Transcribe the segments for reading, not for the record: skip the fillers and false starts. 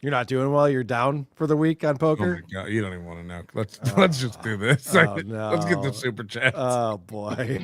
You're not doing well. You're down for the week on Oh poker. my God, you don't even want to know. Let's just do this. Oh, Let's get the no. super chats. Oh boy.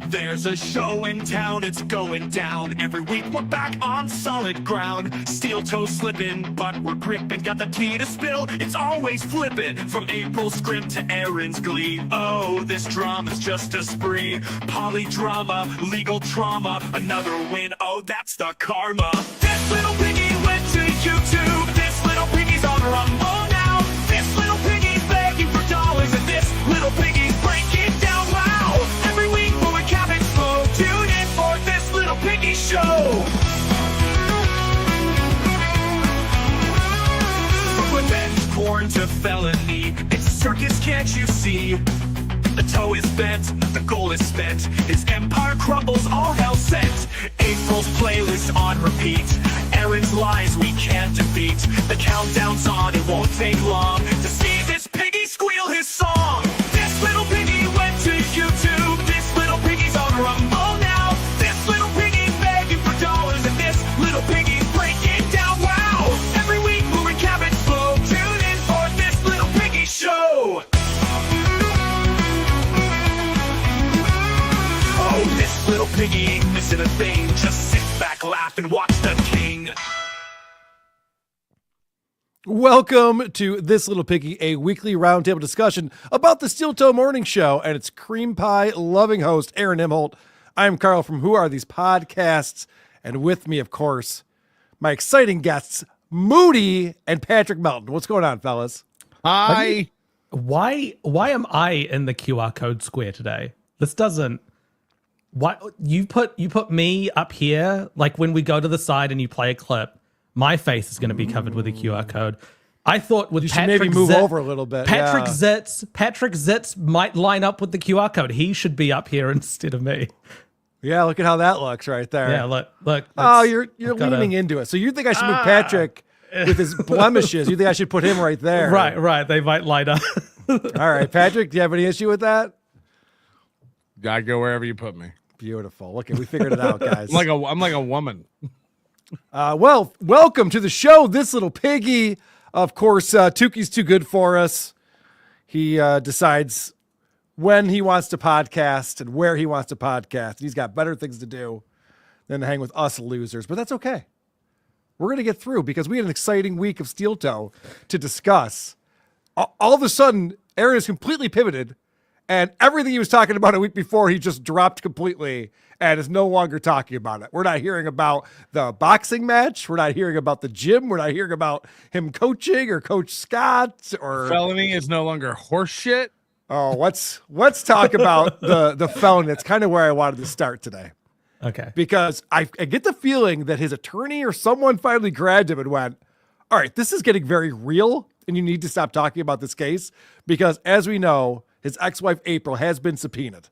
There's a show in town, it's going down. Every week we're back on solid ground. Steel toe slipping, but we're gripping. Got the tea to spill, it's always flipping. From April's scrim to Aaron's glee. Oh, this drama's just a spree. Polydrama, legal trauma, another win. Oh, that's the karma. This little piggy went to YouTube. This little piggy's on Rumble now. This little piggy's begging for dollars, and this little piggy's breaking down. Wow! Every week we're capping slow. Tune in for this little piggy show. From revenge porn to felony, it's a circus, can't you see? The toe is bent, the goal is spent. His empire crumbles, all hell sent. April's playlist on repeat. Aaron's lies we can't defeat. The countdown's on, it won't take long to see this piggy squeal his song. This little piggy went to YouTube. This little piggy's on Rumble now. This little piggy's begging for dollars, and this little piggy's breaking down. Wow! Every week we're recapping slow. Tune in for this little piggy show. Oh, this little piggy ain't missing a thing. Just sit back, laugh, and watch the king. Welcome to This Little Piggy, a weekly roundtable discussion about the Steel Toe Morning Show and its cream pie loving host, Aaron Imholt. I'm Carl from Who Are These Podcasts? And with me, of course, my exciting guests, Moody and Patrick Melton. What's going on, fellas? Hi. why am I in the QR code square today? This doesn't. Why you put me up here? Like when we go to the side and you play a clip, my face is going to be covered with a QR code. I thought with You should Patrick maybe move Zit- over a little bit. Patrick yeah. Zitz might line up with the QR code. He should be up here instead of me. Yeah, look at how that looks right there. Yeah, look. Oh, you're leaning into it. So you think I should move Patrick with his blemishes? You think I should put him right there? Right. They might line up. All right, Patrick, do you have any issue with that? I go wherever you put me. Beautiful. Look, we figured it out, guys. I'm like a woman. Well, welcome to the show, This Little Piggy. Of course, Tuki's too good for us. He decides when he wants to podcast and where he wants to podcast. He's got better things to do than to hang with us losers, but that's okay. We're going to get through because we had an exciting week of Steel Toe to discuss. All of a sudden, Aaron has completely pivoted, and everything he was talking about a week before, he just dropped completely and is no longer talking about it. We're not hearing about the boxing match. We're not hearing about the gym. We're not hearing about him coaching or Coach Scott or Felony is no longer horse shit. Oh, let's talk about the felony. That's kind of where I wanted to start today. Okay. Because I get the feeling that his attorney or someone finally grabbed him and went, all right, this is getting very real and you need to stop talking about this case because as we know, his ex-wife April has been subpoenaed.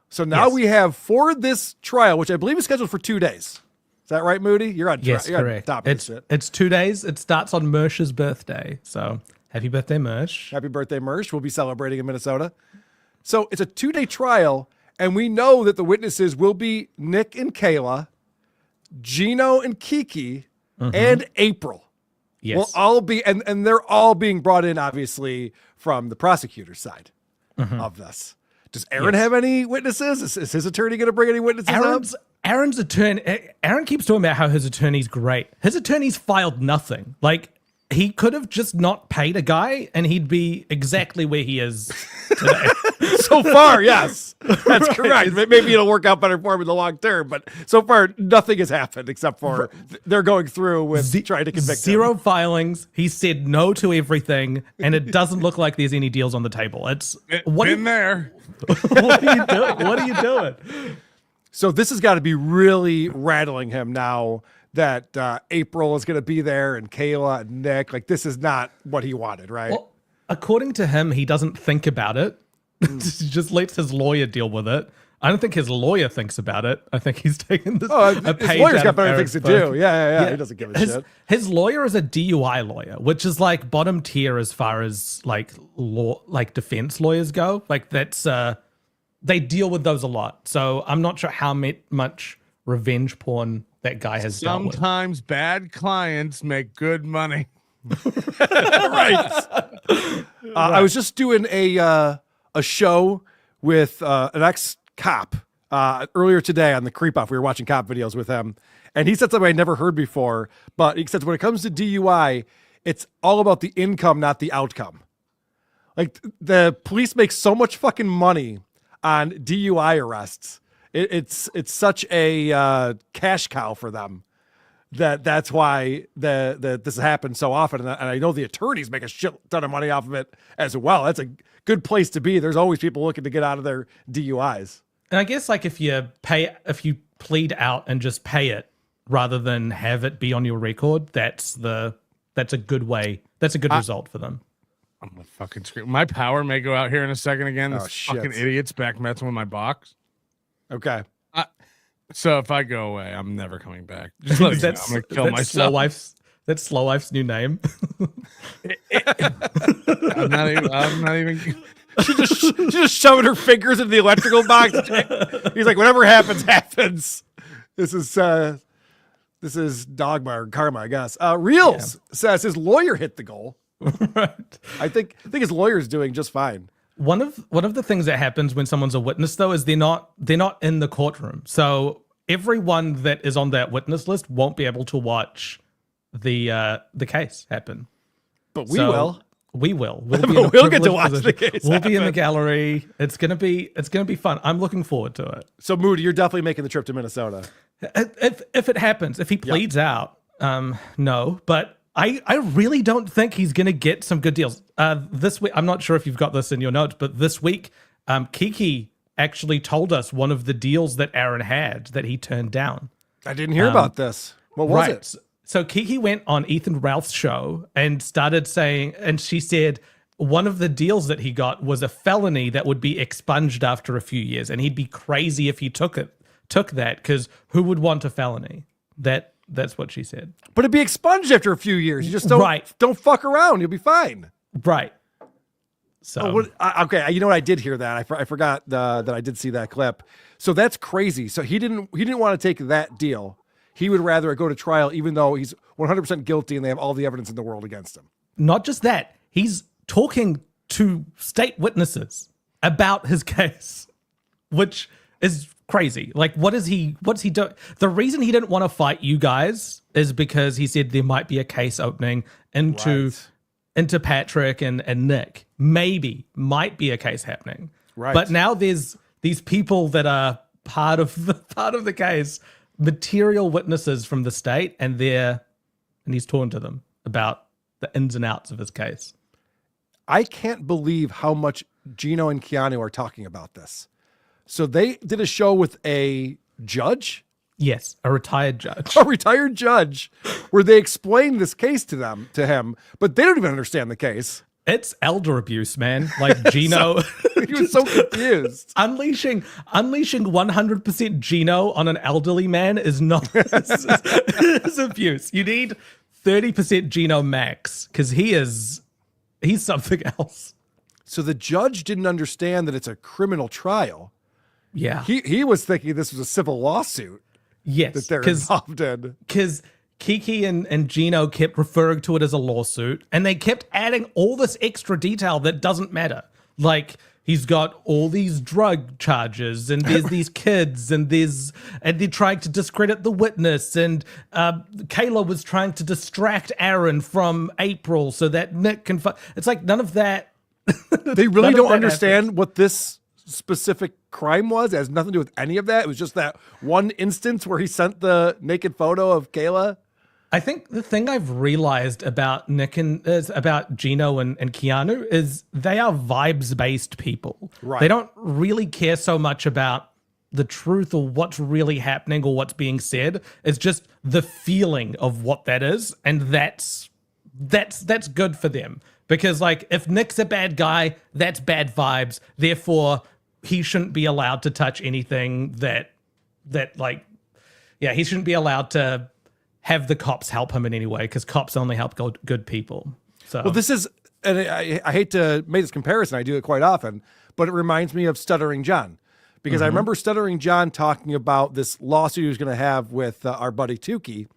So now we have for this trial, which I believe is scheduled for 2 days. Is that right, Moody? You're on Yes, you're correct. On top of this shit. It's 2 days. It starts on Mersh's birthday. So happy birthday, Mersh. Happy birthday, Mersh. We'll be celebrating in Minnesota. So it's a 2-day trial, and we know that the witnesses will be Nick and Kayla, Gino and Kiki, and April. Yes. Will all be, and they're all being brought in, obviously, from the prosecutor's side of this. Does Aaron have any witnesses? Is his attorney going to bring any witnesses up? Aaron's attorney. Aaron keeps talking about how his attorney's great. His attorney's filed nothing. Like he could have just not paid a guy, and he'd be exactly where he is today. So far, yes, that's correct. Maybe it'll work out better for him in the long term, but so far nothing has happened except for they're going through with trying to convict Zero him. filings. He said no to everything, and it doesn't look like there's any deals on the table. It's what Been there. What are you doing? What are you doing? So this has got to be really rattling him now that April is going to be there and Kayla and Nick. Like this is not what he wanted, right? Well, according to him, he doesn't think about it. He just lets his lawyer deal with it. I don't think his lawyer thinks about it. I think he's taking this. His lawyer's got better things to do. Yeah. He doesn't give a shit. His lawyer is a DUI lawyer, which is like bottom tier as far as like law, like defense lawyers go. Like that's they deal with those a lot. So I'm not sure how much revenge porn that guy has dealt with. Sometimes bad clients make good money. Right. I was just doing a show with an ex-cop earlier today on the Creep Off. We were watching cop videos with him, and he said something I never heard before, but he said when it comes to DUI, it's all about the income, not the outcome. Like the police make so much fucking money on DUI arrests. It's such a cash cow for them that's why this happens so often. And I know the attorneys make a shit ton of money off of it as well. That's a good place to be. There's always people looking to get out of their DUIs. And I guess like if you plead out and just pay it rather than have it be on your record, that's a good way. That's a good result for them. I'm gonna fucking scream. My power may go out here in a second again. This fucking idiots back messing with my box. Okay. So if I go away, I'm never coming back. Just let me know. I'm gonna kill myself. That's Slow Wife's new name. I'm not even. She just shoving her fingers into the electrical box. He's like, whatever happens, happens. This is dogma or karma, I guess. Reels says his lawyer hit the goal. Right. I think his lawyer's doing just fine. One of the things that happens when someone's a witness, though, is they're not in the courtroom. So everyone that is on that witness list won't be able to watch the case happen. But we will. We will. We'll get to watch the case. We'll be in the gallery. It's gonna be fun. I'm looking forward to it. So Moody, you're definitely making the trip to Minnesota. If it happens, if he pleads out, no. But I really don't think he's going to get some good deals. This week, I'm not sure if you've got this in your notes, but this week, Kiki actually told us one of the deals that Aaron had that he turned down. I didn't hear about this. What was it? So Kiki went on Ethan Ralph's show and started saying, and she said one of the deals that he got was a felony that would be expunged after a few years, and he'd be crazy if he took that, because who would want a felony? That's what she said. But it'd be expunged after a few years. You just don't fuck around. You'll be fine. Right. So okay, you know what? I did hear that. I forgot that I did see that clip. So that's crazy. So he didn't want to take that deal. He would rather go to trial, even though he's 100% guilty and they have all the evidence in the world against him. Not just that, he's talking to state witnesses about his case, which is crazy. Like, what's he doing? The reason he didn't want to fight you guys is because he said there might be a case opening into Patrick and Nick. Might be a case happening. Right. But now there's these people that are part of the case, material witnesses from the state, and he's talking to them about the ins and outs of his case. I can't believe how much Gino and Keanu are talking about this. So they did a show with a judge? Yes, a retired judge. A retired judge, where they explained this case to him, but they don't even understand the case. It's elder abuse, man. Like Gino. He was so confused. Unleashing 100% Gino on an elderly man is not is abuse. You need 30% Gino max, because he's something else. So the judge didn't understand that it's a criminal trial. Yeah. He was thinking this was a civil lawsuit. Yes. That they're involved in. Because Kiki and Gino kept referring to it as a lawsuit, and they kept adding all this extra detail that doesn't matter. Like, he's got all these drug charges, and there's these kids, and they're trying to discredit the witness, and Kayla was trying to distract Aaron from April so that Nick can it's like none of that. They really don't understand what this specific crime was. It has nothing to do with any of that. It was just that one instance where he sent the naked photo of Kayla. I think the thing I've realized about about Gino and Keanu is they are vibes-based people. Right. They don't really care so much about the truth or what's really happening or what's being said. It's just the feeling of what that is, and that's good for them. Because, like, if Nick's a bad guy, that's bad vibes. Therefore, he shouldn't be allowed to touch anything he shouldn't be allowed to have the cops help him in any way, because cops only help good people. So, well, this is, and I hate to make this comparison, I do it quite often, but it reminds me of Stuttering John, because I remember Stuttering John talking about this lawsuit he was going to have with our buddy Tukey,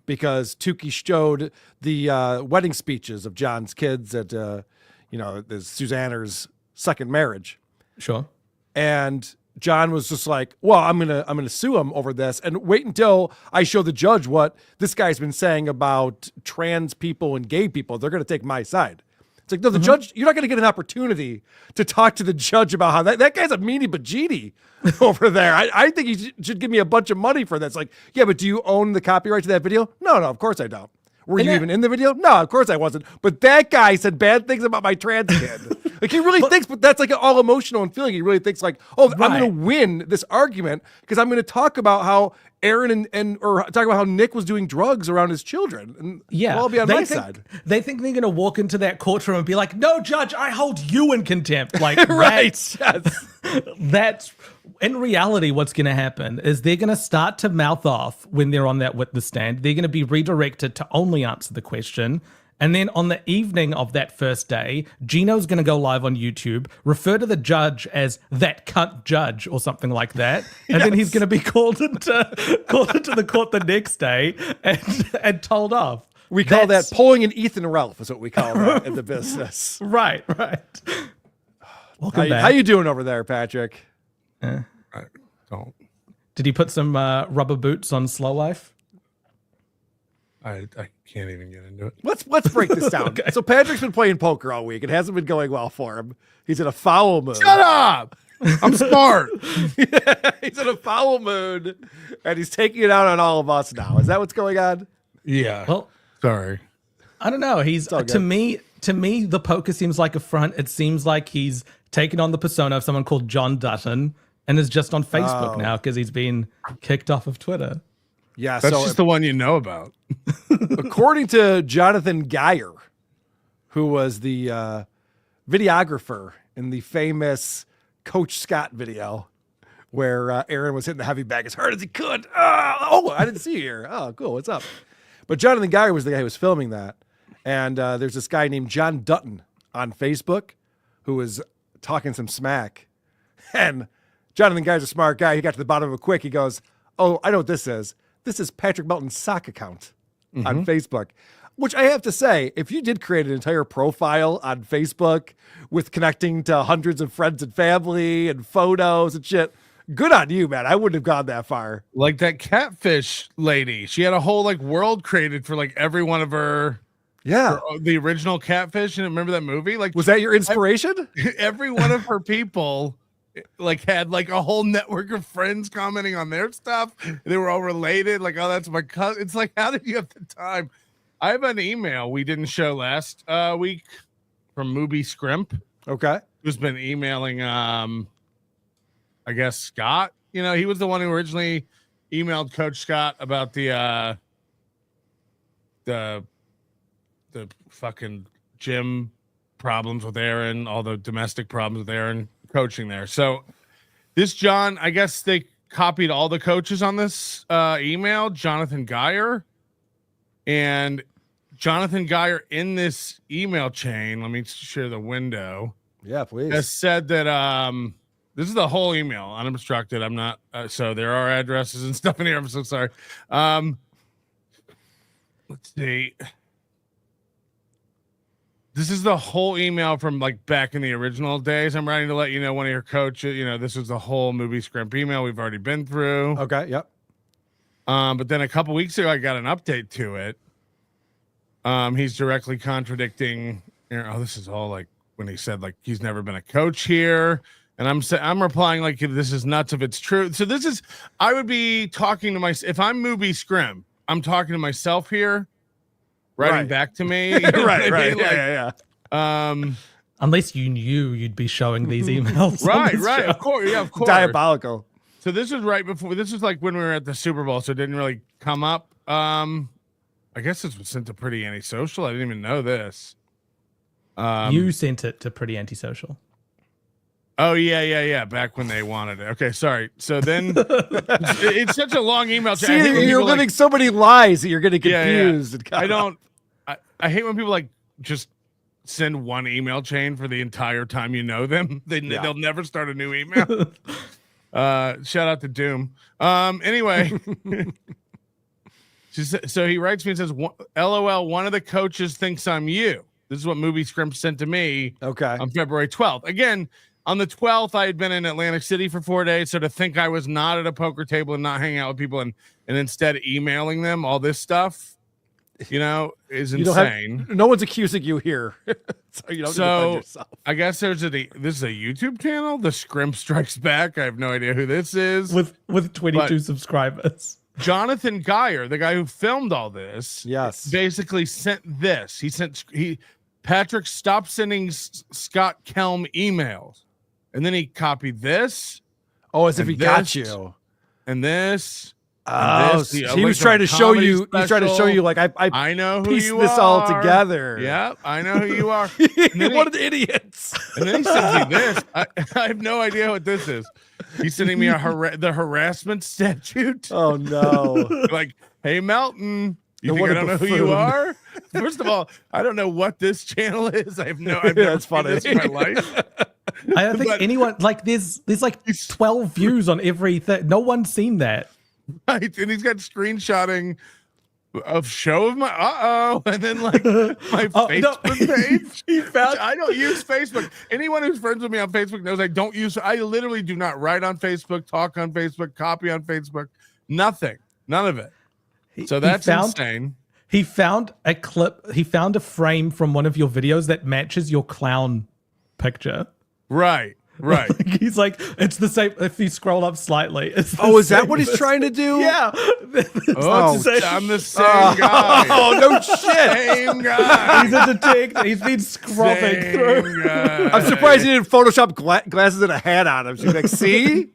because Tukey showed the wedding speeches of John's kids at, Susanna's second marriage. Sure. And John was just like, well, I'm gonna sue him over this, and wait until I show the judge what this guy's been saying about trans people and gay people. They're gonna take my side. It's like, no, the judge, you're not gonna get an opportunity to talk to the judge about how that guy's a meanie bajini over there. I think he should give me a bunch of money for this. Like, yeah, but do you own the copyright to that video? No, of course I don't. Were you even in the video? No, of course I wasn't. But that guy said bad things about my trans kid. Like, he really thinks, but that's like all emotional and feeling. He really thinks like, oh, I'm going to win this argument because I'm going to talk about how Aaron or talk about how Nick was doing drugs around his children. And yeah, I'll be on my side. They think they're going to walk into that courtroom and be like, no, judge, I hold you in contempt. Like, right. Yes. That's in reality, what's going to happen is they're going to start to mouth off when they're on that witness stand. They're going to be redirected to only answer the question. And then on the evening of that first day, Gino's going to go live on YouTube, refer to the judge as that cunt judge or something like that. And then he's going to be called into the court the next day and told off. We call that pulling an Ethan Ralph is what we call that in the business. Right. Welcome back. How you doing over there, Patrick? I don't. Did he put some rubber boots on Slow Life? I can't even get into it. Let's break this down. Okay. So Patrick's been playing poker all week. It hasn't been going well for him. He's in a foul mood. Shut up! I'm smart. He's in a foul mood, and he's taking it out on all of us now. Is that what's going on? Yeah. Well, sorry. I don't know. He's to me, the poker seems like a front. It seems like he's taken on the persona of someone called John Dutton and is just on Facebook now because he's been kicked off of Twitter. Yeah, that's just the one you know about. According to Jonathan Geyer, who was the videographer in the famous Coach Scott video where Aaron was hitting the heavy bag as hard as he could. Oh, I didn't see you here. Oh, cool. What's up? But Jonathan Geyer was the guy who was filming that. And there's this guy named John Dutton on Facebook who was talking some smack. And Jonathan Geyer's a smart guy. He got to the bottom of it quick. He goes, oh, I know what this is. This is Patrick Melton's sock account on Facebook. Which I have to say, if you did create an entire profile on Facebook with connecting to hundreds of friends and family and photos and shit, good on you, man. I wouldn't have gone that far. Like that catfish lady. She had a whole like world created for like every one of her. Yeah. The original Catfish. And remember that movie? Like, was that your inspiration? Every one of her people like had like a whole network of friends commenting on their stuff. They were all related. Like, oh, that's my cousin. It's like, how did you have the time? I have an email we didn't show last week from Movie Scrimp. Okay. Who's been emailing, I guess, Scott. You know, he was the one who originally emailed Coach Scott about the fucking gym problems with Aaron, all the domestic problems with Aaron coaching there. So this John, I guess they copied all the coaches on this email, Jonathan Geyer. And Jonathen Geyer in this email chain, let me share the window. Yeah, please. Has said that this is the whole email, unobstructed. I'm not so there are addresses and stuff in here. I'm so sorry. Let's see. This is the whole email from like back in the original days. I'm writing to let you know one of your coaches, you know, this was the whole Movie Scrimp email we've already been through. Okay, yep. But then a couple weeks ago, I got an update to it. He's directly contradicting. You know, this is all like when he said like he's never been a coach here, and I'm replying like if this is nuts if it's true. So this is I would be talking to myself if I'm Movie Scrim. I'm talking to myself here, writing back to me. You know right. Like, yeah. Unless you knew you'd be showing these emails. Right. Show. Of course. Diabolical. So this was right before. This was like when we were at the Super Bowl, so it didn't really come up. I guess this was sent to Pretty Antisocial. I didn't even know this. You sent it to Pretty Antisocial. Oh yeah. Back when they wanted it. Okay, sorry. So then it's such a long email. See, you're living so many lies that you're getting confused. Yeah. I hate when people like just send one email chain for the entire time you know them. They'll never start a new email. Shout out to Doom. Anyway. So he writes me and says, LOL, one of the coaches thinks I'm you. This is what Movie Scrimp sent to me on February 12th. Again, on the 12th, I had been in Atlantic City for 4 days. So to think I was not at a poker table and not hanging out with people and instead emailing them all this stuff, you know, is insane. No one's accusing you here. So you don't defend yourself. I guess this is a YouTube channel. The Scrimp Strikes Back. I have no idea who this is. With 22 subscribers. Jonathan Geyer, the guy who filmed all this, basically sent this. Patrick stopped sending Scott Kelm emails, and then he copied this. Oh, as if he got you. And this. Oh, he was trying to show you. Special. He's trying to show you, like I know who pieced you this are. all together. Yeah, I know who you are. What an idiots! And then he sends me this. I have no idea what this is. He's sending me the harassment statute. Oh no! Like, hey Melton, you think I don't know who you are? First of all, I don't know what this channel is. I've never That's funny. This in my life. I don't think anyone like there's like 12 views on everything. No one's seen that. Right, and he's got screenshotting of show of my and then like my Facebook page. I don't use Facebook. Anyone who's friends with me on Facebook knows I don't use. I literally do not write on Facebook, talk on Facebook, copy on Facebook, nothing, none of it. So that's insane. He found a clip. He found a frame from one of your videos that matches your clown picture. Right. Right. Like, he's like, it's the same. If you scroll up slightly, it's the Oh, is that same what he's as- trying to do? Yeah. Oh, It's the same- I'm the same guy. Oh, no shit. Same guy. He's a detective. He's been scrubbing through. Same guy. I'm surprised he didn't Photoshop glasses and a hat on him. She's like, see?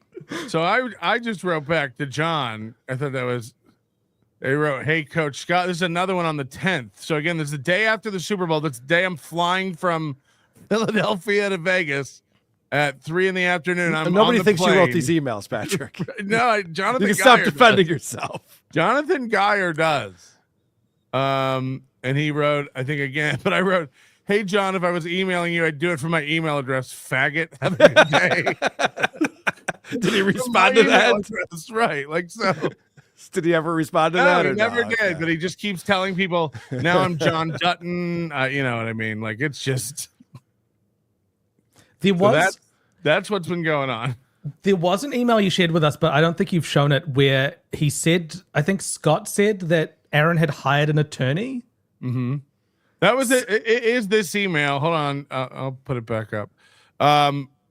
So I just wrote back to John. I thought that was. They wrote, "Hey, Coach Scott, this is another one on the 10th." So again, this is the day after the Super Bowl. That's the day I'm flying from Philadelphia to Vegas at 3 p.m. I'm Nobody on the thinks you wrote plane. these emails, Patrick. No, You Jonathan can stop Geyer defending does. yourself. Jonathan Geyer does. And he wrote, I think again, but I wrote, "Hey, John, if I was emailing you, I'd do it from my email address. Faggot. Have a good day." Did he From respond my to email that? address, right? Like so. Did he ever respond to No, that? he or never no? did. Okay. But he just keeps telling people, "Now I'm John Dutton." You know what I mean? Like it's just There so was that's what's been going on. there was an email you shared with us, but I don't think you've shown it, where he said, I think Scott said that Aaron had hired an attorney. That was it. It is this email. Hold on, I'll put it back up.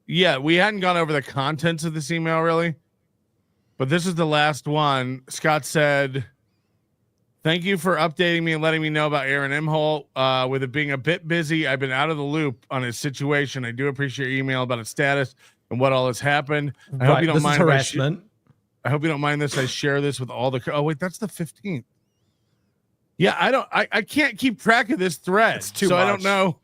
Yeah, we hadn't gone over the contents of this email really, but this is the last one. Scott said, "Thank you for updating me and letting me know about Aaron Imholt. With it being a bit busy, I've been out of the loop on his situation. I do appreciate your email about his status and what all has happened. I hope you don't This mind is if harassment. I hope you don't mind this. I share this with all the. Oh wait, that's the 15th. Yeah, I can't keep track of this thread, It's too so I much. don't know.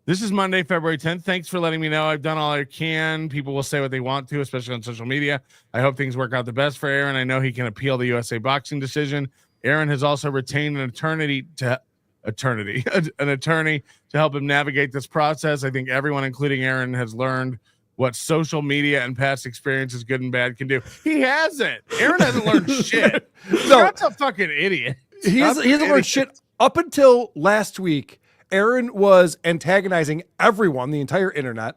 This is Monday, February 10th. Thanks for letting me know. I've done all I can. People will say what they want to, especially on social media. I hope things work out the best for Aaron. I know he can appeal the USA boxing decision. Aaron has also retained an attorney to help him navigate this process. I think everyone, including Aaron, has learned what social media and past experiences, good and bad, can do. He hasn't. Aaron hasn't learned shit. Scott's a fucking idiot. He hasn't learned shit up until last week. Aaron was antagonizing everyone, the entire internet,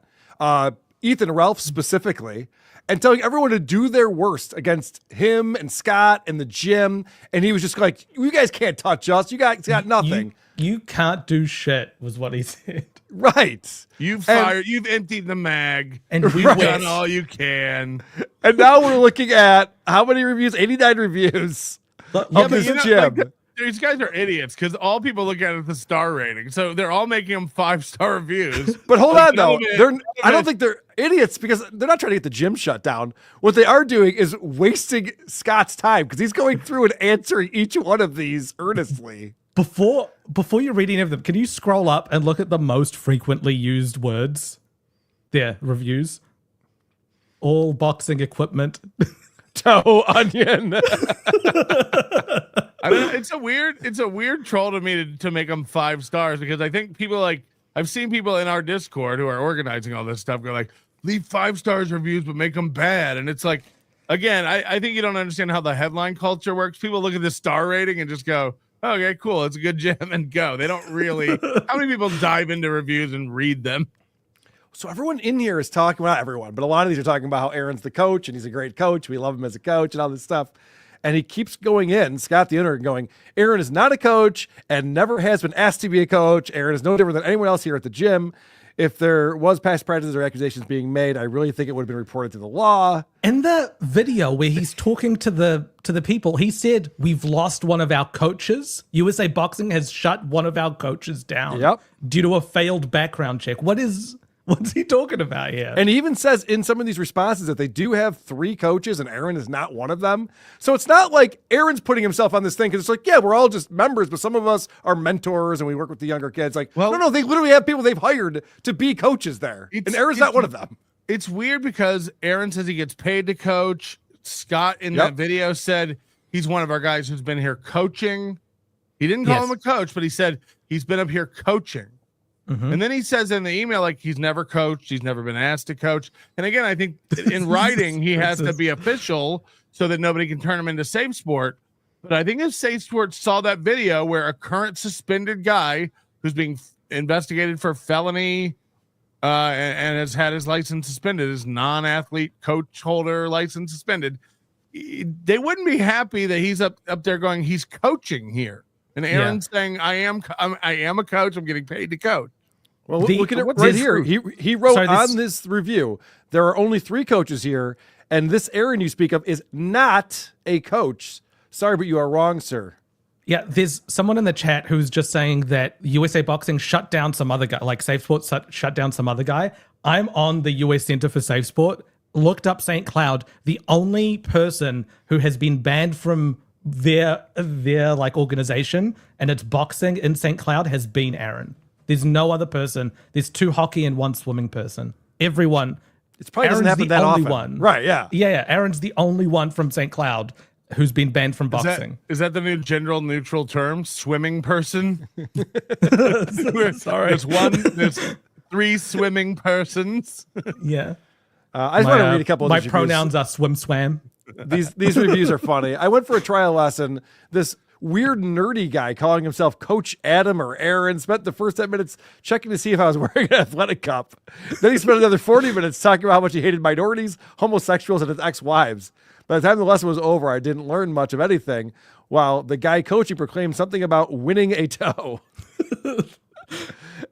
Ethan Ralph specifically, and telling everyone to do their worst against him and Scott and the gym. And he was just like, "You guys can't touch us. You guys got nothing." You can't do shit, was what he said. Right. You've fired. You've emptied the mag, And you've we done wish. all you can. And now we're looking at how many reviews? 89 reviews Yeah, of but this you know, gym. like, these guys are idiots because all people look at is the star rating, so they're all making them 5-star reviews. But hold Like, on, though. none of it- They're, none of I don't it- think they're idiots because they're not trying to get the gym shut down. What they are doing is wasting Scott's time because he's going through and answering each one of these earnestly. Before you read any of them, can you scroll up and look at the most frequently used words? There, reviews. All boxing equipment. Toe onion. I don't know, it's a weird troll to me to make them 5 stars because I think people like I've seen people in our Discord who are organizing all this stuff go like leave 5 stars reviews but make them bad, and it's like again I think you don't understand how the headline culture works. People look at the star rating and just go, "Okay, cool, it's a good gym," and go. They don't really. How many people dive into reviews and read them? So everyone in here is talking, well, not everyone, but a lot of these are talking about how Aaron's the coach and he's a great coach. We love him as a coach and all this stuff. And he keeps going in, Scott the owner, going, Aaron is not a coach and never has been asked to be a coach. Aaron is no different than anyone else here at the gym. If there was past practices or accusations being made, I really think it would have been reported to the law. In the video where he's talking to the people, he said, "We've lost one of our coaches. USA Boxing has shut one of our coaches down Yep. due to a failed background check." What's he talking about here? And he even says in some of these responses that they do have 3 coaches and Aaron is not one of them. So it's not like Aaron's putting himself on this thing because it's like, yeah, we're all just members, but some of us are mentors and we work with the younger kids. Like, Well- no, they literally have people they've hired to be coaches there. And Aaron's not one of them. It's weird because Aaron says he gets paid to coach. Scott in Yep. that video said he's one of our guys who's been here coaching. He didn't call Yes. him a coach, but he said he's been up here coaching. And then he says in the email, like he's never coached, he's never been asked to coach. And again, I think in writing, he has to be official so that nobody can turn him into Safe Sport. But I think if Safe Sport saw that video where a current suspended guy who's being investigated for felony and has had his license suspended, his non-athlete coach holder license suspended, they wouldn't be happy that he's up there going, he's coaching here. And Aaron's saying, I am a coach. I'm getting paid to coach. Well, The- look at it what's right this here. group? He wrote Sorry, this- on this review, there are only 3 coaches here, and this Aaron you speak of is not a coach. Sorry, but you are wrong, sir. Yeah, there's someone in the chat who's just saying that USA Boxing shut down some other guy, like Safe Sport shut down some other guy. I'm on the US Center for Safe Sport, looked up St. Cloud. The only person who has been banned from their like organization and it's boxing in St. Cloud has been Aaron. There's no other person. There's 2 hockey and 1 swimming person. Everyone. It's probably doesn't Aaron's happen the that only often. one. Right, yeah. Yeah. Aaron's the only one from St. Cloud who's been banned from boxing. Is that the new gender neutral term? Swimming person? Sorry. There's 3 swimming persons. Yeah. I just want to read a couple of My these reviews. pronouns are swam. These reviews are funny. I went for a trial lesson. This weird nerdy guy calling himself Coach Adam or Aaron spent the first 10 minutes checking to see if I was wearing an athletic cup. Then he spent another 40 minutes talking about how much he hated minorities, homosexuals, and his ex-wives. By the time the lesson was over, I didn't learn much of anything, while the guy coaching proclaimed something about winning a toe.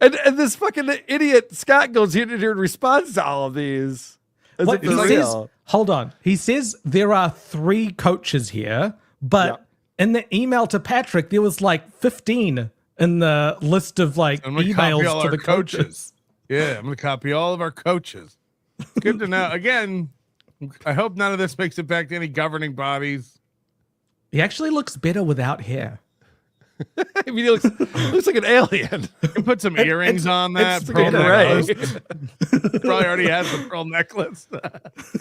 and this fucking idiot Scott goes in here in response to all of these. As What, if he they're says, real. hold on. He says there are 3 coaches here, but in the email to Patrick, there was like 15 in the list of like I'm gonna copy all emails to our the coaches. Yeah, I'm gonna copy all of our coaches. Good to know. Again, I hope none of this makes it back to any governing bodies. He actually looks better without hair. I mean, he looks like an alien. You can put some earrings on that. It's pearl Ray. necklace. Probably already has the pearl necklace.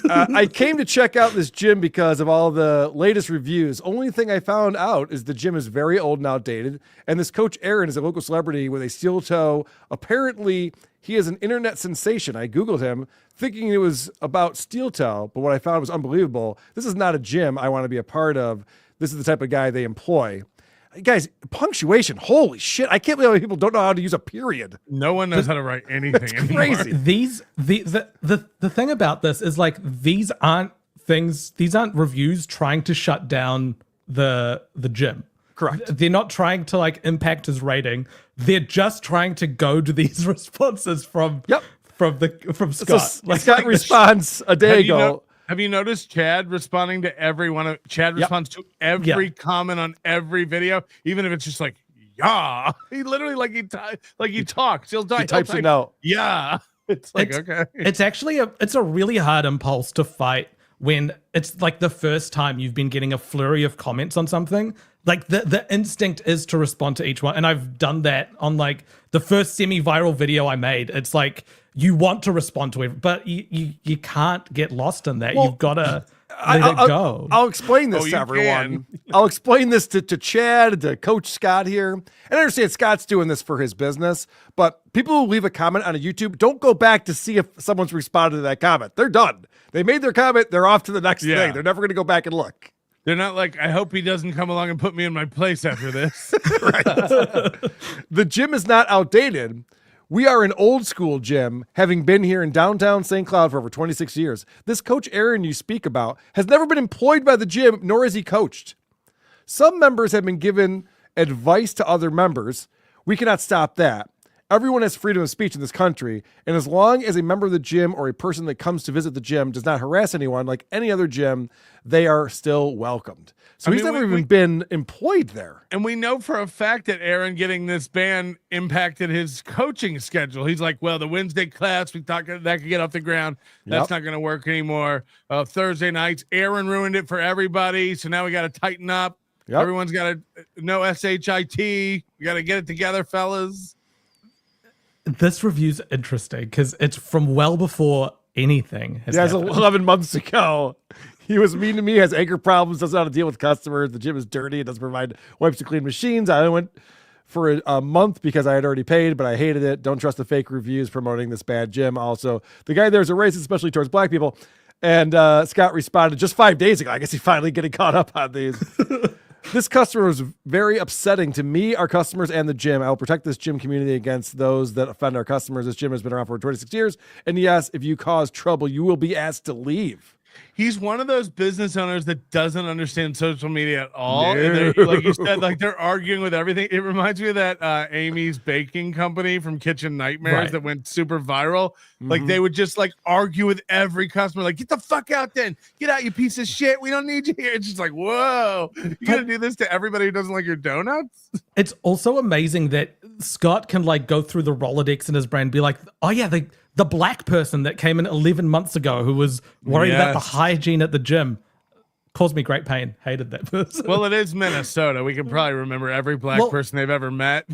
I came to check out this gym because of all the latest reviews. Only thing I found out is the gym is very old and outdated, and this coach Aaron is a local celebrity with a steel toe. Apparently, he is an internet sensation. I Googled him thinking it was about steel toe, but what I found was unbelievable. This is not a gym I want to be a part of. This is the type of guy they employ. Guys, punctuation. Holy shit. I can't believe how people don't know how to use a period. No one knows how to write anything anymore. Crazy. The thing about this is like these aren't reviews trying to shut down the gym. Correct. They're not trying to like impact his rating. They're just trying to go to these responses from Scott. Scott responds a day ago. Have you noticed Chad responding to every one of Chad responds to every comment on every video, even if it's just like, yeah. He literally he talks. He types it out. Yeah. It's like, okay. It's actually it's a really hard impulse to fight when it's like the first time you've been getting a flurry of comments on something. Like the instinct is to respond to each one. And I've done that on like the first semi-viral video I made. It's like you want to respond to it, but you can't get lost in that. Well, You've got to let it go. I'll explain this Oh, to you everyone. I'll explain this to Chad, to Coach Scott here. And I understand Scott's doing this for his business, but people who leave a comment on a YouTube, don't go back to see if someone's responded to that comment. They're done. They made their comment. They're off to the next thing. They're never going to go back and look. They're not like, I hope he doesn't come along and put me in my place after this. The gym is not outdated. We are an old school gym, having been here in downtown St. Cloud for over 26 years. This Coach Aaron you speak about has never been employed by the gym, nor has he coached. Some members have been given advice to other members. We cannot stop that. Everyone has freedom of speech in this country, and as long as a member of the gym or a person that comes to visit the gym does not harass anyone like any other gym, they are still welcomed. So he's never even been employed there. And we know for a fact that Aaron getting this ban impacted his coaching schedule. He's like, well, the Wednesday class, we thought that could get off the ground. That's not going to work anymore. Thursday nights, Aaron ruined it for everybody. So now we got to tighten up. Yep. Everyone's got to know SHIT. We got to get it together, fellas. This review's interesting because it's from well before anything has That's happened. 11 months ago. He was mean to me, has anger problems, doesn't know how to deal with customers. The gym is dirty. It doesn't provide wipes to clean machines. I went for a month because I had already paid, but I hated it. Don't trust the fake reviews promoting this bad gym. Also, the guy there is a racist, especially towards black people. And Scott responded just 5 days ago. I guess he's finally getting caught up on these. This customer was very upsetting to me, our customers, and the gym. I will protect this gym community against those that offend our customers. This gym has been around for 26 years. And yes, if you cause trouble, you will be asked to leave. He's one of those business owners that doesn't understand social media at all. No. And like you said, like they're arguing with everything. It reminds me of that Amy's Baking Company from Kitchen Nightmares that went super viral. Like they would just like argue with every customer, like, get the fuck out then. Get out, you piece of shit. We don't need you here. It's just like, whoa, you gotta do this to everybody who doesn't like your donuts? It's also amazing that Scott can like go through the Rolodex in his brain and be like, oh yeah, the black person that came in 11 months ago who was worried about the hygiene at the gym caused me great pain. Hated that person. Well, it is Minnesota. We can probably remember every black person they've ever met.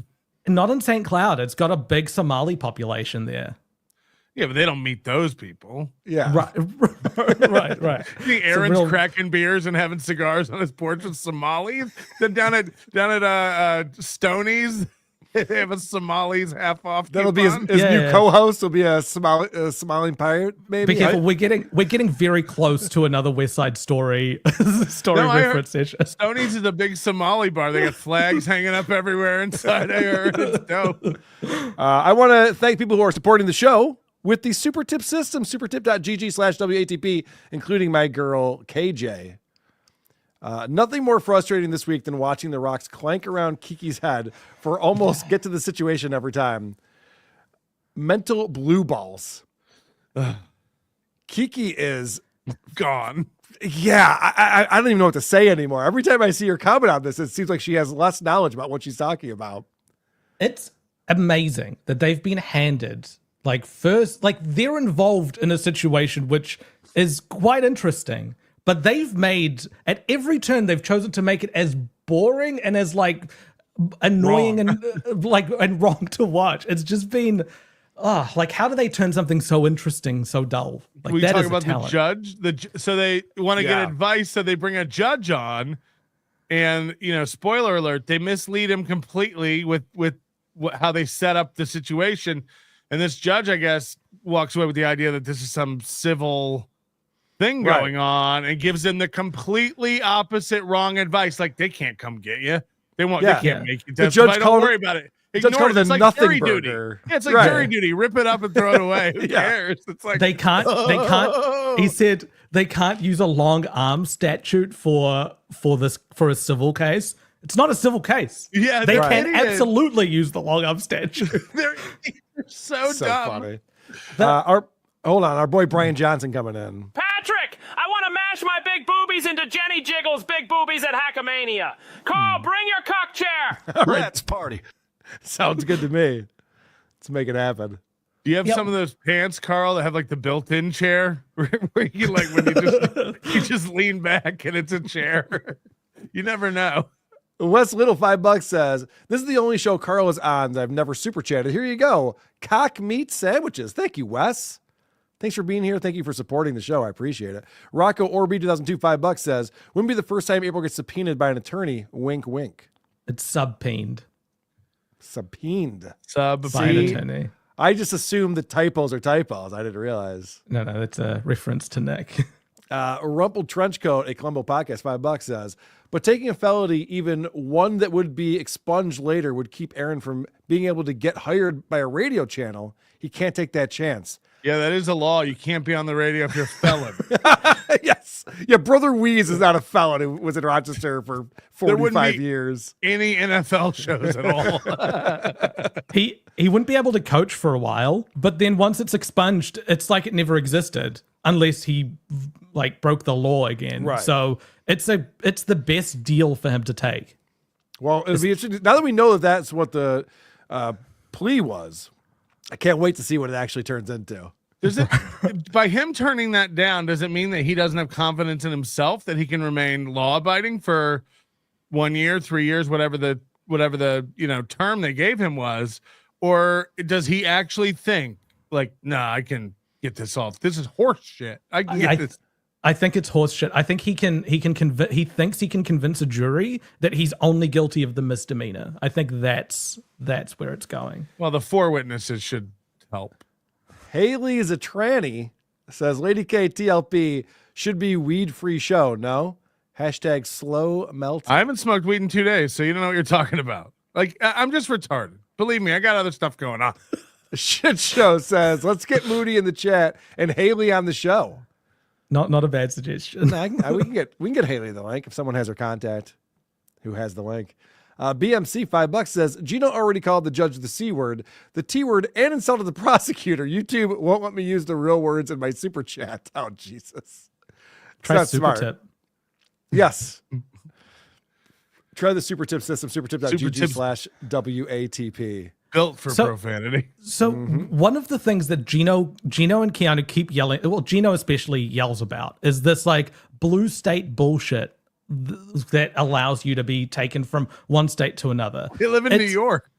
Not in St. Cloud. It's got a big Somali population there. Yeah, but they don't meet those people. Yeah. Right. See Aaron's cracking beers and having cigars on his porch with Somalis. Then down at Stoney's, they have a Somalis half off. That'll be his new co-host. Will be a Somali pirate. Maybe. Be careful. We're getting very close to another West Side Story reference session. Stoney's is a big Somali bar. They got flags hanging up everywhere inside. I heard it's dope. I want to thank people who are supporting the show with the Super Tip system, supertip.gg/WATP, including my girl KJ. Nothing more frustrating this week than watching the rocks clank around Kiki's head for almost get to the situation every time. Mental blue balls. Kiki is Gone. Yeah, I don't even know what to say anymore. Every time I see her comment on this, it seems like she has less knowledge about what she's talking about. It's amazing that they've been handed they're involved in a situation which is quite interesting. But they've made, at every turn, they've chosen to make it as boring and as like annoying and wrong to watch. It's just been, how do they turn something so interesting so dull? Like we that talk is about talent. the judge. So they want to get advice, so they bring a judge on, and spoiler alert, they mislead him completely with how they set up the situation, and this judge, I guess, walks away with the idea that this is some civil thing going on and gives them the completely opposite wrong advice. Like, they can't come get you. They can't make you. The judge don't worry about it. Ignore it. It's like nothing jury duty. burger. Yeah, it's like jury duty. Rip it up and throw it away. Who cares? It's like they can't. He said they can't use a long arm statute for a civil case. It's not a civil case. Yeah, they can absolutely use the long arm statute. They're so dumb. Funny. Our boy Brian Johnson coming in. Patrick, I want to mash my big boobies into Jenny Jiggles' big boobies at Hackamania. Carl, bring your cock chair. Let's party. Sounds good to me. Let's make it happen. Do you have some of those pants, Carl, that have like the built-in chair where you like when you just lean back and it's a chair? You never know. Wes Little $5 says, this is the only show Carl is on that I've never super chatted. Here you go. Cock meat sandwiches. Thank you, Wes. Thanks for being here. Thank you for supporting the show. I appreciate it. Rocco Orby 2002 $5 says, wouldn't be the first time April gets subpoenaed by an attorney. Wink, wink. It's subpoenaed. Subpoenaed. By an attorney. I just assumed that typos are typos. I didn't realize. No, that's a reference to Nick. Rumpled Trenchcoat, a Columbo podcast, $5 says, but taking a felony, even one that would be expunged later, would keep Aaron from being able to get hired by a radio channel. He can't take that chance. Yeah, that is a law. You can't be on the radio if you're a felon. Yes. Yeah, Brother Weeze is not a felon who was in Rochester for 45 years. Any NFL shows at all. He wouldn't be able to coach for a while, but then once it's expunged, it's like it never existed unless he like broke the law again. Right. So it's the best deal for him to take. Well, it'll be interesting. Now that we know that that's what the plea was, I can't wait to see what it actually turns into. Does it, by him turning that down, does it mean that he doesn't have confidence in himself that he can remain law abiding for 1 year, 3 years, whatever the term they gave him was? Or does he actually think like, nah, I can get this off. This is horse shit. I can get this. I think it's horse shit. I think he thinks he can convince a jury that he's only guilty of the misdemeanor. I think that's where it's going. Well, the 4 witnesses should help. Haley is a tranny, says Lady K TLP should be weed-free show. No? Hashtag slow melt. I haven't smoked weed in 2 days, so you don't know what you're talking about. Like, I'm just retarded. Believe me, I got other stuff going on. Shit Show says, let's get Moody in the chat and Haley on the show. Not a bad suggestion. We can get Haley the link if someone has her contact who has the link. BMC $5 says Gino already called the judge the C word, the T word, and insulted the prosecutor. YouTube won't let me use the real words in my super chat. Oh, Jesus. Try Not super smart. tip. Yes. Try the super tip system, Super supertip.gg/WATP. Built for profanity. So one of the things that Gino and Keanu keep yelling, well, Gino especially yells about, is this like blue state bullshit that allows you to be taken from one state to another. They live in New York.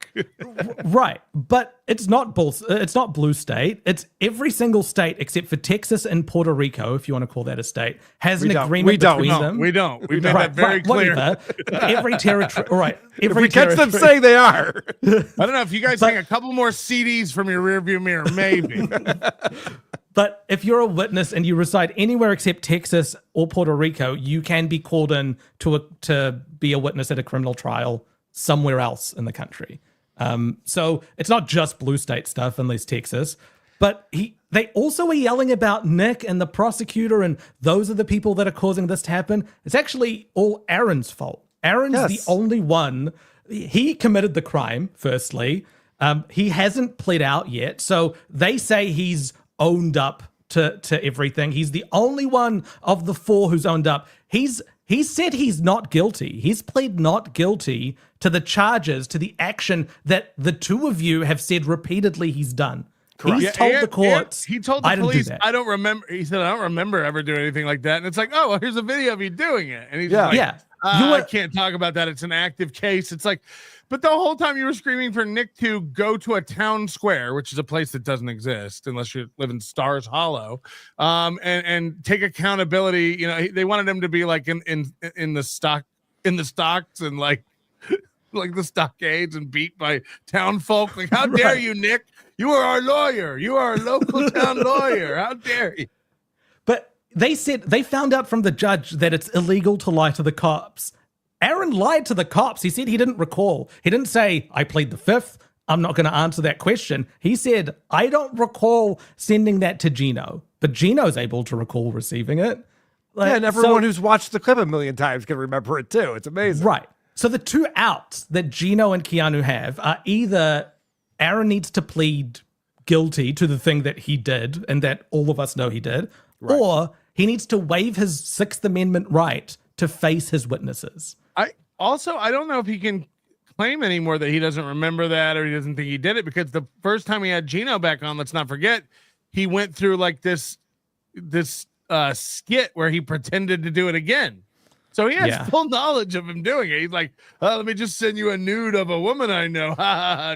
Right, but it's not blue state. It's every single state except for Texas and Puerto Rico, if you want to call that a state, has an agreement between them. We don't. We've made that very clear. Whatever. Every territory, right? If we catch them saying they are. I don't know if you guys hang a couple more CDs from your rearview mirror, maybe. But if you're a witness and you reside anywhere except Texas or Puerto Rico, you can be called in to be a witness at a criminal trial somewhere else in the country. So it's not just blue state stuff, unless Texas. But they also are yelling about Nick and the prosecutor, and those are the people that are causing this to happen. It's actually all Aaron's fault. Aaron's the only one. He committed the crime, firstly. He hasn't pled out yet. So they say he's owned up to everything. He's the only one of the four who's owned up. He said he's not guilty. He's pled not guilty to the charges, to the action that the two of you have said repeatedly he's done. Correct. He's told the courts. He told the I didn't do police, that. I don't remember. He said, I don't remember ever doing anything like that. And it's like, oh, well, here's a video of you doing it. And he's like, I can't talk about that. It's an active case. It's like, but the whole time you were screaming for Nick to go to a town square, which is a place that doesn't exist unless you live in Stars Hollow, and take accountability. You know, they wanted him to be like in the stocks and like the stockades and beat by town folk. Like, how dare you, Nick? You are our lawyer. You are a local town lawyer. How dare you? But they said they found out from the judge that it's illegal to lie to the cops. Aaron lied to the cops. He said he didn't recall. He didn't say, I plead the fifth. I'm not going to answer that question. He said, I don't recall sending that to Gino. But Gino's able to recall receiving it. And everyone who's watched the clip a million times can remember it too. It's amazing. Right. So the two outs that Gino and Keanu have are either Aaron needs to plead guilty to the thing that he did and that all of us know he did, or he needs to waive his Sixth Amendment right to face his witnesses. I don't know if he can claim anymore that he doesn't remember that or he doesn't think he did it, because the first time he had Gino back on, let's not forget, he went through like this skit where he pretended to do it again. So he has full knowledge of him doing it. He's like, let me just send you a nude of a woman I know.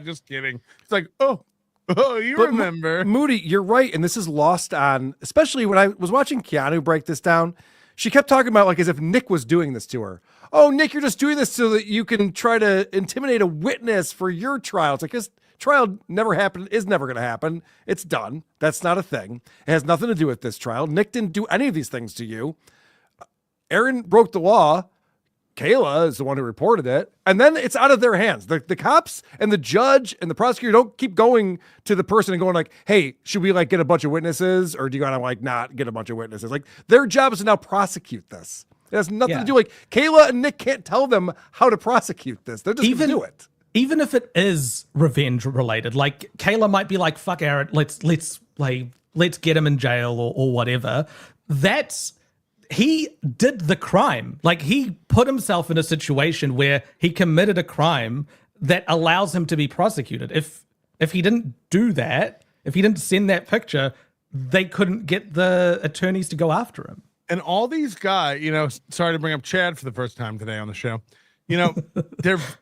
Just kidding. It's like, oh, you remember. Moody, you're right. And this is lost on, especially when I was watching Keanu break this down. She kept talking about like as if Nick was doing this to her. Oh, Nick, you're just doing this so that you can try to intimidate a witness for your trial. It's like this trial never happened, is never going to happen. It's done. That's not a thing. It has nothing to do with this trial. Nick didn't do any of these things to you. Aaron broke the law. Kayla is the one who reported it. And then it's out of their hands. The cops and the judge and the prosecutor don't keep going to the person and going like, hey, should we like get a bunch of witnesses? Or do you want to like not get a bunch of witnesses? Like their job is to now prosecute this. It has nothing to do. Like Kayla and Nick can't tell them how to prosecute this. They're just going to do it. Even if it is revenge related, like Kayla might be like, fuck Aaron, let's get him in jail or whatever. He did the crime. Like he put himself in a situation where he committed a crime that allows him to be prosecuted. If he didn't do that, if he didn't send that picture, they couldn't get the attorneys to go after him. And all these guys, you know, sorry to bring up Chad for the first time today on the show. You know,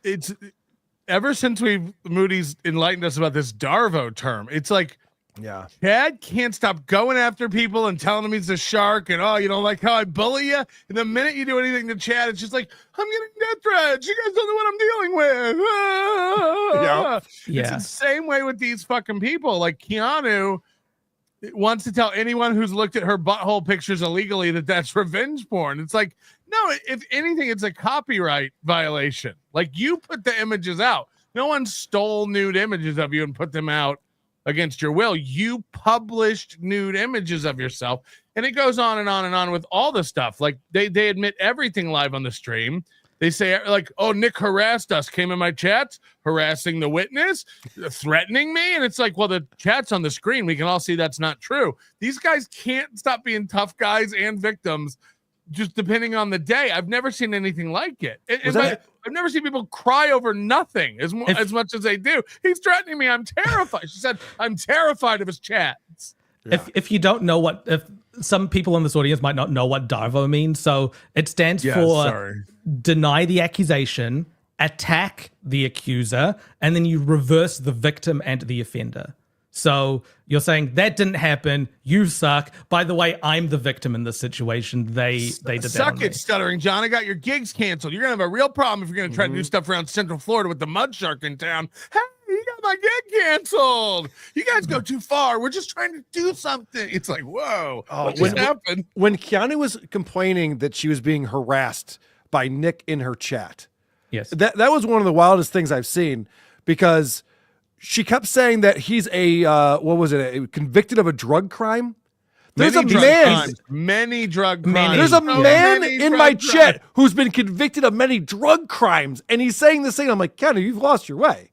it's ever since Moody's enlightened us about this Darvo term, it's like, Chad can't stop going after people and telling him he's a shark and, oh, you don't like how I bully you. And the minute you do anything to Chad, it's just like, I'm getting death threats. You guys don't know what I'm dealing with. It's the same way with these fucking people. Like Keanu wants to tell anyone who's looked at her butthole pictures illegally that that's revenge porn. It's like, no, if anything, it's a copyright violation. Like you put the images out. No one stole nude images of you and put them out against your will. You published nude images of yourself, and it goes on and on and on with all the stuff. Like they admit everything live on the stream. They say like, oh, Nick harassed us, came in my chats, harassing the witness, threatening me. And it's like, well, the chat's on the screen. We can all see that's not true. These guys can't stop being tough guys and victims just depending on the day. I've never seen anything like it. I've never seen people cry over nothing as much as they do. He's threatening me. I'm terrified. She said, I'm terrified of his chats. Yeah. If you don't know if some people in this audience might not know what DARVO means. So it stands for deny the accusation, attack the accuser, and then you reverse the victim and the offender. So you're saying that didn't happen. You suck. By the way, I'm the victim in this situation. They did that. Suck it, Stuttering John. I got your gigs canceled. You're gonna have a real problem if you're gonna try to do stuff around Central Florida with the mud shark in town. Hey, you got my gig canceled. You guys go too far. We're just trying to do something. It's like, whoa, what just happened? When Keanu was complaining that she was being harassed by Nick in her chat, yes, that was one of the wildest things I've seen, because she kept saying that he's convicted of a drug crime. There's many drug crimes. There's a man in my chat who's been convicted of many drug crimes, and he's saying this thing. I'm like, Keanu, you've lost your way.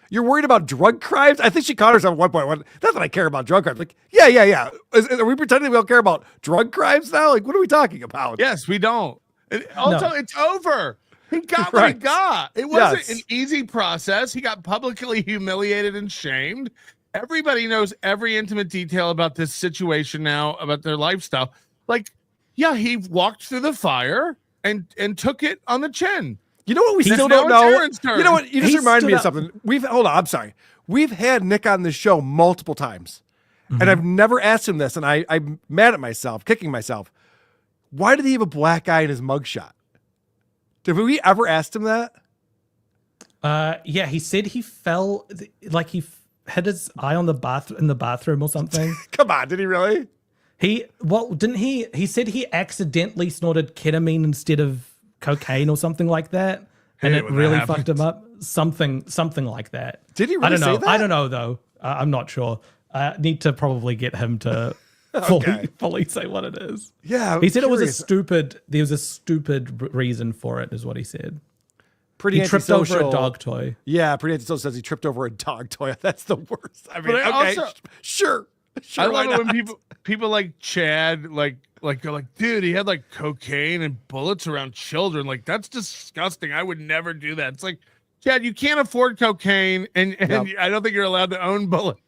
You're worried about drug crimes? I think she caught herself at one point. Not that I care about drug crimes. Like, yeah. Are we pretending we don't care about drug crimes now? Like, what are we talking about? Yes, we don't. It's over. He got what he got. It wasn't an easy process. He got publicly humiliated and shamed. Everybody knows every intimate detail about this situation now, about their lifestyle. Like, yeah, he walked through the fire and took it on the chin. You know what we still don't know? You know what? You just reminded me of something. Hold on, I'm sorry. We've had Nick on this show multiple times, and I've never asked him this, and I'm mad at myself, kicking myself. Why did he have a black eye in his mugshot? Did we ever ask him that? Yeah, he said he fell, like he hit his eye on in the bathroom or something. Come on, did he really? Didn't he? He said he accidentally snorted ketamine instead of cocaine or something like that, and it really fucked him up. Something like that. Did he really say that? I don't know though. I'm not sure. I need to probably get him to fully say what it is. Yeah, he said curious. There was a stupid reason for it, is what he said. Pretty he tripped over a dog toy. Yeah, Pretty Antisocial says he tripped over a dog toy. That's the worst. I mean, sure. I love it when people like Chad go like, dude, he had like cocaine and bullets around children. Like, that's disgusting. I would never do that. It's like, Chad, you can't afford cocaine, and I don't think you're allowed to own bullets.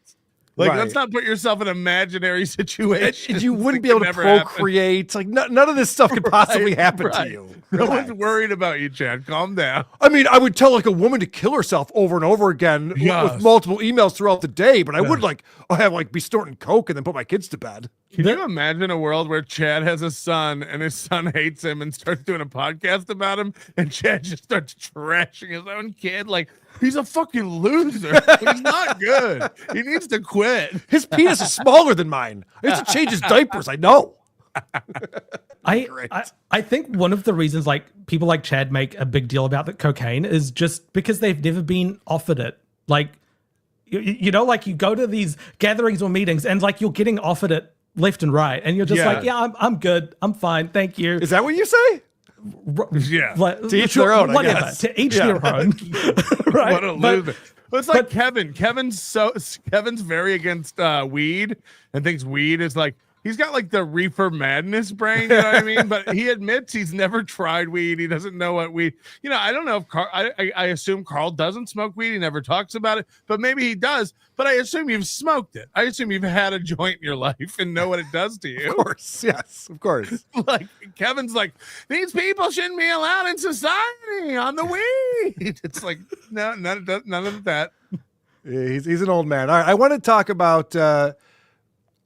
Like, let's not put yourself in an imaginary situation. You wouldn't be able to procreate. Like, none of this stuff could possibly happen to you. No one's worried about you, Chad. Calm down. I mean, I would tell like a woman to kill herself over and over again with multiple emails throughout the day, but I would be snorting coke and then put my kids to bed. Can you imagine a world where Chad has a son and his son hates him and starts doing a podcast about him, and Chad just starts trashing his own kid? Like, he's a fucking loser. He's not good. He needs to quit. His penis is smaller than mine. I used to change his diapers. I know. I think one of the reasons like people like Chad make a big deal about the cocaine is just because they've never been offered it. Like, you know, like you go to these gatherings or meetings and like you're getting offered it left and right, and you're just like, yeah, I'm good, I'm fine, thank you. Is that what you say? Yeah, to each their own. Whatever, I guess. to each their own. Right? What a loser. Well, it's like Kevin. Kevin's very against weed and thinks weed is like, he's got like the reefer madness brain, you know what I mean? But he admits he's never tried weed. He doesn't know what weed. You know, I don't know if Carl. I assume Carl doesn't smoke weed. He never talks about it, but maybe he does. But I assume you've smoked it. I assume you've had a joint in your life and know what it does to you. Of course, yes, of course. Like Kevin's like, these people shouldn't be allowed in society on the weed. It's like, no, none of that. Yeah, he's an old man. All right, I want to talk about.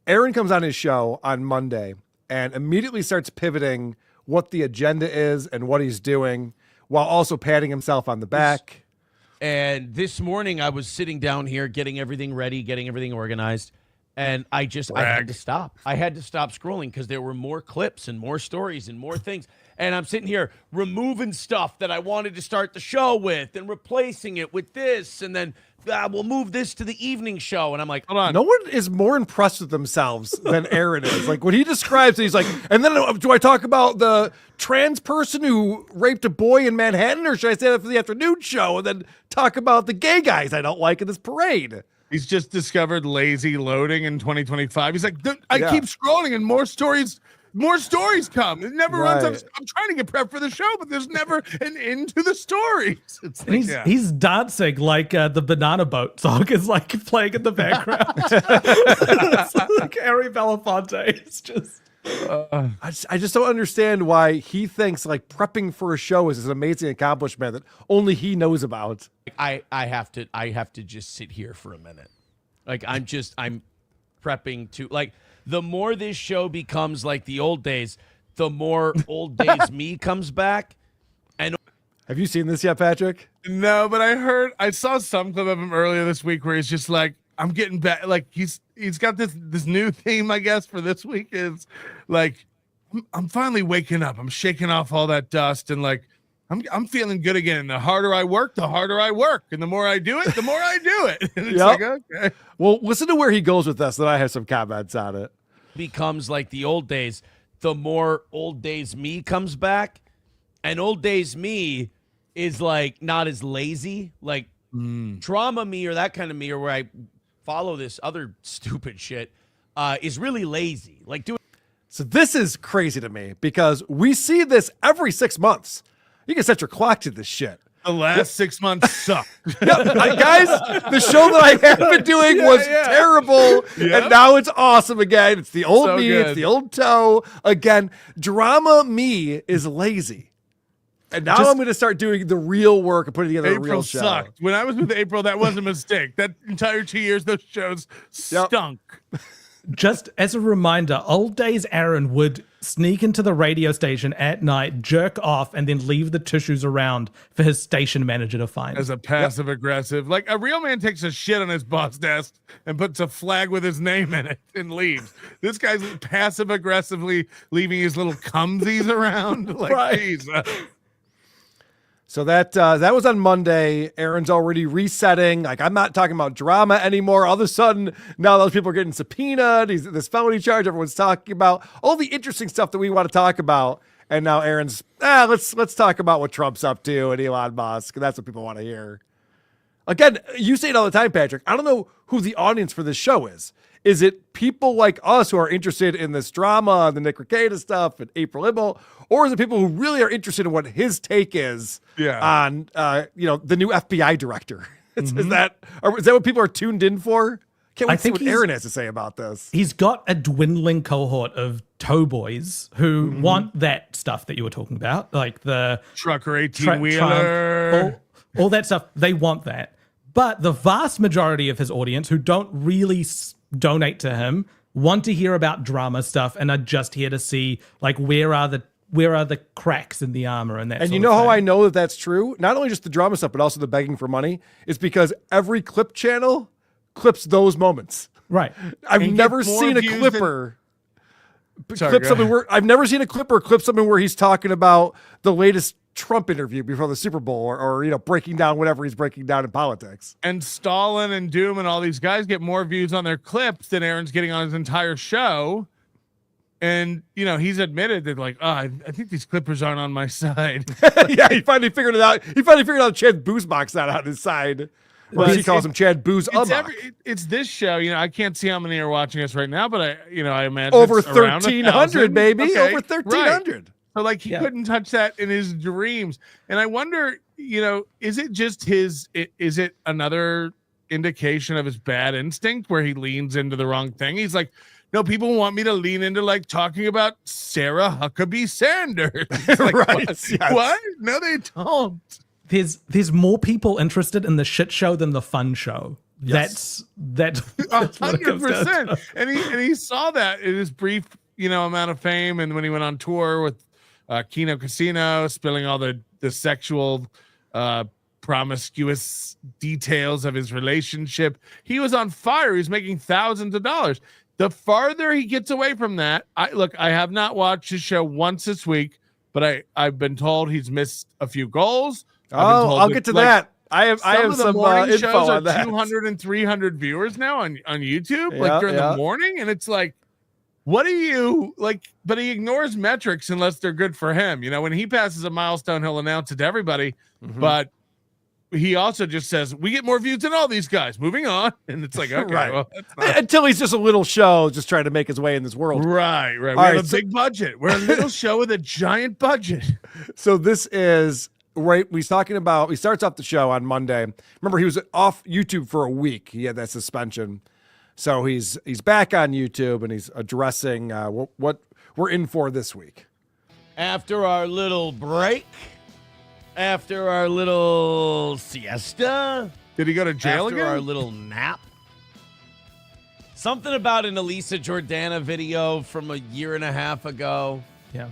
Aaron comes on his show on Monday and immediately starts pivoting what the agenda is and what he's doing, while also patting himself on the back. And this morning I was sitting down here getting everything ready, getting everything organized. And I had to stop. I had to stop scrolling because there were more clips and more stories and more things. And I'm sitting here removing stuff that I wanted to start the show with and replacing it with this. And then we'll move this to the evening show. And I'm like, hold on. No one is more impressed with themselves than Aaron is. Like when he describes it, he's like, and then do I talk about the trans person who raped a boy in Manhattan, or should I say that for the afternoon show and then talk about the gay guys I don't like in this parade? He's just discovered lazy loading in 2025. He's like, I keep scrolling and more stories come. It never runs. I'm trying to get prepped for the show, but there's never an end to the stories. It's like, he's dancing like the Banana Boat song is like playing in the background. It's like Harry Belafonte. It's just. I just don't understand why he thinks like prepping for a show is an amazing accomplishment that only he knows about. I have to just sit here for a minute. Like I'm prepping to like the more this show becomes like the old days, the more old days me comes back. And have you seen this yet, Patrick? No, but I saw some clip of him earlier this week where he's just like, I'm getting back. Like he's got this new theme, I guess, for this week is like, I'm finally waking up. I'm shaking off all that dust and like, I'm feeling good again. The harder I work, and the more I do it, the more I do it. And it's like, okay. Well, listen to where he goes with this. Then I have some comments on it. Becomes like the old days, the more old days me comes back, and old days me is like not as lazy, like drama me or that kind of me, or where I follow this other stupid shit, is really lazy. Like doing. So this is crazy to me because we see this every 6 months. You can set your clock to this shit. The last 6 months suck. Guys, the show that I have been doing was terrible, and now it's awesome again. It's the old me, it's the old toe. Again, drama me is lazy. And now I'm going to start doing the real work and putting together a real show. Sucked. When I was with April, that was a mistake. That entire 2 years, those shows stunk. Just as a reminder, old days Aaron would sneak into the radio station at night, jerk off, and then leave the tissues around for his station manager to find. As a passive aggressive, like a real man takes a shit on his boss desk and puts a flag with his name in it and leaves. This guy's passive aggressively leaving his little cumsies around. Like, Jesus. So that was on Monday. Aaron's already resetting. Like, I'm not talking about drama anymore. All of a sudden, now those people are getting subpoenaed. This felony charge everyone's talking about. All the interesting stuff that we want to talk about. And now Aaron's, let's talk about what Trump's up to and Elon Musk. That's what people want to hear. Again, you say it all the time, Patrick. I don't know who the audience for this show is. Is it people like us who are interested in this drama, the Nick Rekieta stuff, and April Immel, or is it people who really are interested in what his take is on, the new FBI director? Is that what people are tuned in for? Can't wait to see what Aaron has to say about this. He's got a dwindling cohort of toe boys who want that stuff that you were talking about, like the trucker 18-wheeler, all that stuff. They want that, but the vast majority of his audience who don't really donate to him want to hear about drama stuff and are just here to see like where are the cracks in the armor and that. And you know how I know that that's true? Not only just the drama stuff, but also the begging for money. It's because every clip channel clips those moments. Right. I've never seen a clipper clip something where I've never seen a clipper clip something where he's talking about the latest Trump interview before the Super Bowl or breaking down whatever he's breaking down in politics. And Stalin and Doom and all these guys get more views on their clips than Aaron's getting on his entire show. And, he's admitted that like, I think these clippers aren't on my side. Yeah, he finally figured it out. He finally figured out Chad Boozmock's not on his side. Well, he calls him Chad Booz. It's this show. I can't see how many are watching us right now, but I imagine over 1,300, baby. Okay. Over 1,300. Right. So like he couldn't touch that in his dreams. And I wonder, is it just is it another indication of his bad instinct where he leans into the wrong thing? He's like, no, people want me to lean into like talking about Sarah Huckabee Sanders. Like, right. What? Yes. What? No, they don't. There's more people interested in the shit show than the fun show. Yes. That's 100%. And he saw that in his brief, amount of fame. And when he went on tour with Kino Casino, spilling all the sexual promiscuous details of his relationship. He was on fire. He was making thousands of dollars. The farther he gets away from that, I have not watched his show once this week, but I've been told he's missed a few goals. I'll get to that. I have some morning info shows on that. 200 and 300 viewers now on YouTube, Yeah, like during the morning, and it's like, what do you like? But he ignores metrics unless they're good for him. You know, when he passes a milestone, he'll announce it to everybody. But he also just says, we get more views than all these guys. Moving on. And it's like, okay, Right. well, that's not... Until he's just a little show just trying to make his way in this world. Right. We All have right, a big budget. We're a little show with a giant budget. So this is right. He starts off the show on Monday. Remember, he was off YouTube for a week. He had that suspension. So he's back on YouTube and he's addressing what we're in for this week. After our little break, after our little siesta, Did he go to jail after again? our little nap, something about an Elisa Jordana video from a year and a half ago. Yeah.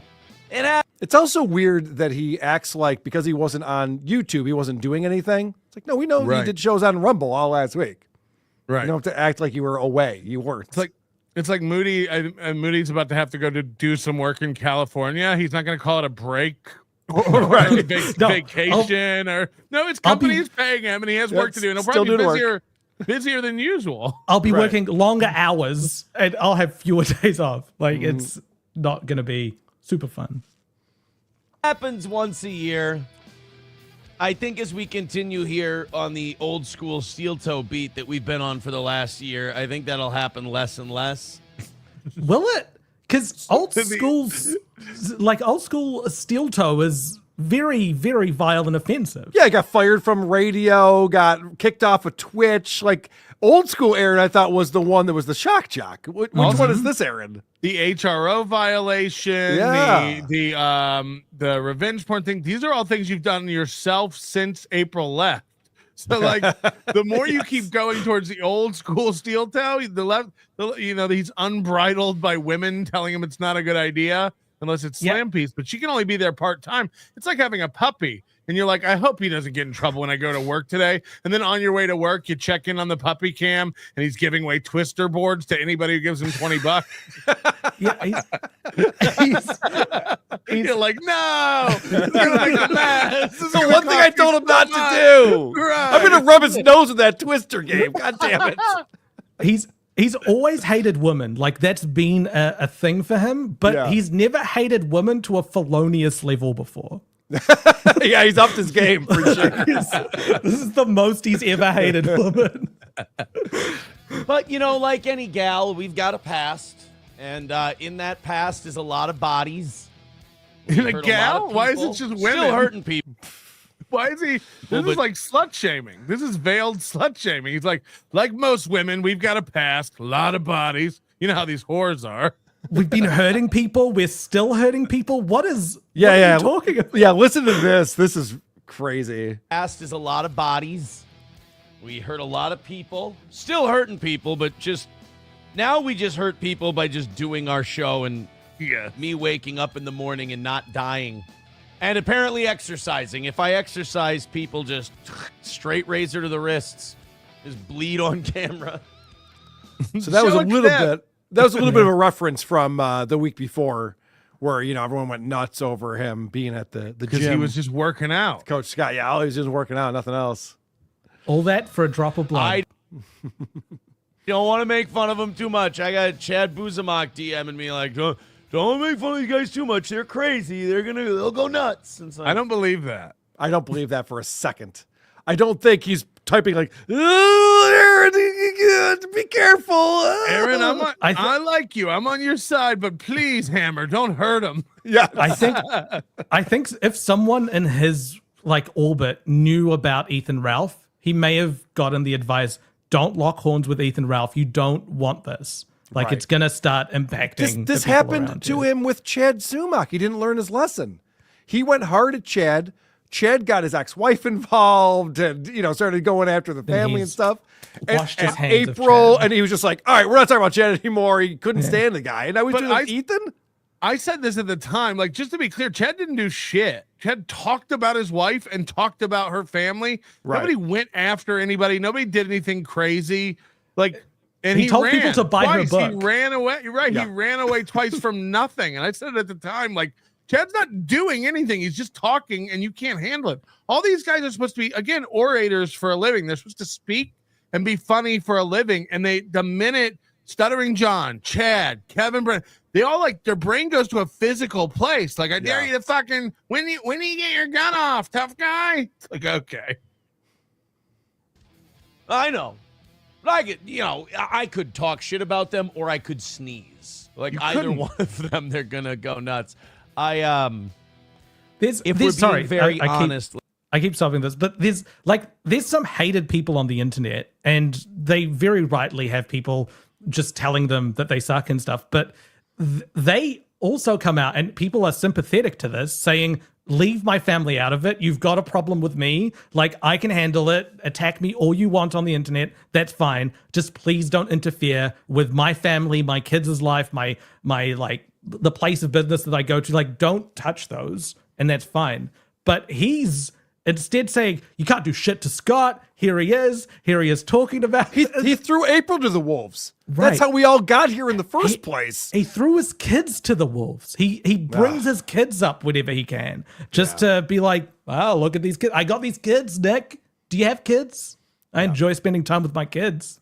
It's also weird that he acts like because he wasn't on YouTube, he wasn't doing anything. It's like, no, we know Right. he did shows on Rumble all last week. Right. You don't have to act like you were away. You weren't. It's like Moody. Moody's about to have to go to do some work in California. He's not going to call it a break. Or a vacation or no, his company's paying him and he has work to do and he'll probably be busier than usual. I'll be working longer hours and I'll have fewer days off. Like it's not going to be super fun. Happens once a year. I think as we continue here on the old school steel toe beat that we've been on for the last year, I think that'll happen less and less. Will it? Because old school steel toe is very, very vile and offensive. Yeah, got fired from radio, got kicked off of Twitch. Like old school Aaron, I thought was the one that was the shock jock. Which one is this Aaron? The HRO violation, the revenge porn thing. These are all things you've done yourself since April left. So like the more you keep going towards the old school steel toe, he's unbridled by women telling him it's not a good idea unless it's slam piece, but she can only be there part-time. It's like having a puppy and you're like, I hope he doesn't get in trouble when I go to work today. And then on your way to work, you check in on the puppy cam and he's giving away twister boards to anybody who gives him $20. Yeah, You're like, no, it's gonna make a mess. This is The gonna one thing I cost me told him so not much. to do. Right. I'm gonna rub his nose with that twister game. God damn it. he's always hated women. Like that's been a thing for him, but he's never hated women to a felonious level before. Yeah, he's upped his game for sure. This is the most he's ever hated women. But, like any gal, we've got a past. And in that past is a lot of bodies. In a gal? Why is it just women? Still hurting people. Why is he? This is like slut shaming. This is veiled slut shaming. He's like most women, we've got a past, a lot of bodies. You know how these whores are. We've been hurting people. We're still hurting people. What are you talking about? Yeah, listen to this. This is crazy. Past is a lot of bodies. We hurt a lot of people. Still hurting people, but now we just hurt people by just doing our show and me waking up in the morning and not dying. And apparently exercising. If I exercise, people just straight razor to the wrists. Just bleed on camera. So that was a little bit. That was a little bit of a reference from the week before, where everyone went nuts over him being at the gym. Because he was just working out. Coach Scott. Yeah, all he was just working out, nothing else. All that for a drop of blood. I don't want to make fun of him too much. I got Chad Buzamak DMing me like, don't make fun of these guys too much. They're crazy. They'll go nuts. And so, I don't believe that. I don't believe that for a second. I don't think he's typing like, oh, Aaron, be careful. Aaron, I like you. I'm on your side, but please, Hammer, don't hurt him. Yeah. I think if someone in his orbit knew about Ethan Ralph, he may have gotten the advice, don't lock horns with Ethan Ralph. You don't want this. Right. It's going to start impacting. This happened to him with Chad Sumac. He didn't learn his lesson. He went hard at Chad. Chad got his ex-wife involved and, started going after the family and stuff. Washed his hands April, of Chad. and he was just like, all right, we're not talking about Chad anymore. He couldn't stand the guy. And now he's doing it with Ethan? I said this at the time, like, just to be clear, Chad didn't do shit. Chad talked about his wife and talked about her family. Right. Nobody went after anybody. Nobody did anything crazy. Like, and He told ran people to buy her twice. book. He ran away. You're right. Yeah. He ran away twice from nothing. And I said it at the time, like, Chad's not doing anything. He's just talking, and you can't handle it. All these guys are supposed to be, again, orators for a living. They're supposed to speak and be funny for a living. And the minute Stuttering John, Chad, Kevin Brent, they all, like, their brain goes to a physical place. Like, I dare you to fucking, when do you get your gun off, tough guy? It's like, okay. I know. But I could, I could talk shit about them or I could sneeze. Like either one of them, they're gonna go nuts. If we're being very honest. I keep stopping this, but there's some hated people on the internet, and they very rightly have people just telling them that they suck and stuff. But they also come out, and people are sympathetic to this, saying, leave my family out of it. You've got a problem with me. Like, I can handle it. Attack me all you want on the internet. That's fine. Just please don't interfere with my family, my kids' life, my like the place of business that I go to. Like, don't touch those. And that's fine. But he's instead saying, you can't do shit to Scott. Here he is talking about He threw April to the wolves. Right. That's how we all got here in the first place. He threw his kids to the wolves. He brings his kids up whenever he can, just to be like, wow, look at these kids. I got these kids, Nick. Do you have kids? I enjoy spending time with my kids.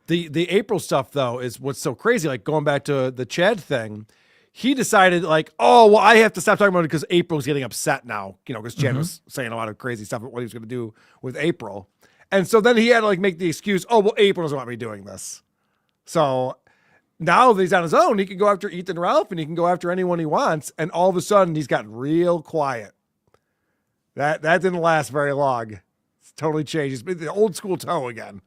The April stuff, though, is what's so crazy. Like, going back to the Chad thing, he decided, like, oh, well, I have to stop talking about it because April's getting upset now, because Chad was saying a lot of crazy stuff about what he was going to do with April. And so then he had to, like, make the excuse, oh, well, April doesn't want me doing this. So now that he's on his own, he can go after Ethan Ralph and he can go after anyone he wants. And all of a sudden, he's gotten real quiet. That didn't last very long. It's totally changed. It's been the old school toe again.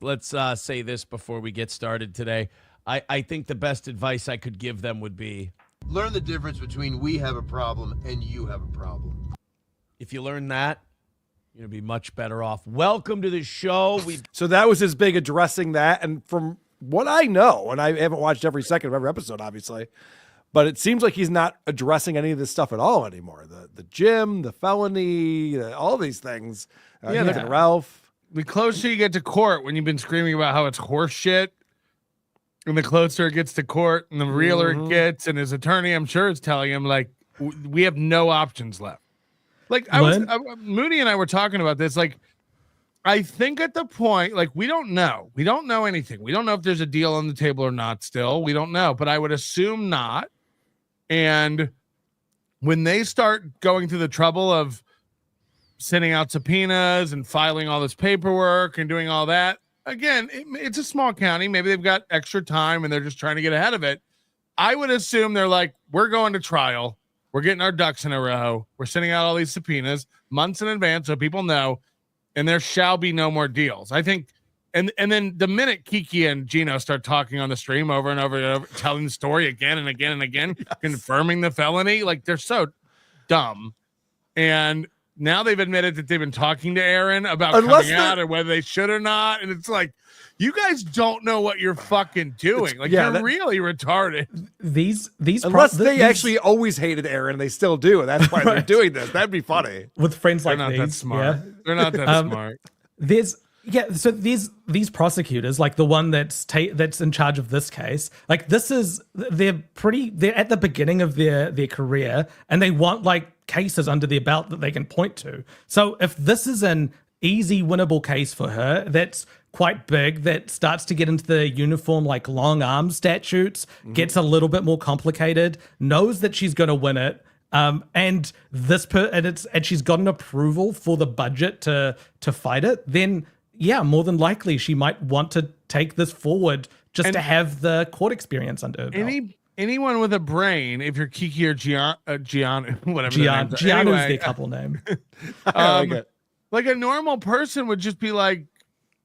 Let's say this before we get started today. I think the best advice I could give them would be, learn the difference between we have a problem and you have a problem. if you learn that, you're going to be much better off. Welcome to the show. So that was his big addressing that. And from what I know, and I haven't watched every second of every episode, obviously, but it seems like he's not addressing any of this stuff at all anymore. The gym, the felony, all these things. Ethan Ralph. The closer you get to court, when you've been screaming about how it's horse shit, and the closer it gets to court and the realer it gets, and his attorney, I'm sure, is telling him, like, we have no options left. Like, Moody and I were talking about this. Like, I think at the point, like, we don't know. We don't know anything. We don't know if there's a deal on the table or not still. We don't know, but I would assume not. And when they start going through the trouble of sending out subpoenas and filing all this paperwork and doing all that, again, it's a small county. Maybe they've got extra time and they're just trying to get ahead of it. I would assume they're like, we're going to trial. We're getting our ducks in a row. We're sending out all these subpoenas months in advance so people know, and there shall be no more deals. I think, and then the minute Kiki and Gino start talking on the stream over and over and over, telling the story again and again and again, confirming the felony, like, they're so dumb. And now they've admitted that they've been talking to Aaron about coming out or whether they should or not. And it's like, you guys don't know what you're fucking doing. Like, you're really retarded. These Unless they actually always hated Aaron, they still do, and that's why they're doing this. That'd be funny. with friends They're like not these. that smart. Yeah. They're not that smart. So these prosecutors, like the one that's in charge of this case, like they're at the beginning of their career, and they want like cases under their belt that they can point to. So if this is an easy winnable case for her, that's quite big, that starts to get into the uniform, like long arm statutes, gets a little bit more complicated, knows that she's going to win it. And she's got an approval for the budget to fight it, then yeah, more than likely she might want to take this forward just to have the court experience under her belt. Anyone with a brain, if you're Kiki or Gian, whatever. Giannu's their couple name. Like a normal person would just be like,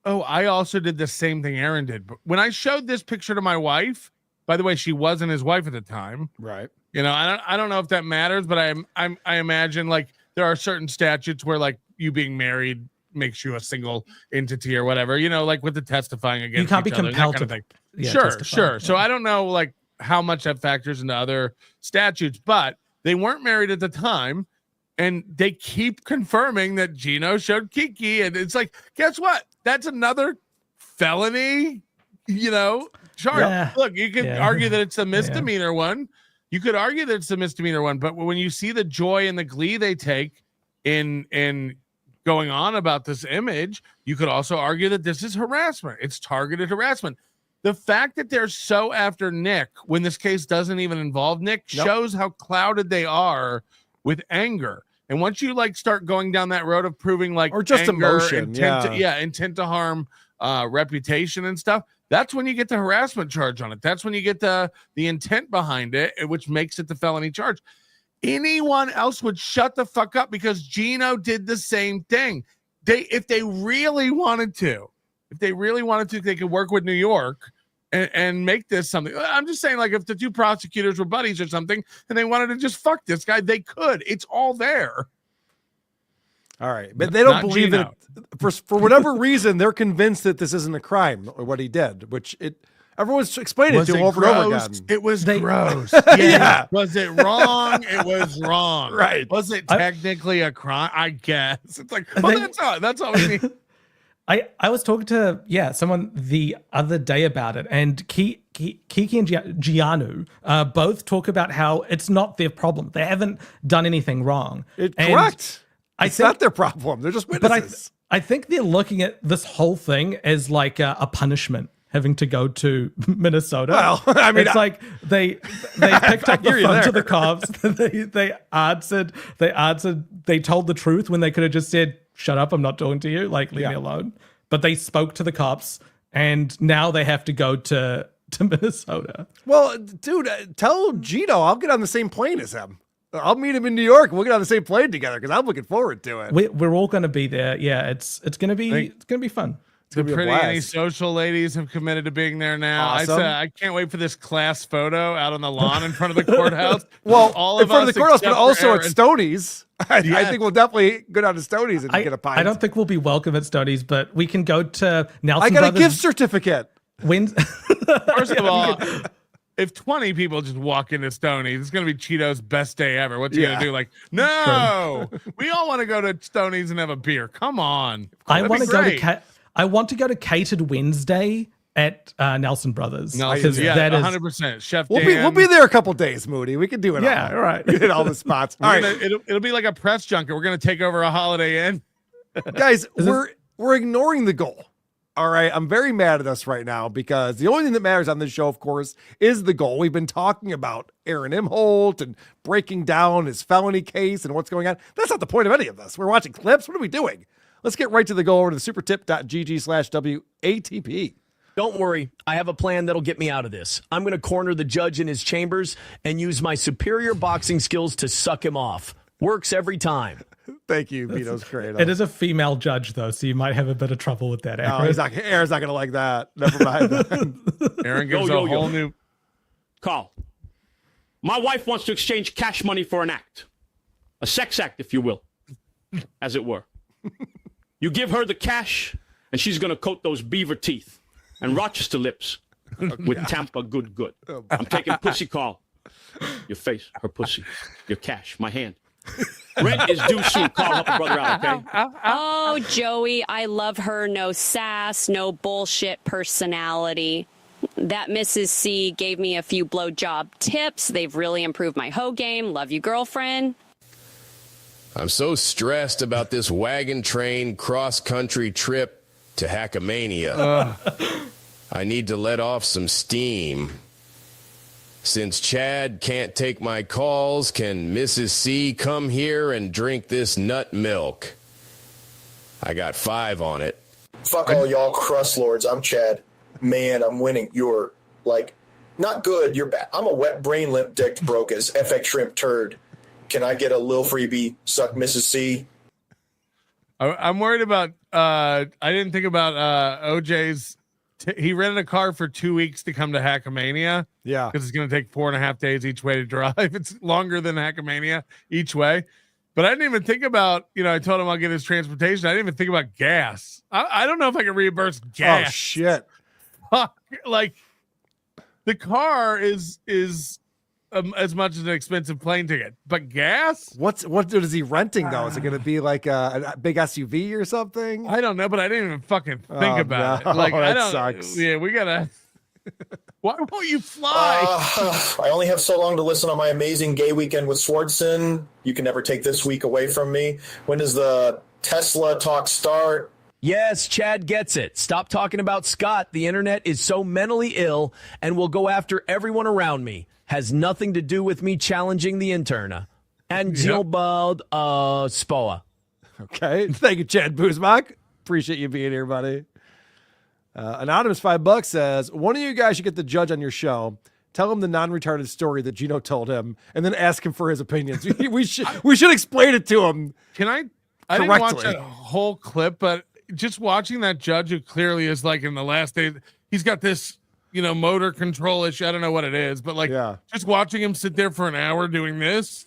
oh, I also did the same thing Aaron did. But when I showed this picture to my wife, by the way, she wasn't his wife at the time. Right. You know, I don't know if that matters, but I imagine like there are certain statutes where like you being married makes you a single entity or whatever, you know, like with the testifying against You can't be each other, compelled that kind to of thing. yeah, Sure. testify, yeah. So I don't know, like how much that factors into other statutes, but they weren't married at the time. And they keep confirming that Gino showed Kiki. And it's like, guess what? That's another felony, charge. Yeah. Look, you could argue that it's a misdemeanor one. You could argue that it's a misdemeanor one, but when you see the joy and the glee they take in going on about this image, you could also argue that this is harassment. It's targeted harassment. The fact that they're so after Nick when this case doesn't even involve Nick shows how clouded they are with anger. And once you start going down that road of proving or just anger, emotion, intent to harm, reputation and stuff, that's when you get the harassment charge on it. That's when you get the intent behind it, which makes it the felony charge. Anyone else would shut the fuck up because Gino did the same thing. If they really wanted to, they could work with New York and make this something. I'm just saying, if the two prosecutors were buddies or something and they wanted to just fuck this guy, they could. It's all there. All right. But they don't believe it. For whatever reason, they're convinced that this isn't a crime or what he did, which everyone's explaining it to him over and over again. It was gross. Yeah. Was it wrong? It was wrong. Right. Was it technically a crime? I guess. It's like, that's all we need. I was talking to someone the other day about it, and Kiki and Gianu both talk about how it's not their problem. They haven't done anything wrong. Correct. It's not their problem. They're just witnesses. But I think they're looking at this whole thing as like a punishment, having to go to Minnesota. Well, I mean, it's like they picked up the phone to the cops. They told the truth when they could have just said, "Shut up, I'm not talking to you. Leave me alone." But they spoke to the cops, and now they have to go to Minnesota. Well, dude, tell Gino I'll get on the same plane as him. I'll meet him in New York. We'll get on the same plane together because I'm looking forward to it. We're all going to be there. Yeah, it's going to be fun. The pretty antisocial ladies have committed to being there now. Awesome. I can't wait for this class photo out on the lawn in front of the courthouse. Well, all in front of the courthouse, but also Aaron. at Stoney's. I think we'll definitely go down to Stoney's and get a pint. I don't think we'll be welcome at Stoney's, but we can go to Nelson I got Brothers. a gift certificate. First of all, if 20 people just walk into Stoney's, it's going to be Cheeto's best day ever. What's he going to do? No, we all want to go to Stoney's and have a beer. Come on. I want to go to Catered Wednesday at Nelson Brothers. That is 100%. Chef Dan. We'll be there a couple days, Moody. We can do it. Yeah, all right. We hit all the spots. All right, it'll be like a press junket. We're going to take over a Holiday Inn. Guys, we're ignoring the goal. All right, I'm very mad at us right now because the only thing that matters on this show, of course, is the goal. We've been talking about Aaron Imholt and breaking down his felony case and what's going on. That's not the point of any of this. We're watching clips. What are we doing? Let's get right to the goal over to supertip.gg/WATP. Don't worry, I have a plan that'll get me out of this. I'm going to corner the judge in his chambers and use my superior boxing skills to suck him off. Works every time. Thank you, Vito's Creative. It is a female judge, though, so you might have a bit of trouble with that. No, Aaron's not going to like that. Never mind. Aaron gives a whole new... Carl, my wife wants to exchange cash money for an act. A sex act, if you will, as it were. You give her the cash, and she's going to coat those beaver teeth and Rochester lips with Tampa good. I'm taking pussy, Carl. Your face, her pussy, your cash, my hand. Rent is due soon. Carl, help a brother out, okay? Oh, Joey, I love her. No sass, no bullshit personality. That Mrs. C gave me a few blowjob tips. They've really improved my hoe game. Love you, girlfriend. I'm so stressed about this wagon train cross-country trip to Hackamania. I need to let off some steam. Since Chad can't take my calls, can Mrs. C come here and drink this nut milk? I got 5 on it. Fuck all y'all crust lords. I'm Chad. Man, I'm winning. You're, not good. You're bad. I'm a wet brain limp dick broke as FX shrimp turd. Can I get a lil freebie? Suck Mrs. C. I'm worried about, I didn't think about OJ's. He rented a car for 2 weeks to come to Hackamania. Yeah. Because it's going to take 4.5 days each way to drive. It's longer than Hackamania each way. But I didn't even think about, I told him I'll get his transportation. I didn't even think about gas. I don't know if I can reimburse gas. Oh, shit. Fuck. the car is as much as an expensive plane ticket, but gas. What is he renting though? Is it going to be like a big SUV or something? I don't know, but I didn't even fucking think about no. it. Like I That don't. sucks. Yeah, we gotta. Why won't you fly? I only have so long to listen on my amazing gay weekend with Swardson. You can never take this week away from me. When does the Tesla talk start? Yes, Chad gets it. Stop talking about Scott. The internet is so mentally ill and will go after everyone around me. Has nothing to do with me challenging the interna. And Gilbald Spoa. Okay. Thank you, Chad Buzmak. Appreciate you being here, buddy. Anonymous $5 says, one of you guys should get the judge on your show. Tell him the non-retarded story that Gino told him, and then ask him for his opinions. we should explain it to him. Can I didn't watch that whole clip, but just watching that judge who clearly is like in the last day, he's got this, motor control issue. I don't know what it is, but just watching him sit there for an hour doing this,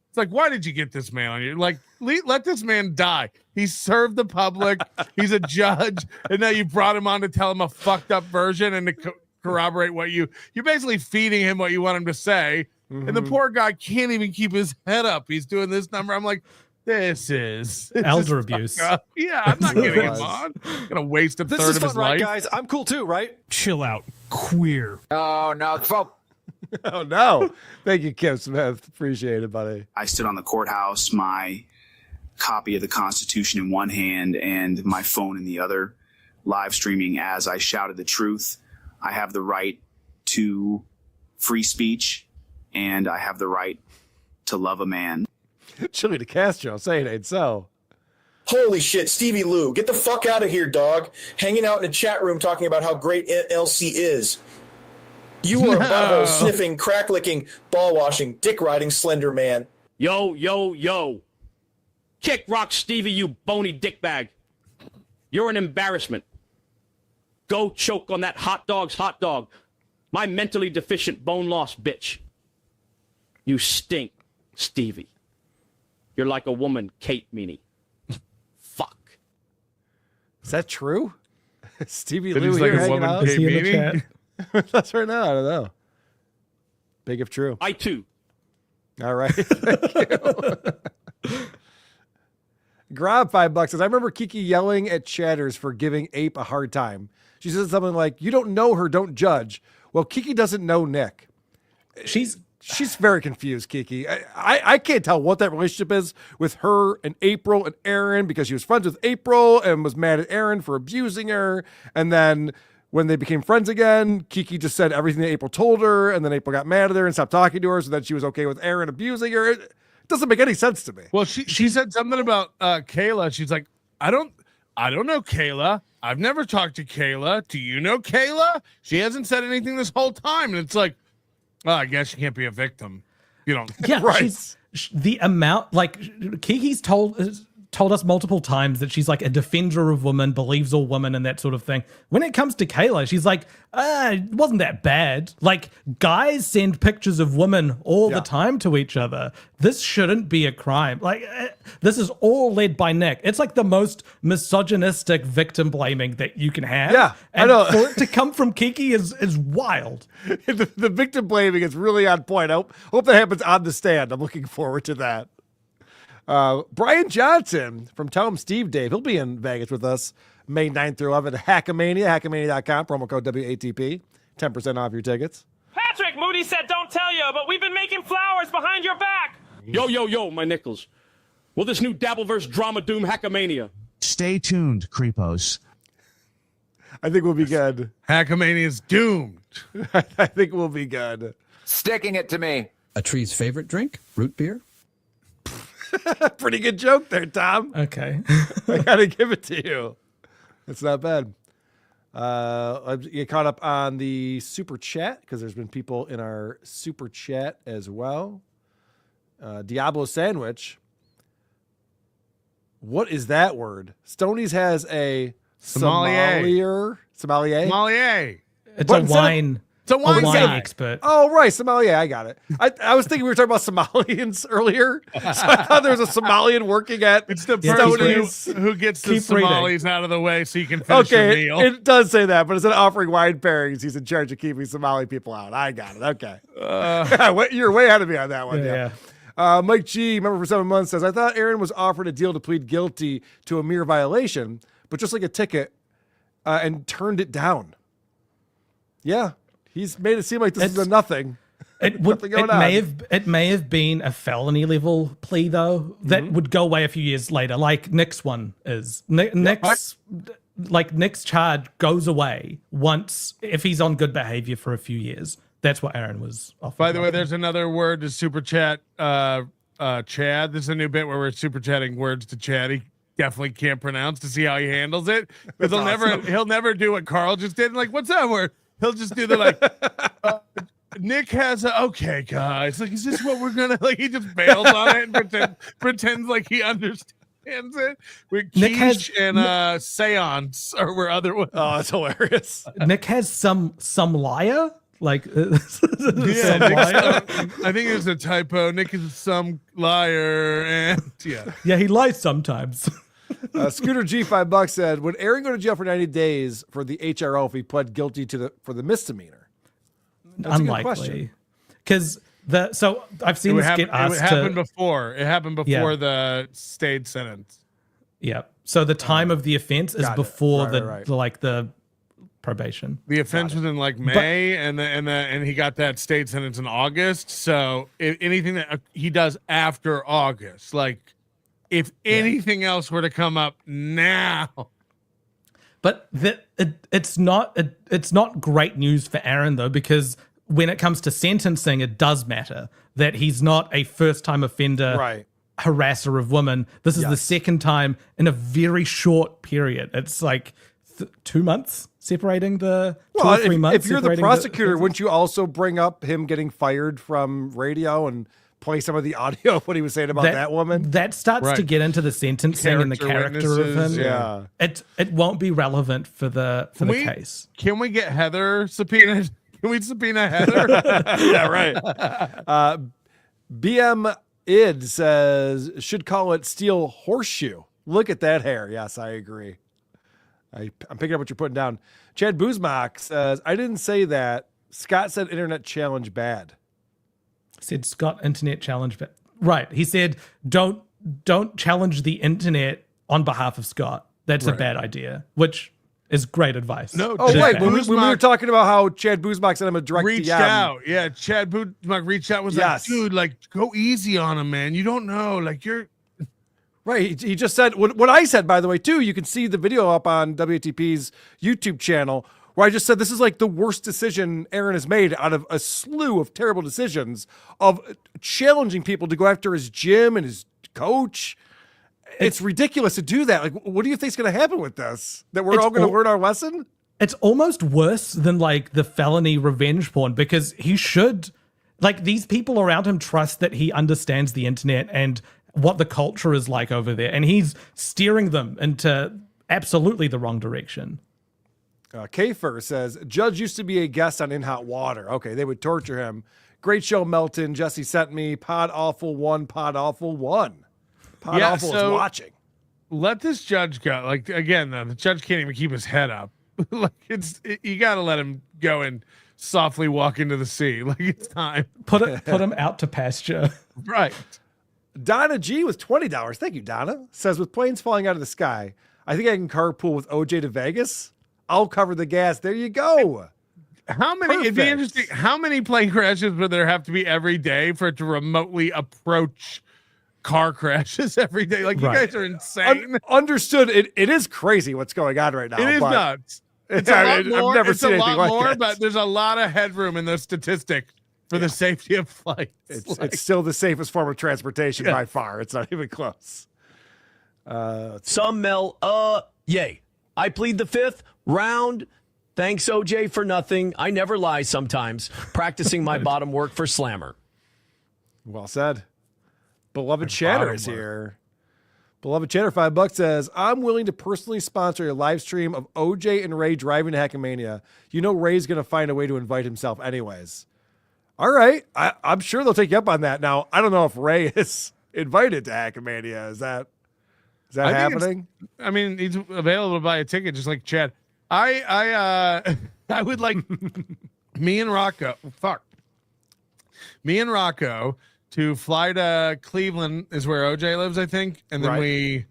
it's like, why did you get this man on you? Like, let this man die. He served the public. He's a judge, and now you brought him on to tell him a fucked up version and to corroborate what you're basically feeding him what you want him to say. Mm-hmm. And the poor guy can't even keep his head up. He's doing this number. I'm like, this is elder abuse. Yeah, I'm not getting him on. I'm gonna waste a third of his life. Guys, I'm cool too, right? Chill out, queer. Oh no, oh no! Thank you, Kim Smith. Appreciate it, buddy. I stood on the courthouse, my copy of the Constitution in one hand and my phone in the other, live streaming as I shouted the truth. I have the right to free speech, and I have the right to love a man. Chili de Castro, say it ain't so. Holy shit, Stevie Lou, get the fuck out of here, dog. Hanging out in a chat room talking about how great LC is. You are a butthole sniffing, crack licking, ball washing, dick riding slender man. Yo, yo, yo. Kick rock, Stevie, you bony dickbag. You're an embarrassment. Go choke on that hot dog's hot dog. My mentally deficient, bone-lost bitch. You stink, Stevie. You're like a woman, Kate Meany. Fuck. Is that true? Stevie That Lou he's here like a hanging woman, out? Kate Meany? That's right now. I don't know. Big if true. I too. All right. Thank you. Grob $5 says, I remember Kiki yelling at chatters for giving Ape a hard time. She said something like, you don't know her, don't judge. Well, Kiki doesn't know Nick. She's very confused, Kiki. I can't tell what that relationship is with her and April and Aaron, because she was friends with April and was mad at Aaron for abusing her. And then when they became friends again, Kiki just said everything that April told her, and then April got mad at her and stopped talking to her, so that she was okay with Aaron abusing her. It doesn't make any sense to me. Well, she said something about Kayla. She's like, I don't know Kayla. I've never talked to Kayla. Do you know Kayla? She hasn't said anything this whole time. And it's like, well, I guess you can't be a victim. You know, Yeah, right. The amount, like, Kiki's told us multiple times that she's like a defender of women, believes all women and that sort of thing. When it comes to Kayla, she's like, it wasn't that bad. Like, guys send pictures of women all the time to each other. This shouldn't be a crime. Like, this is all led by Nick. It's like the most misogynistic victim blaming that you can have. Yeah, and I know. for it to come from Kiki is wild. The victim blaming is really on point. I hope that happens on the stand. I'm looking forward to that. Brian Johnson from Tell Him Steve Dave. He'll be in Vegas with us May 9th through 11th at Hackamania, hackamania.com, promo code WATP, 10% off your tickets. Patrick, Moody said don't tell you, but we've been making flowers behind your back. Yo, yo, yo, my nickels. Will this new Dabbleverse drama doom Hackamania? Stay tuned, creepos. I think we'll be good. Hackamania is doomed. I think we'll be good. Sticking it to me. A tree's favorite drink? Root beer? Pretty good joke there, Tom. Okay. I gotta give it to you. It's not bad. You caught up on the super chat because there's been people in our super chat as well. Diablo Sandwich. What is that word? Stoney's has a sommelier. Sommelier. It's But a wine. It's a wine wine guy. expert. Oh, right. Somalia. I got it. I was thinking we were talking about Somalians earlier. So I thought there was a Somalian working at It's the Stoney's. person who gets the Keep reading. Somalis out of the way so you can finish your Okay, meal. it does say that, but instead of offering wine pairings, he's in charge of keeping Somali people out. I got it. Okay. You're way ahead of me on that one. Yeah. Mike G, member for 7 months, says, I thought Aaron was offered a deal to plead guilty to a mere violation, but just like a ticket, and turned it down. Yeah, he's made it seem like this is a nothing. It Nothing going on. may have been a felony level plea though that would go away a few years later, like Nick's one is. Nick's charge goes away once if he's on good behavior for a few years. That's what Aaron was offered. By the way, there's another word to super chat. Chad. This is a new bit where we're super chatting words to Chad. He definitely can't pronounce to see how he handles it because he'll never do what Carl just did. Like, what's that word? He'll just do the like. Nick has a okay, guys. Like, is this what we're gonna like? He just bails on it and pretends like he understands it. With Nick quiche has- and seance or were other ones. Oh, that's hilarious. Nick has some liar. Like, Yeah, some Nick's, liar. I think there's a typo. Nick is some liar, and Yeah, he lies sometimes. Scooter G, $5 said, would Aaron go to jail for 90 days for the HRO if he pled guilty for the misdemeanor? That's a good question. Unlikely, because I've seen this get asked. It happened before. It happened before Yeah. the stayed sentence. Yeah. So the time of the offense is got it. before Right. the probation. The offense was in like May, and he got that state sentence in August. So anything that he does after August, like if anything else were to come up now, But it's not great news for Aaron though, because when it comes to sentencing, it does matter that he's not a first-time offender, Right. harasser of women. This is the second time in a very short period. It's like 2 months separating the 2 or 3 months. If you're the separating prosecutor, wouldn't you also bring up him getting fired from radio and play some of the audio of what he was saying about that woman? That starts to Right. get into the sentencing and the character of him. witnesses, Yeah. It won't be relevant for the case. Can we get Heather subpoenaed? Can we subpoena Heather? Yeah, right. BM Id says, should call it steel horseshoe. Look at that hair. Yes, I agree. I'm picking up what you're putting down. Chad Buzmak says, I didn't say that. Scott said internet challenge bad. Said Scott internet challenge, but right. He said don't challenge the internet on behalf of Scott. That's a bad idea, which is great advice. No, Oh, Chad right. When we were Buzmak talking about how Chad Buzmak sent him a direct reached DM. out. Yeah, Chad Buzmak reached out. Was Yes. like, dude, like go easy on him, man. You don't know, like you're. Right. He just said what I said, by the way, too. You can see the video up on WATP's YouTube channel where I just said this is like the worst decision Aaron has made out of a slew of terrible decisions of challenging people to go after his gym and his coach. It's ridiculous to do that. Like, what do you think's going to happen with this? That we're all going to learn our lesson? It's almost worse than like the felony revenge porn because he should, like, these people around him trust that he understands the internet and what the culture is like over there, and he's steering them into absolutely the wrong direction. Kafer says, Judge used to be a guest on In Hot Water. Okay, they would torture him. Great show, Melton. Jesse sent me Pod Awful 1, Pod Awful 1. Pod Awful is watching. Let this judge go. Like again, though, the judge can't even keep his head up. Like you got to let him go and softly walk into the sea. Like it's time. Put him out to pasture. Right. Donna G with $20. Thank you, Donna. Says, with planes falling out of the sky, I think I can carpool with OJ to Vegas. I'll cover the gas. There you go. How many? It'd be Perfect. interesting. How many plane crashes would there have to be every day for it to remotely approach car crashes every day? Like you guys are insane. Understood. It is crazy what's going on right now. It is but nuts. It's a I lot mean, more. I've never It's seen a anything lot like more, it. but there's a lot of headroom in the statistic for the safety of flights. It's still the safest form of transportation by far. It's not even close. Some Mel, yay. I plead the fifth round. Thanks, OJ, for nothing. I never lie sometimes. Practicing my bottom work for Slammer. Well said. Beloved Shatter is here. Beloved Chatter $5 says, I'm willing to personally sponsor a live stream of OJ and Ray driving to Hackamania. You know Ray's going to find a way to invite himself anyways. All right. I'm sure they'll take you up on that. Now, I don't know if Ray is invited to Hackamania. Is that happening? I mean, he's available to buy a ticket just like Chad. I would like me and Rocco to fly to Cleveland is where OJ lives, I think. And then we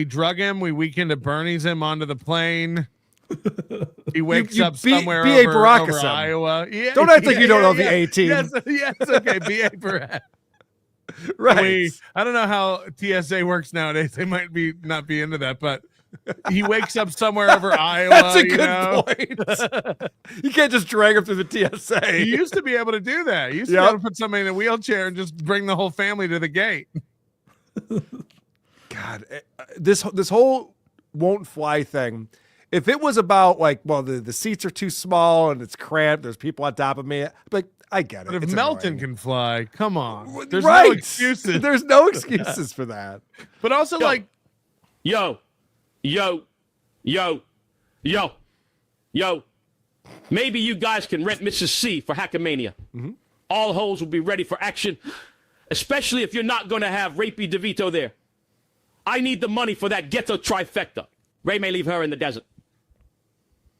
drug him. We weekend at Bernie's him onto the plane. He wakes up somewhere over Iowa. Yeah, don't act like you don't know the A team. Yes, okay. B.A. Barrett. Right. I don't know how TSA works nowadays. They might not be into that, but he wakes up somewhere over Iowa. That's a good point. You can't just drag him through the TSA. You used to be able to do that. You used to be able to put somebody in a wheelchair and just bring the whole family to the gate. God, this whole won't fly thing. If it was about the seats are too small and it's cramped, there's people on top of me. But I get it. But if it's Melton annoying. can fly, come on. There's right. no excuses. There's no excuses for that. But also, Yo, maybe you guys can rent Mrs. C for Hackamania. Mm-hmm. All holes will be ready for action, especially if you're not going to have Rapey DeVito there. I need the money for that ghetto trifecta. Ray may leave her in the desert.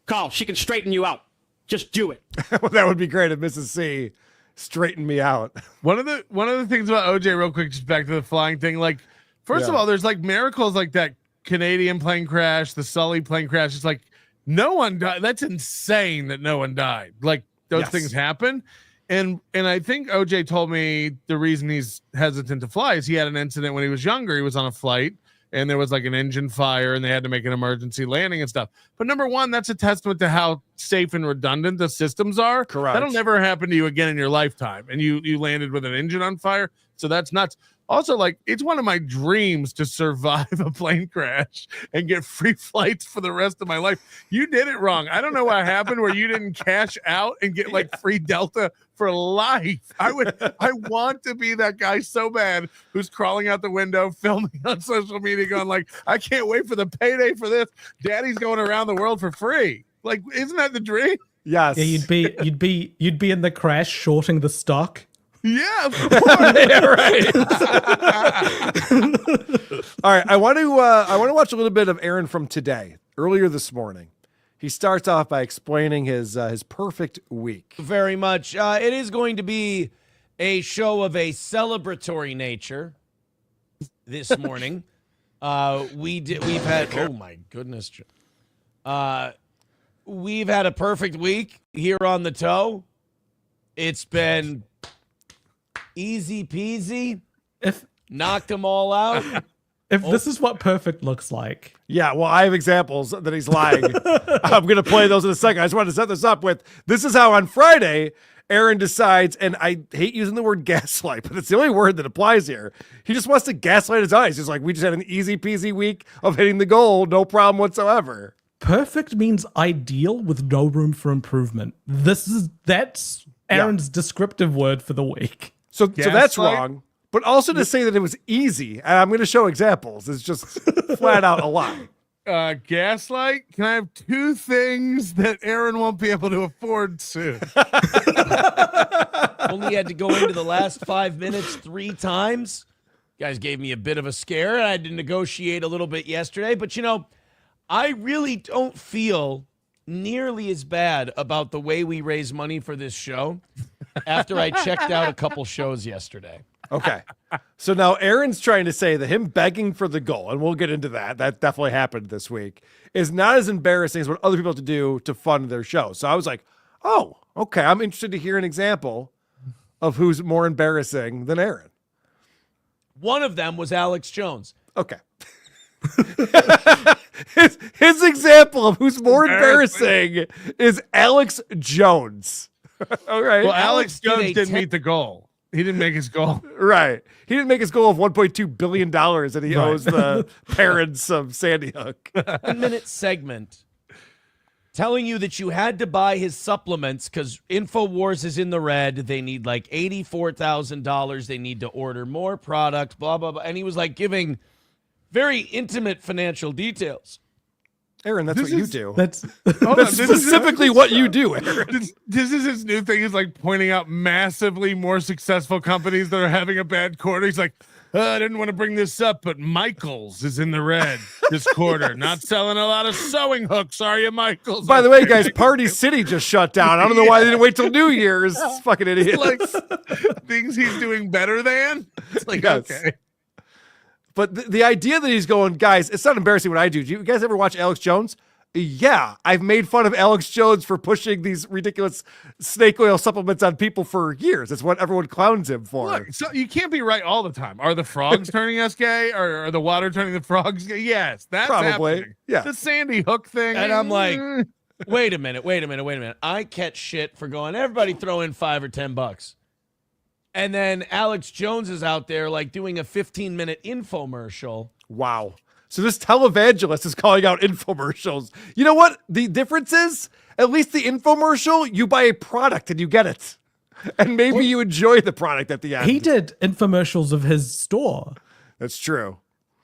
Carl, she can straighten you out. Just do it. Well, that would be great if Mrs. C straightened me out. One of the things about OJ, real quick, just back to the flying thing. Like, first of all, there's like miracles like that Canadian plane crash, the Sully plane crash. It's like no one died. That's insane that no one died. Like those things happen. And I think OJ told me the reason he's hesitant to fly is he had an incident when he was younger. He was on a flight and there was like an engine fire and they had to make an emergency landing and stuff. But number one, that's a testament to how safe and redundant the systems are. Correct. That'll never happen to you again in your lifetime. And you landed with an engine on fire. So that's nuts. Also, like, it's one of my dreams to survive a plane crash and get free flights for the rest of my life. You did it wrong. I don't know what happened where you didn't cash out and get like free Delta for life. I want to be that guy so bad who's crawling out the window, filming on social media, going like, I can't wait for the payday for this. Daddy's going around the world for free. Like, isn't that the dream? Yes. Yeah, you'd be in the crash shorting the stock. Yeah, of course. Yeah, right. All right, I want to watch a little bit of Aaron from today. Earlier this morning, he starts off by explaining his perfect week. Very much. It is going to be a show of a celebratory nature this morning. We've had oh my goodness. We've had a perfect week here on the toe. It's been easy peasy. If knocked them all out. If this is what perfect looks like. Yeah, well, I have examples that he's lying. I'm going to play those in a second. I just wanted to set this up with, this is how on Friday, Aaron decides, and I hate using the word gaslight, but it's the only word that applies here. He just wants to gaslight his eyes. He's like, we just had an easy peasy week of hitting the goal, no problem whatsoever. Perfect means ideal with no room for improvement. That's Aaron's descriptive word for the week. So that's wrong. But also to say that it was easy, and I'm going to show examples, is just flat out a lie. Gaslight, can I have two things that Aaron won't be able to afford soon? Only had to go into the last 5 minutes 3 times. You guys gave me a bit of a scare. I had to negotiate a little bit yesterday, but I really don't feel nearly as bad about the way we raise money for this show after I checked out a couple shows yesterday. Okay. So now Aaron's trying to say that him begging for the goal, and we'll get into that. That definitely happened this week, is not as embarrassing as what other people have to do to fund their show. So I was like, oh, okay. I'm interested to hear an example of who's more embarrassing than Aaron. One of them was Alex Jones. Okay. his example of who's more embarrassing is Alex Jones. All right. Well, Alex Jones didn't meet the goal. He didn't make his goal. Right. He didn't make his goal of $1.2 billion that he owes the parents of Sandy Hook. 10-minute segment telling you that you had to buy his supplements because InfoWars is in the red. They need like $84,000. They need to order more product, blah, blah, blah. And he was like giving very intimate financial details. Aaron, that's what you do. That's That's specifically what you do, Aaron. This is his new thing. He's like pointing out massively more successful companies that are having a bad quarter. He's like, I didn't want to bring this up, but Michaels is in the red this quarter. Not selling a lot of sewing hooks, are you, Michaels? By the way, guys, Party City just shut down. I don't know why they didn't wait till New Year's. Fucking idiots. Like things he's doing better than. It's like, Yes. okay. But the idea that he's going, guys, it's not embarrassing what I do. Do you guys ever watch Alex Jones? Yeah, I've made fun of Alex Jones for pushing these ridiculous snake oil supplements on people for years. It's what everyone clowns him for. Look, so you can't be right all the time. Are the frogs turning us gay? Or are the water turning the frogs gay? Yes, that's Probably. happening. Yeah. The Sandy Hook thing. And I'm like, wait a minute. I catch shit for going, everybody throw in $5 or $10. And then Alex Jones is out there like doing a 15-minute infomercial. Wow. So this televangelist is calling out infomercials. You know what? The difference is, at least the infomercial, you buy a product and you get it. And maybe you enjoy the product at the end. He did infomercials of his store. That's true.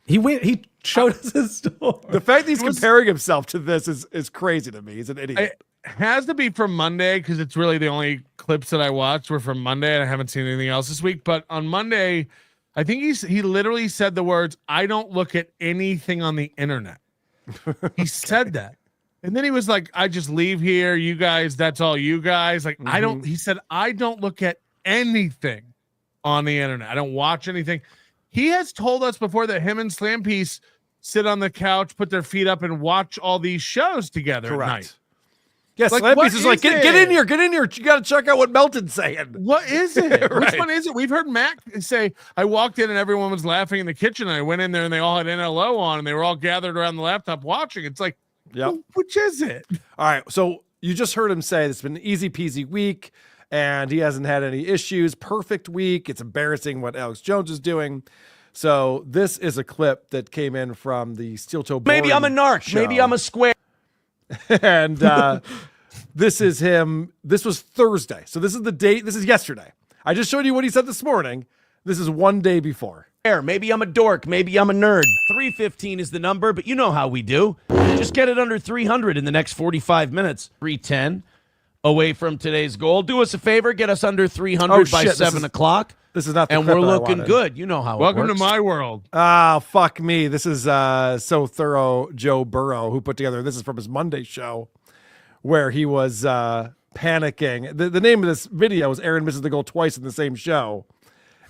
He showed us his store. The fact that he's comparing himself to this is crazy to me. He's an idiot. It has to be from Monday because it's really the only clips that I watched were from Monday, and I haven't seen anything else this week. But on Monday, I think he literally said the words, "I don't look at anything on the internet." He said that. And then he was like, I just leave here. You guys, that's all you guys. Like, he said, I don't look at anything on the internet. I don't watch anything. He has told us before that him and Slampiece sit on the couch, put their feet up, and watch all these shows together at night. Yes, Like, Slampiece what is like, is get in it? here, get in here. You got to check out what Melton's saying. What is it? Right. Which one is it? We've heard Mac say, I walked in and everyone was laughing in the kitchen. And I went in there and they all had NLO on and they were all gathered around the laptop watching. It's like, which is it? All right. So you just heard him say it's been an easy peasy week and he hasn't had any issues. Perfect week. It's embarrassing what Alex Jones is doing. So this is a clip that came in from the Steel Toe Boring Maybe I'm a narc. show. Maybe I'm a square. And this is him. This was Thursday. So this is the date. This is yesterday. I just showed you what he said this morning. This is one day before. Maybe I'm a dork. Maybe I'm a nerd. 315 is the number, but you know how we do. Just get it under 300 in the next 45 minutes. 310 away from today's goal. Do us a favor. Get us under 300 by 7 o'clock. This is not the and clip we're that I looking wanted. good. You know how Welcome it works. to my world. Ah, fuck me. This is so thorough Joe Burrow who put together. This is from his Monday show where he was panicking. The name of this video is Aaron Misses the Goal Twice in the Same Show.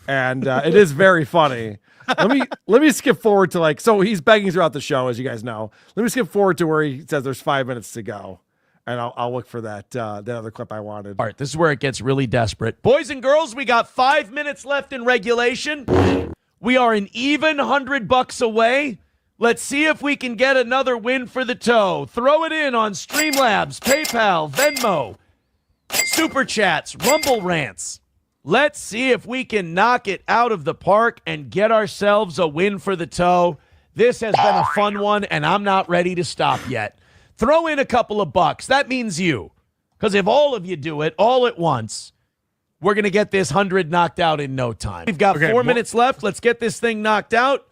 And it is very funny. Let me skip forward to so he's begging throughout the show, as you guys know. Let me skip forward to where he says there's 5 minutes to go. And I'll look for that other clip I wanted. All right, this is where it gets really desperate. Boys and girls, we got 5 minutes left in regulation. We are an even $100 away. Let's see if we can get another win for the toe. Throw it in on Streamlabs, PayPal, Venmo, Super Chats, Rumble Rants. Let's see if we can knock it out of the park and get ourselves a win for the toe. This has been a fun one, and I'm not ready to stop yet. Throw in a couple of bucks. That means you. Because if all of you do it all at once, we're going to get this 100 knocked out in no time. We've got 4 minutes left. Let's get this thing knocked out.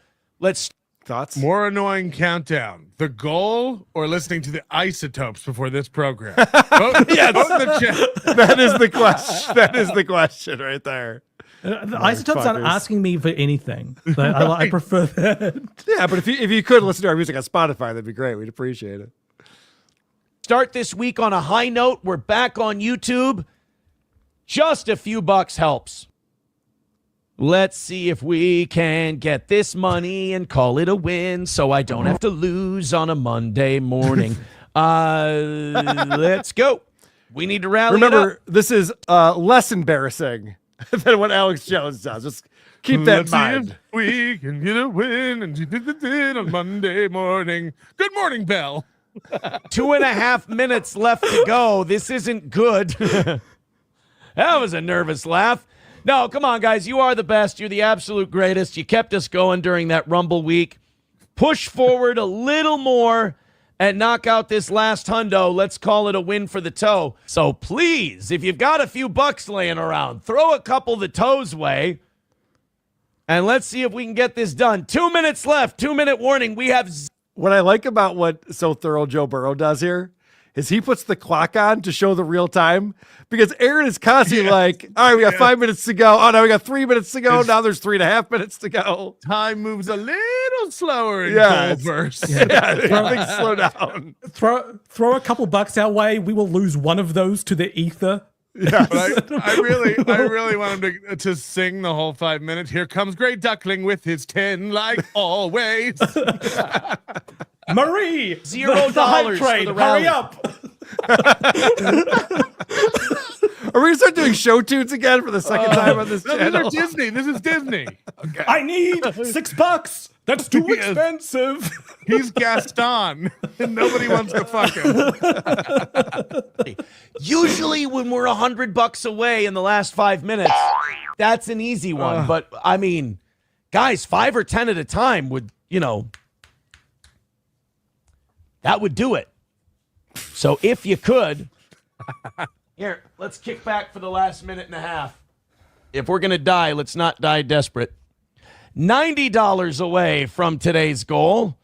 Thoughts? More annoying countdown. The goal or listening to the Isotopes before this program? Vote in the chat. That is the question. That is the question right there. The Isotopes aren't asking me for anything. I prefer that. Yeah, but if you could listen to our music on Spotify, that'd be great. We'd appreciate it. Start this week on a high note. We're back on YouTube. Just a few bucks helps. Let's see if we can get this money and call it a win so I don't have to lose on a Monday morning. Let's go. We need to rally. Remember, this is less embarrassing than what Alex Jones does. Just keep that in mind. See if we can get a win and on Monday morning. Good morning, Bell. 2.5 minutes left to go. This isn't good. That was a nervous laugh. No, come on, guys. You are the best. You're the absolute greatest. You kept us going during that Rumble week. Push forward a little more, and knock out this last hundo. Let's call it a win for the toe. So please, if you've got a few bucks laying around, throw a couple the toes way. And let's see if we can get this done. 2 minutes left. 2-minute warning. We have... What I like about what So Thorough Joe Burrow does here is he puts the clock on to show the real time, because Aaron is constantly like, all right, we got 5 minutes to go. Oh, now we got 3 minutes to go. Now there's 3.5 minutes to go. Time moves a little slower in Culver's. Things slow down. Throw a couple bucks our way. We will lose one of those to the ether. Yeah, but I really want him to sing the whole 5 minutes. Here comes Great Duckling with his 10, like always. Marie, $0 the hype for train. the Hurry rally. up. Are we gonna start doing show tunes again for the second time on this No, channel? these are Disney. This is Disney. Okay. I need $6. That's too expensive. He's Gaston, and nobody wants to fuck him. Usually when we're $100 away in the last 5 minutes, that's an easy one. But I mean, guys, 5 or 10 at a time would, that would do it. So if you could, here, let's kick back for the last minute and a half. If we're going to die, let's not die desperate. $90 away from today's goal.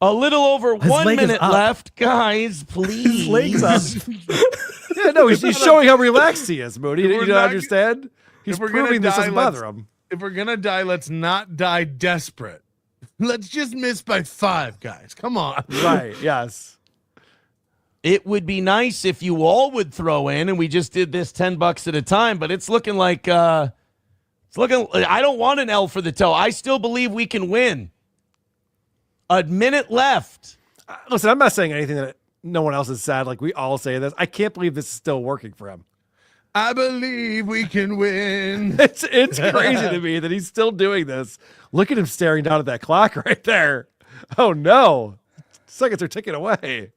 A little over His 1 leg is minute up. left. Guys, please. His legs up. Yeah, no, he's showing how relaxed he is, Moody. You we're don't not- understand? He's if we're gonna proving this die, doesn't bother him. If we're gonna die, let's not die desperate. Let's just miss by 5, guys. Come on. Right, yes. It would be nice if you all would throw in, and we just did this $10 at a time, but it's looking like I don't want an L for the toe. I still believe we can win. A minute left. Listen, I'm not saying anything that no one else has said. Like, we all say this. I can't believe this is still working for him. I believe we can win. It's crazy to me that he's still doing this. Look at him staring down at that clock right there. Oh, no. Seconds are ticking away.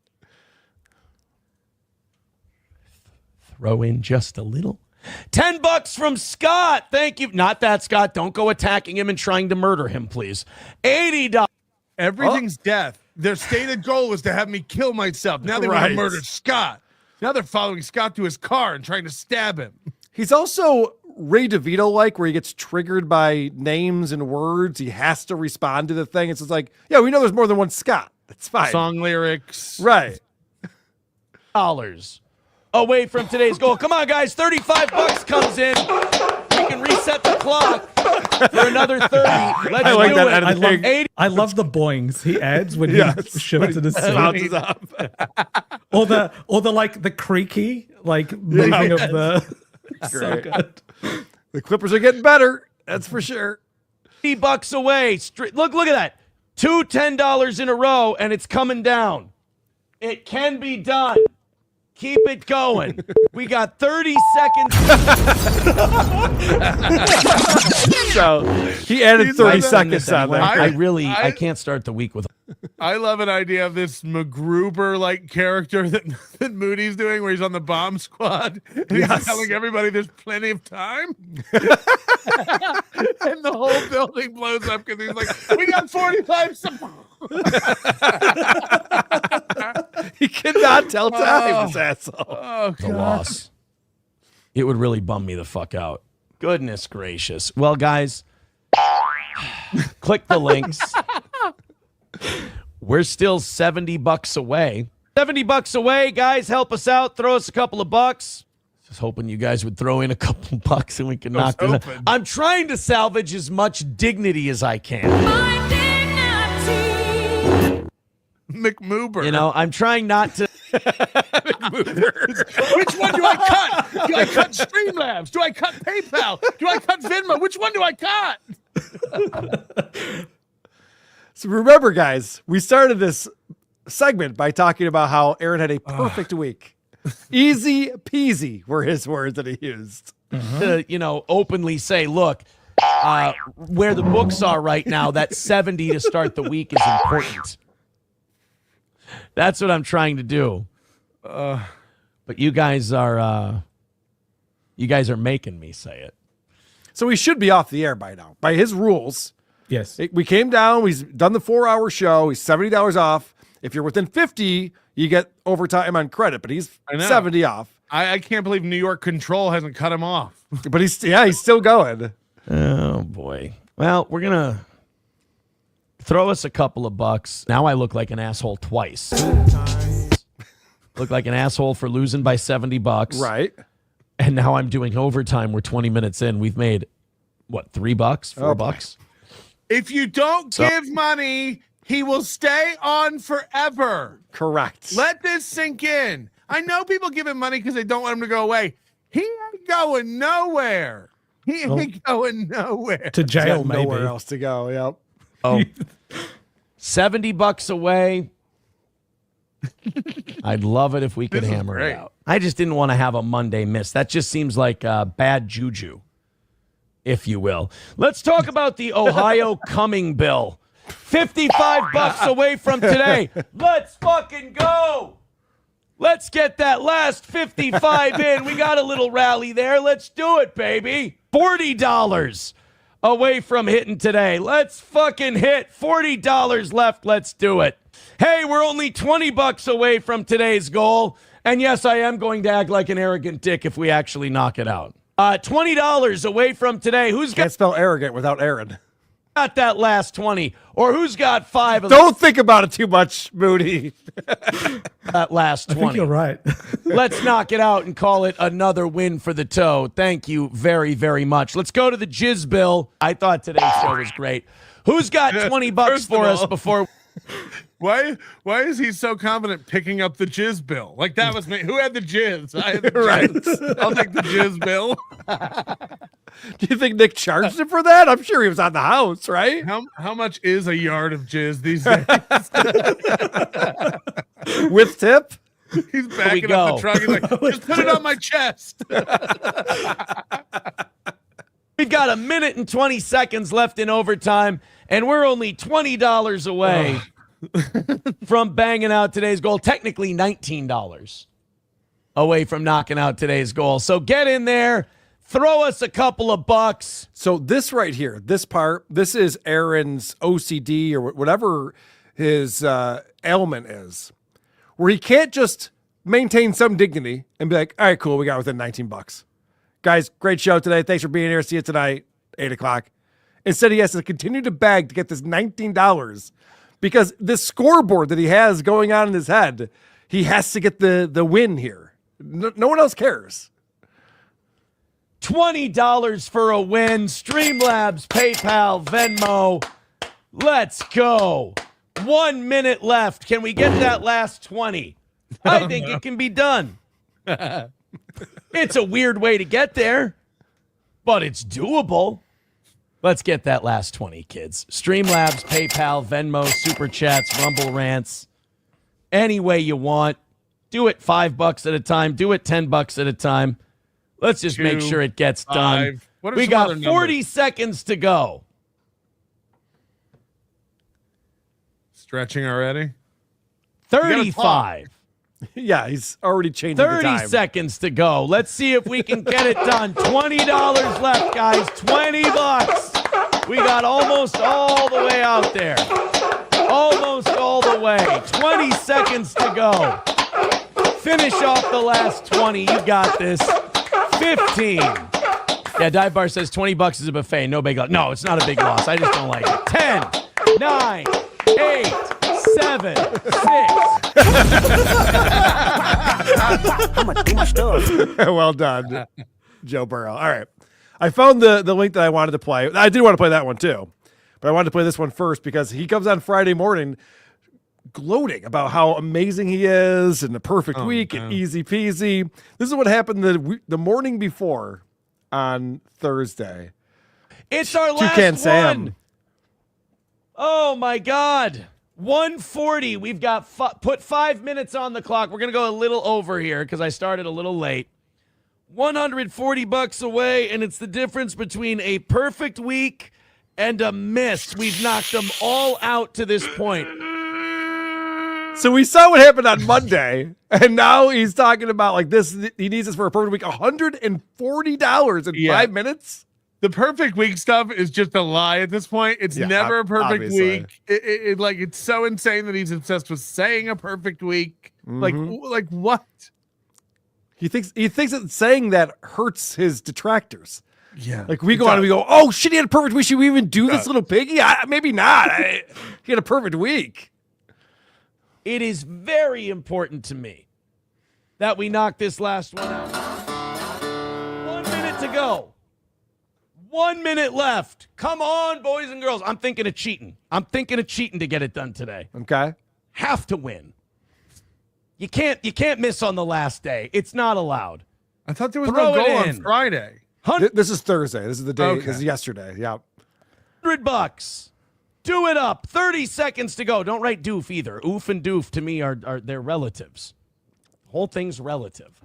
Throw in just a little. $10 from Scott. Thank you. Not that, Scott. Don't go attacking him and trying to murder him, please. $80. Everything's death. Their stated goal was to have me kill myself. Now they want Right. to murder Scott. Now they're following Scott to his car and trying to stab him. He's also Ray DeVito-like, where he gets triggered by names and words. He has to respond to the thing. It's just like, yeah, we know there's more than one Scott. That's fine. Song lyrics. Right. $. Away from today's goal. Come on, guys. $35 comes in. We can reset the clock for another 30. Let's I like do that it. editing. 80. I love the boings he adds when Yes. he shoots at his Bounces up. or the like the creaky moving of the. So Great. good. The Clippers are getting better. That's for sure. $80 away. Look at that. Two $10 in a row, and it's coming down. It can be done. Keep it going. We got 30 seconds. So he added 30 like seconds on there. I can't start the week with. I love an idea of this MacGruber-like character that Moody's doing, where he's on the bomb squad and he's Yes. telling everybody there's plenty of time, and the whole building blows up because he's like, "We got 45 seconds." He cannot tell time, this asshole. Oh, The God. loss. It would really bum me the fuck out. Goodness gracious. Well, guys, click the links. We're still $70 away. $70 away, guys. Help us out. Throw us a couple of bucks. Just hoping you guys would throw in a couple bucks and we can knock this out. hoping. I'm trying to salvage as much dignity as I can. McMoober. You know, I'm trying not to. Which one do I cut? Do I cut Streamlabs? Do I cut PayPal? Do I cut Venmo? Which one do I cut? So remember, guys, we started this segment by talking about how Aaron had a perfect week. Easy peasy were his words that he used. To, openly say, look, where the books are right now, that 70 to start the week is important. That's what I'm trying to do. But you guys are making me say it. So he should be off the air by now. By his rules, Yes. we came down, we've done the 4-hour show, he's $70 off. If you're within 50, you get overtime on credit, but he's I know. 70 off. I can't believe New York Control hasn't cut him off. But he's still going. Oh boy. Well, we're gonna throw us a couple of bucks. Now I look like an asshole twice. Look like an asshole for losing by $70. Right. And now I'm doing overtime. We're 20 minutes in. We've made what, $3, $4? If you don't give money, he will stay on forever. Correct. Let this sink in. I know people give him money because they don't want him to go away. He ain't going nowhere. He ain't going nowhere. To jail, Got maybe. nowhere else to go. Yep. Oh, $70 away. I'd love it if we could This is hammer great. it out. I just didn't want to have a Monday miss. That just seems like bad juju, if you will. Let's talk about the Ohio coming bill. $55 away from today. Let's fucking go. Let's get that last 55 in. We got a little rally there. Let's do it, baby. $40 away from hitting today. Let's fucking hit. $40 left. Let's do it. Hey, we're only $20 away from today's goal. And yes, I am going to act like an arrogant dick if we actually knock it out. $20 away from today. Who's Can't spell arrogant without Aaron. got that last 20? Or who's got 5 of Don't think about it too much, Moody. that last 20? I think you're right. Let's knock it out and call it another win for the toe. Thank you very, very much. Let's go to the Jizz Bill. I thought today's show was great. Who's got $20 for us before... Why is he so confident picking up the jizz bill? Like that was me. Who had the jizz? I had the Right. jizz. I'll take the jizz bill. Do you think Nick charged him for that? I'm sure he was on the house, right? How much is a yard of jizz these days? With tip? He's backing up the truck. He's like, just put it on my chest. We've got 1 minute and 20 seconds left in overtime, and we're only $20 away from banging out today's goal. Technically $19 away from knocking out today's goal. So get in there, throw us a couple of bucks. So this right here, this part, this is Aaron's OCD or whatever his ailment is, where he can't just maintain some dignity and be like, all right, cool, we got within $19. Guys, great show today. Thanks for being here. See you tonight, 8 o'clock. Instead, he has to continue to beg to get this $19 because this scoreboard that he has going on in his head, he has to get the win here. No one else cares. $20 for a win. Streamlabs, PayPal, Venmo. Let's go. 1 minute left. Can we get that last 20? I think it can be done. It's a weird way to get there, but it's doable. Let's get that last 20, kids. Streamlabs, PayPal, Venmo, Super Chats, Rumble Rants. Any way you want. Do it $5 at a time. Do it $10 at a time. Let's just make sure it gets done. We got 40 seconds to go. Stretching already? 35. Yeah, he's already changing the time. 30 seconds to go. Let's see if we can get it done. $20 left, guys. $20. We got almost all the way out there. Almost all the way. 20 seconds to go. Finish off the last 20. You got this. 15. Yeah, Dive Bar says $20 is a buffet. No big loss. No, it's not a big loss. I just don't like it. 10, 9, 8, 7, 6. Well done, Joe Burrow. All right. I found the link that I wanted to play. I did want to play that one too, but I wanted to play this one first because he comes on Friday morning gloating about how amazing he is and the perfect week and easy peasy. This is what happened the morning before on Thursday. It's our last Toucan one. Sam. Oh, my God. 140. We've got put 5 minutes on the clock. We're going to go a little over here because I started a little late. $140 away, and it's the difference between a perfect week and a miss. We've knocked them all out to this point. So we saw what happened on Monday, and now he's talking about like this. He needs this for a perfect week. $140 in 5 minutes. The perfect week stuff is just a lie at this point. It's never a perfect obviously. week. It's so insane that he's obsessed with saying a perfect week. Like what? He thinks that saying that hurts his detractors. Yeah. Like we go on and we go, oh shit, he had a perfect week. Should we even do this little piggy? Maybe not. He had a perfect week. It is very important to me that we knock this last one out. 1 minute to go. 1 minute left. Come on, boys and girls. I'm thinking of cheating. To get it done today. Okay. Have to win. You can't miss on the last day. It's not allowed. I thought there was Throw no it goal in. on Friday. This is Thursday. This is the day. Okay. This is yesterday. Yeah. $100. Do it up. 30 seconds to go. Don't write doof either. Oof and doof to me are they're relatives. Whole thing's relative.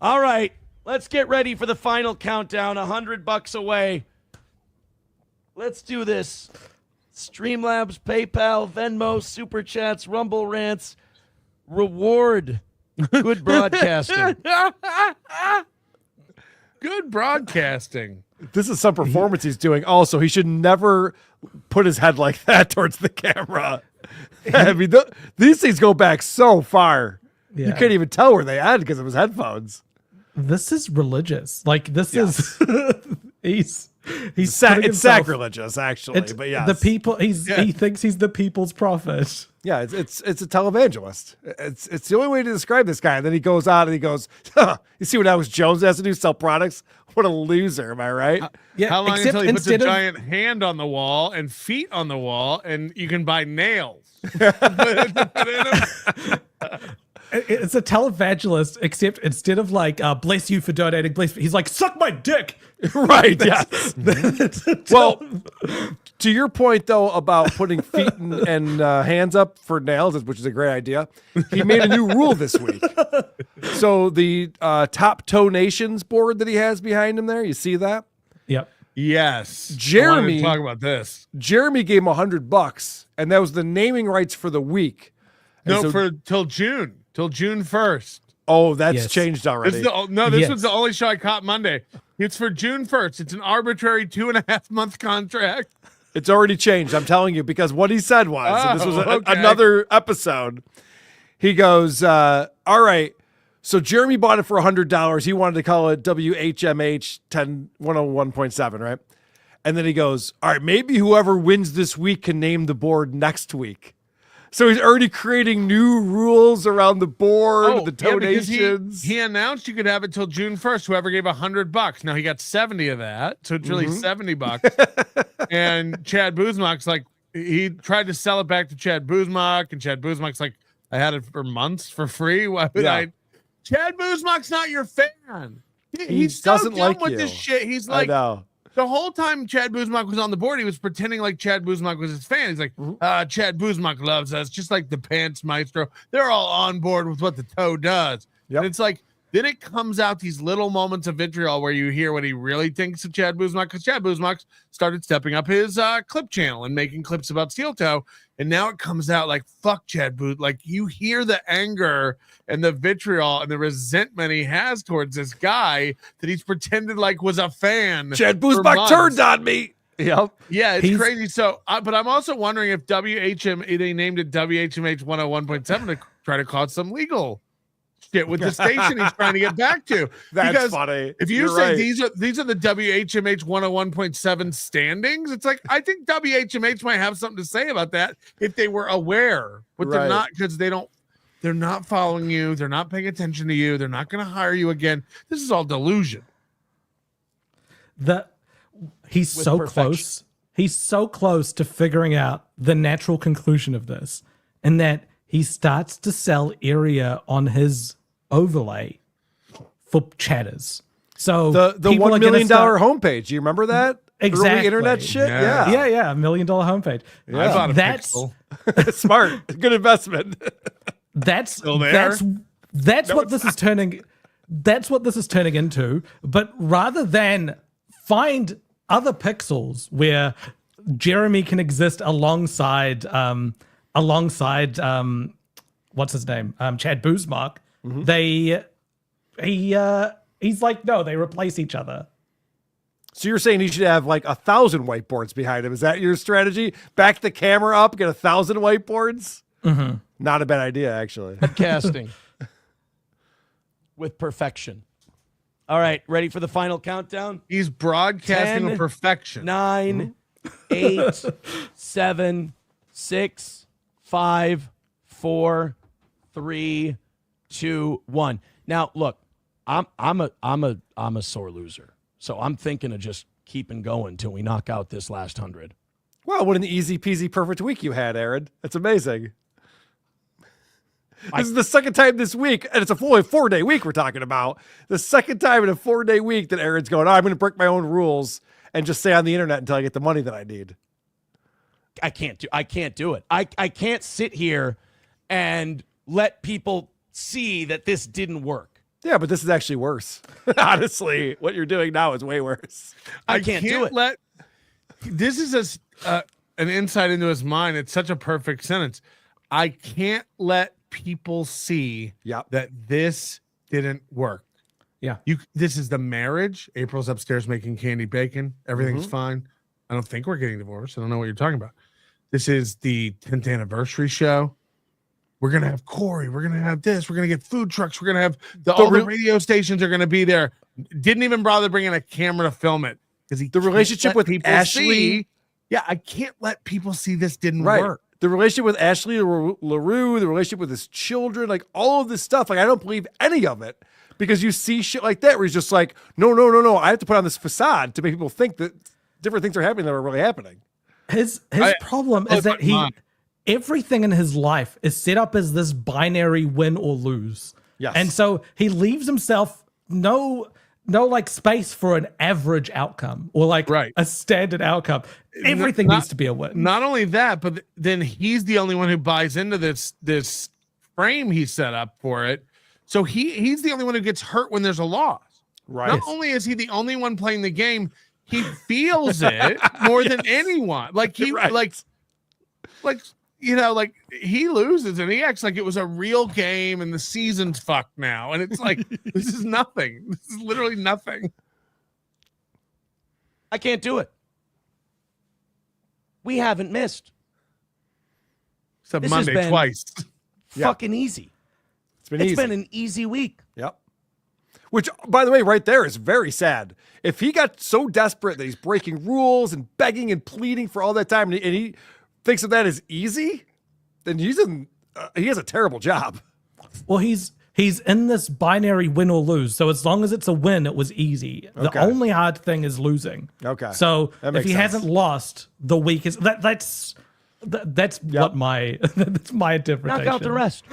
All right. Let's get ready for the final countdown. $100 away. Let's do this. Streamlabs, PayPal, Venmo, Super Chats, Rumble Rants. Reward. Good broadcasting. Good broadcasting. This is some performance he's doing. Also, he should never put his head like that towards the camera. I mean, these things go back so far. You can't even tell where they end because of his headphones. This is religious. Like this is he's It's putting himself- sacrilegious, actually. It's but yes. the people. He thinks he's the people's prophet. Yeah, it's a televangelist. It's the only way to describe this guy. And then he goes out and he goes, huh, you see what Alex Jones has to do? Sell products? What a loser, am I right? How long until he puts a giant hand on the wall and feet on the wall and you can buy nails? It's a televangelist, except instead of like bless you for donating, he's like suck my dick. Right? Yeah. Well, to your point though about putting feet and hands up for nails, which is a great idea, he made a new rule this week. So the top toe nations board that he has behind him there, you see that? Yep. Yes. Jeremy, talk about this. Jeremy gave him $100, and that was the naming rights for the week. And No, till June 1st. Oh, that's changed already. This was the only show I caught Monday. It's for June 1st. It's an arbitrary 2.5 month contract. It's already changed, I'm telling you, because what he said was, and this was another episode, he goes, all right, so Jeremy bought it for $100. He wanted to call it WHMH 101.7, right? And then he goes, all right, maybe whoever wins this week can name the board next week. So he's already creating new rules around the board, the donations. He announced you could have it till June 1st. Whoever gave $100. Now he got 70 of that, so it's really $70. And Chad Buzmak's like, he tried to sell it back to Chad Buzmak, and Chad Buzmak's like, I had it for months for free. Why would I? Chad Buzmak's not your fan. He's doesn't so dumb like with you. this shit. He's like, I know. The whole time Chad Buzmak was on the board, he was pretending like Chad Buzmak was his fan. He's like, Chad Buzmak loves us, just like the Pants Maestro. They're all on board with what the toe does. Yep. And it's like, then it comes out these little moments of vitriol where you hear what he really thinks of Chad Buzmak, because Chad Buzmak started stepping up his clip channel and making clips about Steel Toe. And now it comes out like, fuck Chad Buzmak. Like, you hear the anger and the vitriol and the resentment he has towards this guy that he's pretended like was a fan. Chad Buzmak turned on me. Yep. Yeah, it's crazy. So, but I'm also wondering if they named it WHMH 101.7 to try to cause some legal shit with the station he's trying to get back to. That's because funny. If you say these are the WHMH 101.7 standings, it's like, I think WHMH might have something to say about that if they were aware, but they're not, because they're not following you. They're not paying attention to you. They're not going to hire you again. This is all delusion. He's so close. He's so close to figuring out the natural conclusion of this, and that he starts to sell area on his overlay for chatters. So the $1 million homepage. Do you remember that? Exactly. Early internet shit. Yeah. $1 million homepage. Yeah. I bought a pixel. Smart. Good investment. That's still there. That's what this is turning. That's what this is turning into. But rather than find other pixels where Jeremy can exist alongside what's his name? Chad Buzmak. He's like, no, they replace each other. So you're saying he should have like 1,000 whiteboards behind him. Is that your strategy? Back the camera up, get 1,000 whiteboards? Mm-hmm. Not a bad idea, actually. Casting with perfection. All right, ready for the final countdown? He's broadcasting 10, with perfection. 9, 8, 7, 6, 5, 4, 3, 2, 1. Now, look, I'm a sore loser. So I'm thinking of just keeping going till we knock out this last 100. Wow, what an easy peasy perfect week you had, Aaron. That's amazing. This is the second time this week, and it's a full 4-day week we're talking about. The second time in a 4-day week that Aaron's going, I'm going to break my own rules and just stay on the internet until I get the money that I need. I can't do it. I can't sit here and let people see that this didn't work. Yeah, but this is actually worse. Honestly, what you're doing now is way worse. I can't do it. This is an insight into his mind. It's such a perfect sentence. I can't let people see that this didn't work. Yeah. This is the marriage. April's upstairs making candy bacon. Everything's fine. I don't think we're getting divorced. I don't know what you're talking about. This is the 10th anniversary show. We're going to have Corey. We're going to have this. We're going to get food trucks. We're going to have all the radio stations are going to be there. Didn't even bother bringing a camera to film it. Because the relationship with Ashley. Yeah, I can't let people see this didn't work. The relationship with Ashley LaRue, the relationship with his children, like all of this stuff. Like, I don't believe any of it because you see shit like that where he's just like, no. I have to put on this facade to make people think that different things are happening that are really happening. His problem is that everything in his life is set up as this binary win or lose. Yes. And so he leaves himself no like space for an average outcome or like a standard outcome. Everything needs to be a win. Not only that, but then he's the only one who buys into this frame he set up for it. So he's the only one who gets hurt when there's a loss. Right. Not only is he the only one playing the game, he feels it more than anyone. Like he like he loses and he acts like it was a real game and the season's fucked now. And it's like, this is nothing. This is literally nothing. I can't do it. We haven't missed. Except This Monday has been twice. Fucking easy. It's been an easy week. Yep. Which, by the way, right there is very sad. If he got so desperate that he's breaking rules and begging and pleading for all that time, and he thinks of that as easy, then he has a terrible job. Well, he's in this binary win or lose. So as long as it's a win, it was easy. Okay. The only hard thing is losing. Okay. So That if makes he sense. hasn't lost, the week is that's what my that's my interpretation. Knock out the rest.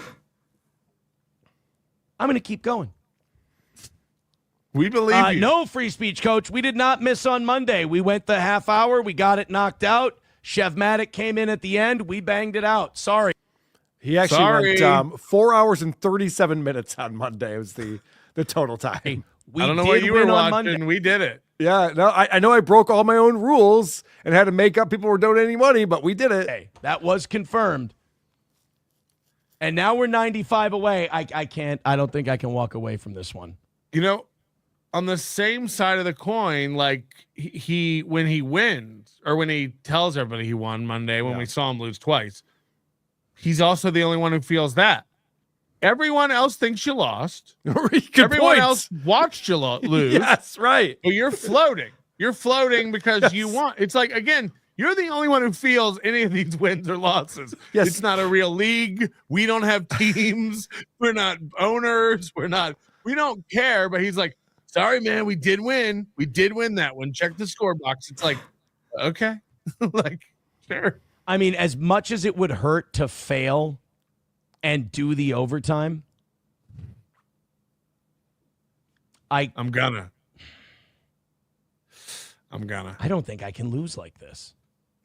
I'm going to keep going. We believe you. No free speech, coach. We did not miss on Monday. We went the half hour. We got it knocked out. Chevmatic came in at the end. We banged it out. Sorry. He actually went 4 hours and 37 minutes on Monday. It was the total time. We I don't know what you were watching. We did it. Yeah, no, I know I broke all my own rules and had to make up people were donating money, but we did it. Hey, that was confirmed. And now we're 95 away. I don't think I can walk away from this one. You know, on the same side of the coin, like he when he wins or when he tells everybody he won Monday, when we saw him lose twice, he's also the only one who feels that. Everyone else thinks you lost. Everyone else watched you lose. Yes, right. But you're floating. You're floating because you won. It's like, again, you're the only one who feels any of these wins or losses. Yes. It's not a real league. We don't have teams. We're not owners. We don't care. But he's like, sorry, man, we did win. We did win that one. Check the score box. It's like, okay. Like, sure. I mean, as much as it would hurt to fail and do the overtime, I'm gonna. I don't think I can lose like this.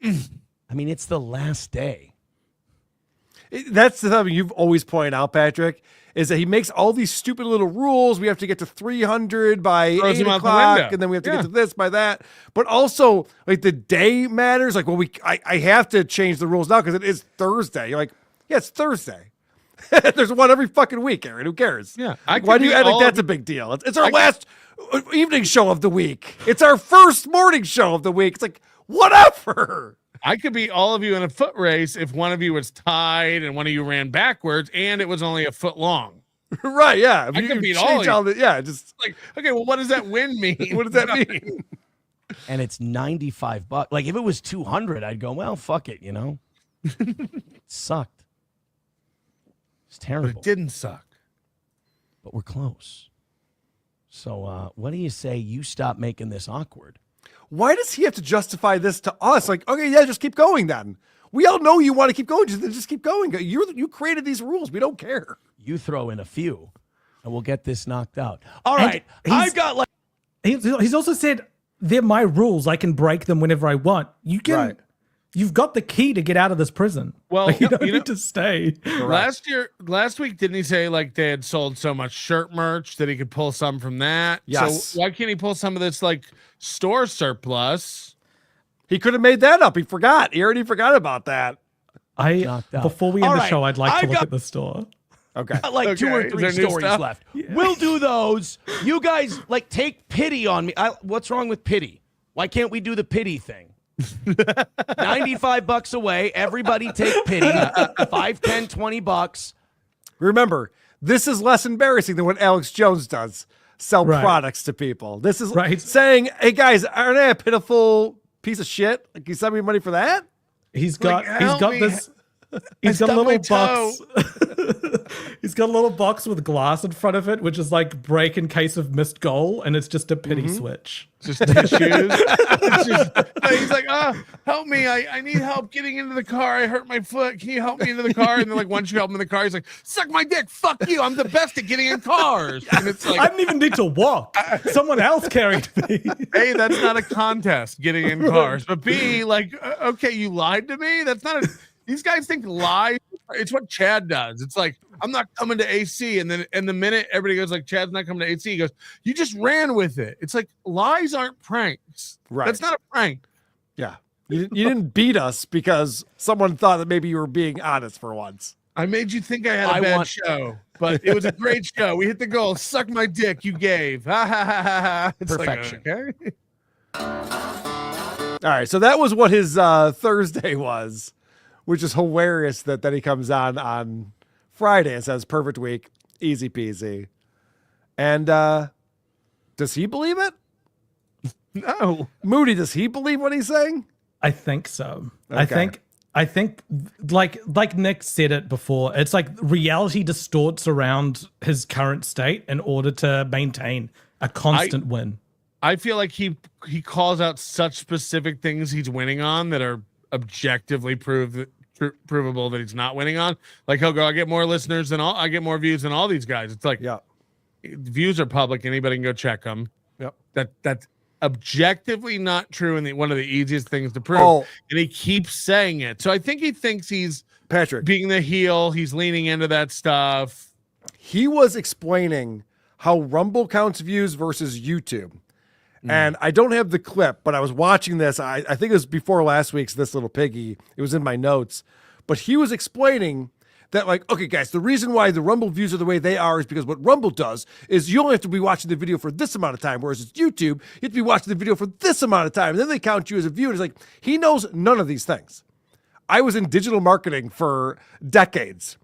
I mean, it's the last day. That's the thing you've always pointed out, Patrick, is that he makes all these stupid little rules. We have to get to 300 by Throws 8 them out the o'clock, window. and then we have to get to this by that. But also, like, the day matters. Like, well, I have to change the rules now because it is Thursday. You're like, yeah, it's Thursday. There's one every fucking week, Aaron. Who cares? Yeah. Why do you act like that's a big deal? It's our last evening show of the week. It's our first morning show of the week. It's like, whatever. I could beat all of you in a foot race if one of you was tied and one of you ran backwards and it was only a foot long. Right, yeah. If I you could beat change all the, yeah, just like, okay, well, what does that win mean? what does that mean? And it's $95. Like if it was 200, I'd go, well, fuck it, you know. It sucked. It's But terrible. it didn't suck. But we're close. So what do you say you stop making this awkward? Why does he have to justify this to us? Like, okay, yeah, just keep going then. We all know you want to keep going. Just keep going. You created these rules. We don't care. You throw in a few, and we'll get this knocked out. All right, I've got like he's also said they're my rules. I can break them whenever I want. You can. Right. You've got the key to get out of this prison. Well, Like, you don't need to stay. Last week, didn't he say like they had sold so much shirt merch that he could pull some from that? Yes. So why can't he pull some of this like store surplus? He could have made that up. He forgot. He already forgot about that. Before we end All the right, show, I'd like to I've look got- at the store. Okay. got like 2 or 3 Is there new stories stuff? left. We'll do those. You guys like take pity on me. What's wrong with pity? Why can't we do the pity thing? $95 away. Everybody take pity. 5, 10, $20. Remember, this is less embarrassing than what Alex Jones does. Sell Right. products to people. This is Right. saying, hey guys, aren't I a pitiful piece of shit? Like, you send me money for that? He's got help me. this. He's got a stubbed my little box. He's got a little box with glass in front of it, which is like break in case of missed goal, and it's just a pity switch. Just tissues. He's like, help me. I need help getting into the car. I hurt my foot. Can you help me into the car? And then like once you help him in the car, he's like, suck my dick. Fuck you. I'm the best at getting in cars. And it's like, I didn't even need to walk. Someone else carried me. A, that's not a contest getting in cars. But B, like, okay, you lied to me. That's not a these guys think lies. It's what Chad does. It's like, I'm not coming to AC. And then the minute everybody goes like, Chad's not coming to AC, he goes, you just ran with it. It's like lies aren't pranks. Right. That's not a prank. Yeah. You didn't beat us because someone thought that maybe you were being honest for once. I made you think I had a bad show, but it was a great show. We hit the goal. Suck my dick. You gave. Ha ha ha ha ha. It's Perfection. Like, okay. All right. So that was what his Thursday was, which is hilarious that he comes on Friday and says, perfect week, easy peasy. And does he believe it? No. Moody, does he believe what he's saying? I think so. Okay. I think like Nick said it before, it's like reality distorts around his current state in order to maintain a constant win. I feel like he calls out such specific things he's winning on that are objectively provable that he's not winning on. Like he'll go, I get more listeners than I get more views than all these guys. It's like, yeah, views are public. Anybody can go check them. Yep. That's objectively not true and one of the easiest things to prove. Oh. And he keeps saying it. So I think he thinks he's Patrick being the heel. He's leaning into that stuff. He was explaining how Rumble counts views versus YouTube. And I don't have the clip, but I was watching this. I think it was before last week's This Little Piggy. It was in my notes. But he was explaining that, like, okay, guys, the reason why the Rumble views are the way they are is because what Rumble does is you only have to be watching the video for this amount of time, whereas it's YouTube, you have to be watching the video for this amount of time. And then they count you as a viewer. It's like, he knows none of these things. I was in digital marketing for decades.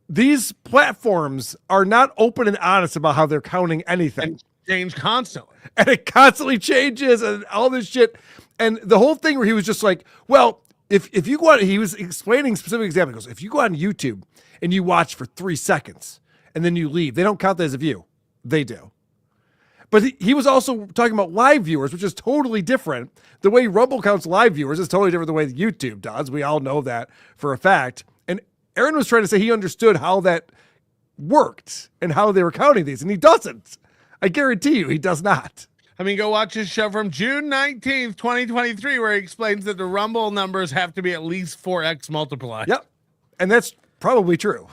These platforms are not open and honest about how they're counting anything. And change constantly. And it constantly changes and all this shit. And the whole thing where he was just like, well, if you go on, he was explaining specific examples. If you go on YouTube and you watch for 3 seconds and then you leave, they don't count that as a view. They do. But he was also talking about live viewers, which is totally different. The way Rumble counts live viewers is totally different the way YouTube does. We all know that for a fact. And Aaron was trying to say he understood how that worked and how they were counting these, and he doesn't. I guarantee you he does not. I mean, go watch his show from June 19th, 2023, where he explains that the Rumble numbers have to be at least 4x multiplied. Yep. And that's probably true,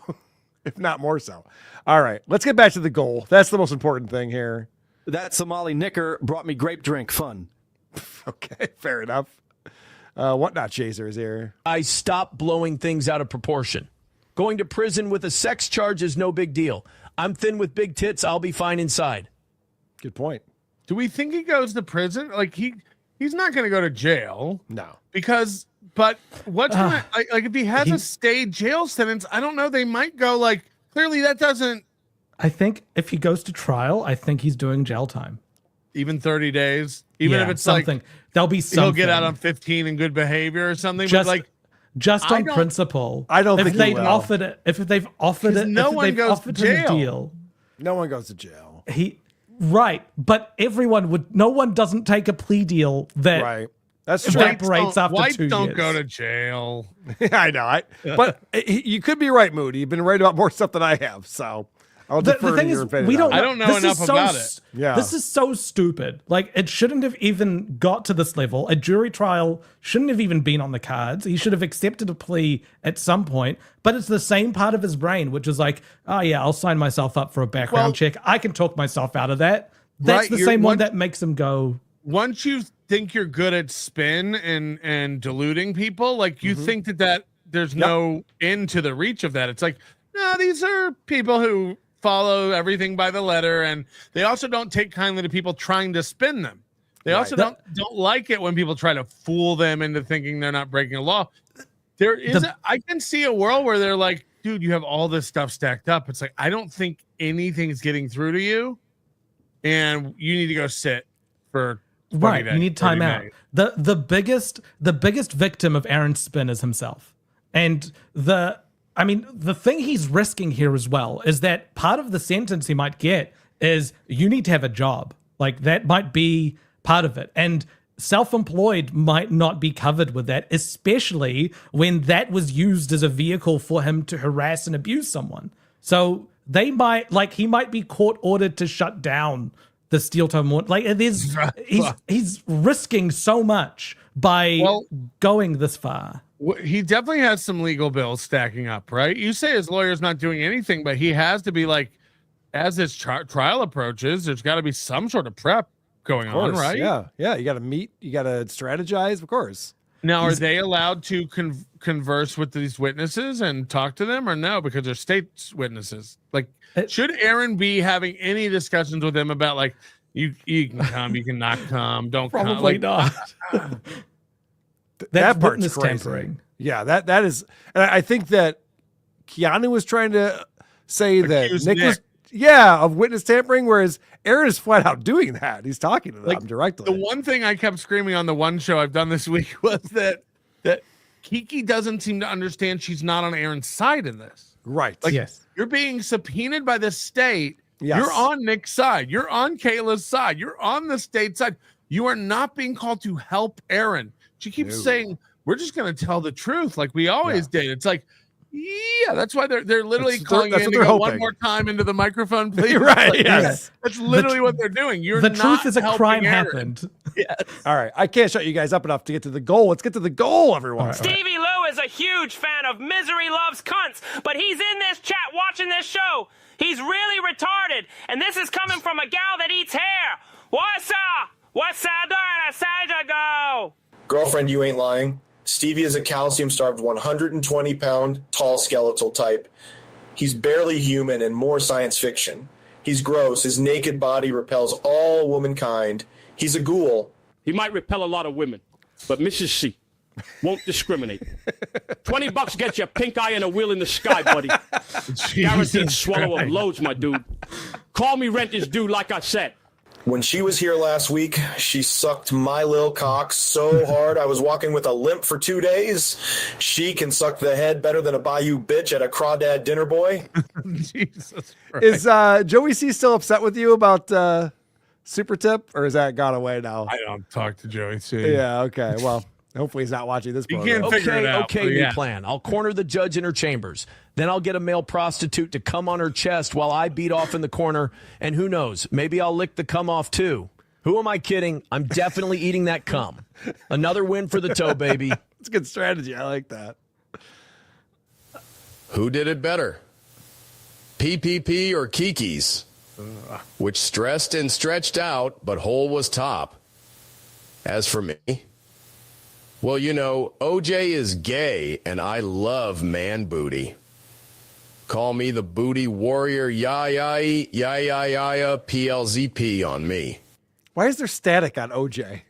if not more so. All right, let's get back to the goal. That's the most important thing here. That Somali knicker brought me grape drink fun. Okay, fair enough. Whatnot chaser is here. I stop blowing things out of proportion. Going to prison with a sex charge is no big deal. I'm thin with big tits. I'll be fine inside. Good point. Do we think he goes to prison? Like he's not going to go to jail. No. But what's gonna, like if he has a stayed jail sentence, I don't know. They might go like, clearly that doesn't. I think if he goes to trial, I think he's doing jail time. Even 30 days, even if it's something. like there'll be something. He'll get out on 15 in good behavior or something. Just, but like, just on principle. I don't think they've offered it. If they've offered it, no if one they've goes offered to him a jail. deal. No one goes to jail. Right, but everyone would. No one doesn't take a plea deal that Right. That's true. evaporates after Whites 2 years. don't go to jail. I know. But you could be right, Moody. You've been right about more stuff than I have. So I'll The defer thing to is, your opinion. we don't. I don't know this enough is so about it. Yeah. This is so stupid. Like, it shouldn't have even got to this level. A jury trial shouldn't have even been on the cards. He should have accepted a plea at some point. But it's the same part of his brain, which is like, oh yeah, I'll sign myself up for a background check. I can talk myself out of that. That's Right, the same one that makes him go. Once you think you're good at spin and deluding people, like you think that there's no end to the reach of that. It's like, no, these are people who follow everything by the letter, and they also don't take kindly to people trying to spin them. They also don't like it when people try to fool them into thinking they're not breaking a law. There is I can see a world where they're like, dude, you have all this stuff stacked up. It's like, I don't think anything's getting through to you, and you need to go sit for 20 Right, days, you need time 30 out. days. The biggest victim of Aaron's spin is himself, and the thing he's risking here as well is that part of the sentence he might get is you need to have a job. Like, that might be part of it, and self-employed might not be covered with that, especially when that was used as a vehicle for him to harass and abuse someone. So he might be court ordered to shut down the steel toe morning. Like, he's risking so much by going this far. He definitely has some legal bills stacking up, right? You say his lawyer's not doing anything, but he has to be like, as his trial approaches, there's got to be some sort of prep going on, right? Yeah. You got to meet. You got to strategize, of course. Now, are they allowed to converse with these witnesses and talk to them, or no? Because they're state witnesses. Like, should Aaron be having any discussions with them about, like, you can come, you can not come, don't come? Probably not. That part's witness crazy. tampering. Yeah, that is. And I think that Keanu was trying to say that Nick was, of witness tampering, whereas Aaron is flat out doing that. He's talking to them directly. The one thing I kept screaming on the one show I've done this week was that Kiki doesn't seem to understand she's not on Aaron's side in this. Right. Like, yes. You're being subpoenaed by the state. Yes. You're on Nick's side. You're on Kayla's side. You're on the state side. You are not being called to help Aaron. She keeps saying, we're just going to tell the truth like we always did. It's like, yeah, that's why they're literally calling you in to go one more time into the microphone, please. Right, Like, yes. That's literally what they're doing. You're the not truth is a helping crime Aaron. happened. Yes. All right. I can't shut you guys up enough to get to the goal. Let's get to the goal, everyone. Stevie Lou is a huge fan of Misery Loves Cunts, but he's in this chat watching this show. He's really retarded, and this is coming from a gal that eats hair. What's up? What's up doing? I said you go. Girlfriend, you ain't lying. Stevie is a calcium-starved 120-pound, tall skeletal type. He's barely human and more science fiction. He's gross. His naked body repels all womankind. He's a ghoul. He might repel a lot of women, but Mrs. C won't discriminate. $20 gets you a pink eye and a wheel in the sky, buddy. Guaranteed swallow of loads, my dude. Call me rent is due, like I said. When she was here last week, she sucked my lil cock so hard I was walking with a limp for 2 days. She can suck the head better than a Bayou bitch at a crawdad dinner boy. Jesus Christ. Is Joey C still upset with you about Super Tip, or is that gone away now? I don't talk to Joey C. Yeah, okay. Well, hopefully he's not watching this program. can't figure it out. Okay, but new yeah. plan. I'll corner the judge in her chambers. Then I'll get a male prostitute to come on her chest while I beat off in the corner. And who knows, maybe I'll lick the cum off too. Who am I kidding? I'm definitely eating that cum. Another win for the toe, baby. It's a good strategy. I like that. Who did it better? PPP or Kiki's? Which stressed and stretched out, but whole was top. As for me, well, you know, OJ is gay, and I love man booty. Call me the booty warrior, PLZP on me. Why is there static on OJ?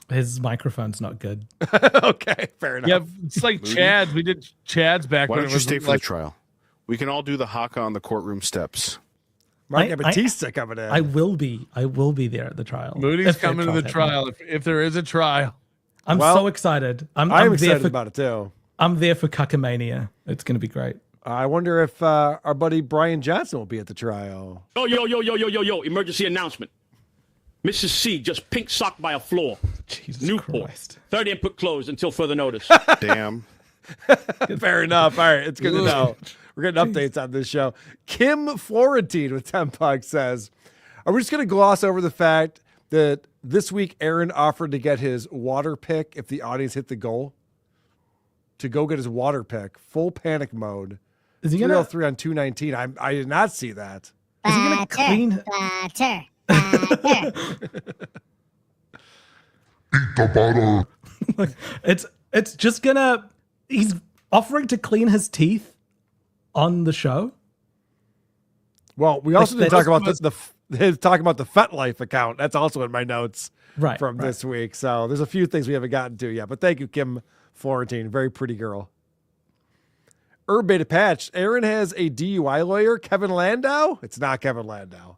His microphone's not good. Okay, fair enough. Yeah, it's like Chad's. We did Chad's back Why when don't it you was stay for like the trial? We can all do the haka on the courtroom steps. Mark Batista coming in. I will be there at the trial. Moody's If coming to the trial if there is a trial. I'm so excited. I'm excited about it too. I'm there for Cuckamania. It's going to be great. I wonder if our buddy Brian Johnson will be at the trial. Yo, emergency announcement. Mrs. C just pink socked by a floor. Jesus Newport. Christ. Third input closed until further notice. Damn. Fair enough. All right, it's good to know. We're getting updates on this show. Kim Florentine with 10 bucks says, are we just going to gloss over the fact that this week Aaron offered to get his water pick if the audience hit the goal? To go get his water pick. Full panic mode. Is he going to 3 on 219. I did not see that. Is he going to clean? It's just gonna. He's offering to clean his teeth on the show. Well, we also didn't talk about talking about the FetLife account. That's also in my notes from this week. So there's a few things we haven't gotten to yet. But thank you, Kim Florentine. Very pretty girl. Beta Patch. Aaron has a DUI lawyer, Kevin Landau. It's not Kevin Landau.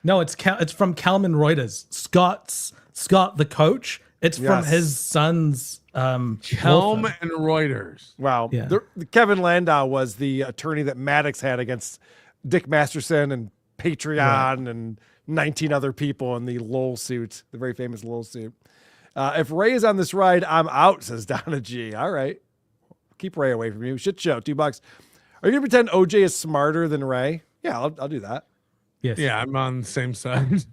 No, it's from Kalman Reuters. Scott, the coach. It's from his son's Kalman and Reuters. Wow. Yeah. The Kevin Landau was the attorney that Maddox had against Dick Masterson and Patreon and 19 other people in the Lowell suit, the very famous Lowell suit. If Ray is on this ride, I'm out, says Donna G. All right. Keep Ray away from you. Shit show, $2. Are you going to pretend OJ is smarter than Ray? Yeah, I'll do that. Yes. Yeah, I'm on the same side.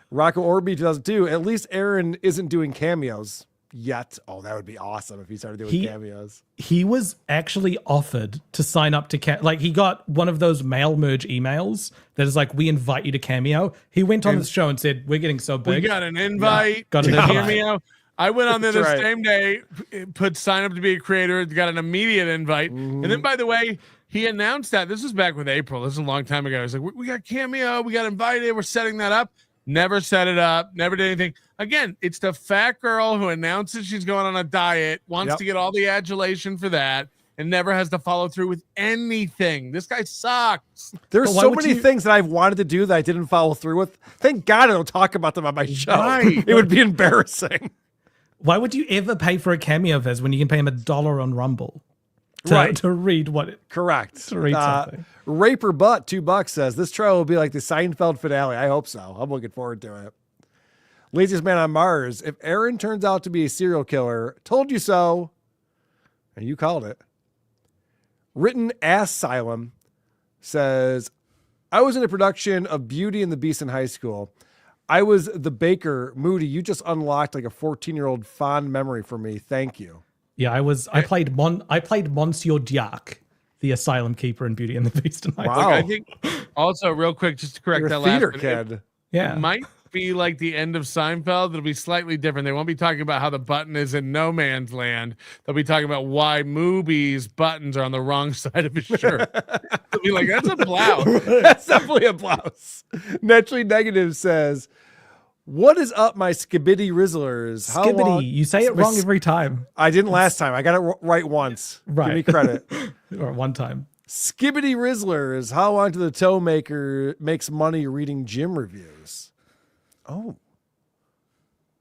Rocco Orby 2002. At least Aaron isn't doing cameos yet. Oh, that would be awesome if he started doing cameos. He was actually offered to sign up to he got one of those mail merge emails that is like, we invite you to Cameo. He went on the show and said, we're getting so big. We got an invite. Yeah, got an to invite. Cameo. I went on there the That's right. same day, put sign up to be a creator, got an immediate invite. And then, by the way, he announced that. This was back with April. This is a long time ago. He's like, we got Cameo. We got invited. We're setting that up. Never set it up. Never did anything. Again, it's the fat girl who announces she's going on a diet, wants to get all the adulation for that, and never has to follow through with anything. This guy sucks. There's so many things that I've wanted to do that I didn't follow through with. Thank God I don't talk about them on my show. Right. It would be embarrassing. Why would you ever pay for a Cameo Viz when you can pay him $1 on Rumble to read what it? Correct. To read something. Raper Butt $2 says this trial will be like the Seinfeld finale. I hope so. I'm looking forward to it. Laziest Man on Mars. If Aaron turns out to be a serial killer, told you so. And you called it. Written Asylum says, I was in a production of Beauty and the Beast in high school. I was the baker. Moody, you just unlocked like a 14-year-old fond memory for me. Thank you. Yeah, I played Monsieur Diac, the asylum keeper in Beauty and the Beast. Wow. Look, I think also real quick, just to correct You're a that last theater one, kid. It might be like the end of Seinfeld. It'll be slightly different. They won't be talking about how the button is in no man's land. They'll be talking about why Mooby's buttons are on the wrong side of his shirt. They'll be like, that's a blouse. That's definitely a blouse. Naturally Negative says, what is up, my Skibidi Rizzlers? How Skibbity. long- You say it wrong every time. I didn't last time. I got it right once. Right. Give me credit. Or one time. Skibbity Rizzlers. How long till the toe maker makes money reading gym reviews? Oh,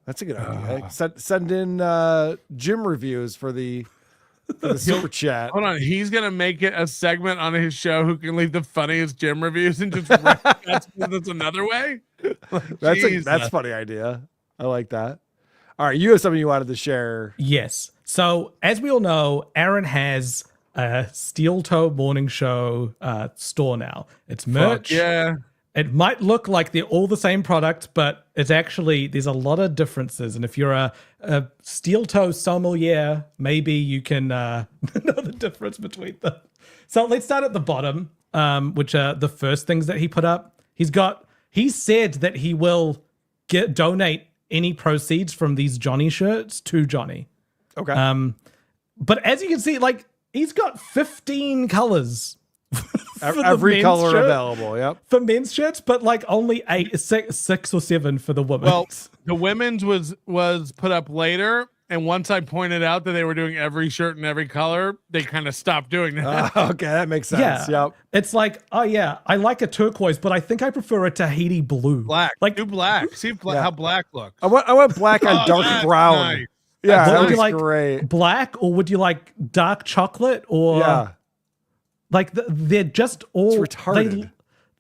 that's a good idea. Send in gym reviews for the super chat. Hold on. He's going to make it a segment on his show who can leave the funniest gym reviews and just that's another way. That's a funny idea. I like that. All right. You have something you wanted to share. Yes. So as we all know, Aaron has a Steel Toe Morning Show store now. It's merch. Fuck yeah. It might look like they're all the same product, but it's actually, there's a lot of differences. And if you're a steel toe sommelier, maybe you can know the difference between them. So let's start at the bottom, which are the first things that he put up. He said that he will donate any proceeds from these Johnny shirts to Johnny. Okay. But as you can see, like, He's got 15 colors. Every color available. Yep. For men's shirts, but like only six or seven for the women's. Well, the women's was put up later, and once I pointed out that they were doing every shirt in every color, they kind of stopped doing that. Okay, that makes sense. Yeah. Yep. It's like, oh yeah, I like a turquoise, but I think I prefer a Tahiti blue. Black. Like do black. See how black looks. I want black on dark that's brown. nice. Yeah, would that you looks like great. black, or would you like dark chocolate, or like they're just all It's retarded.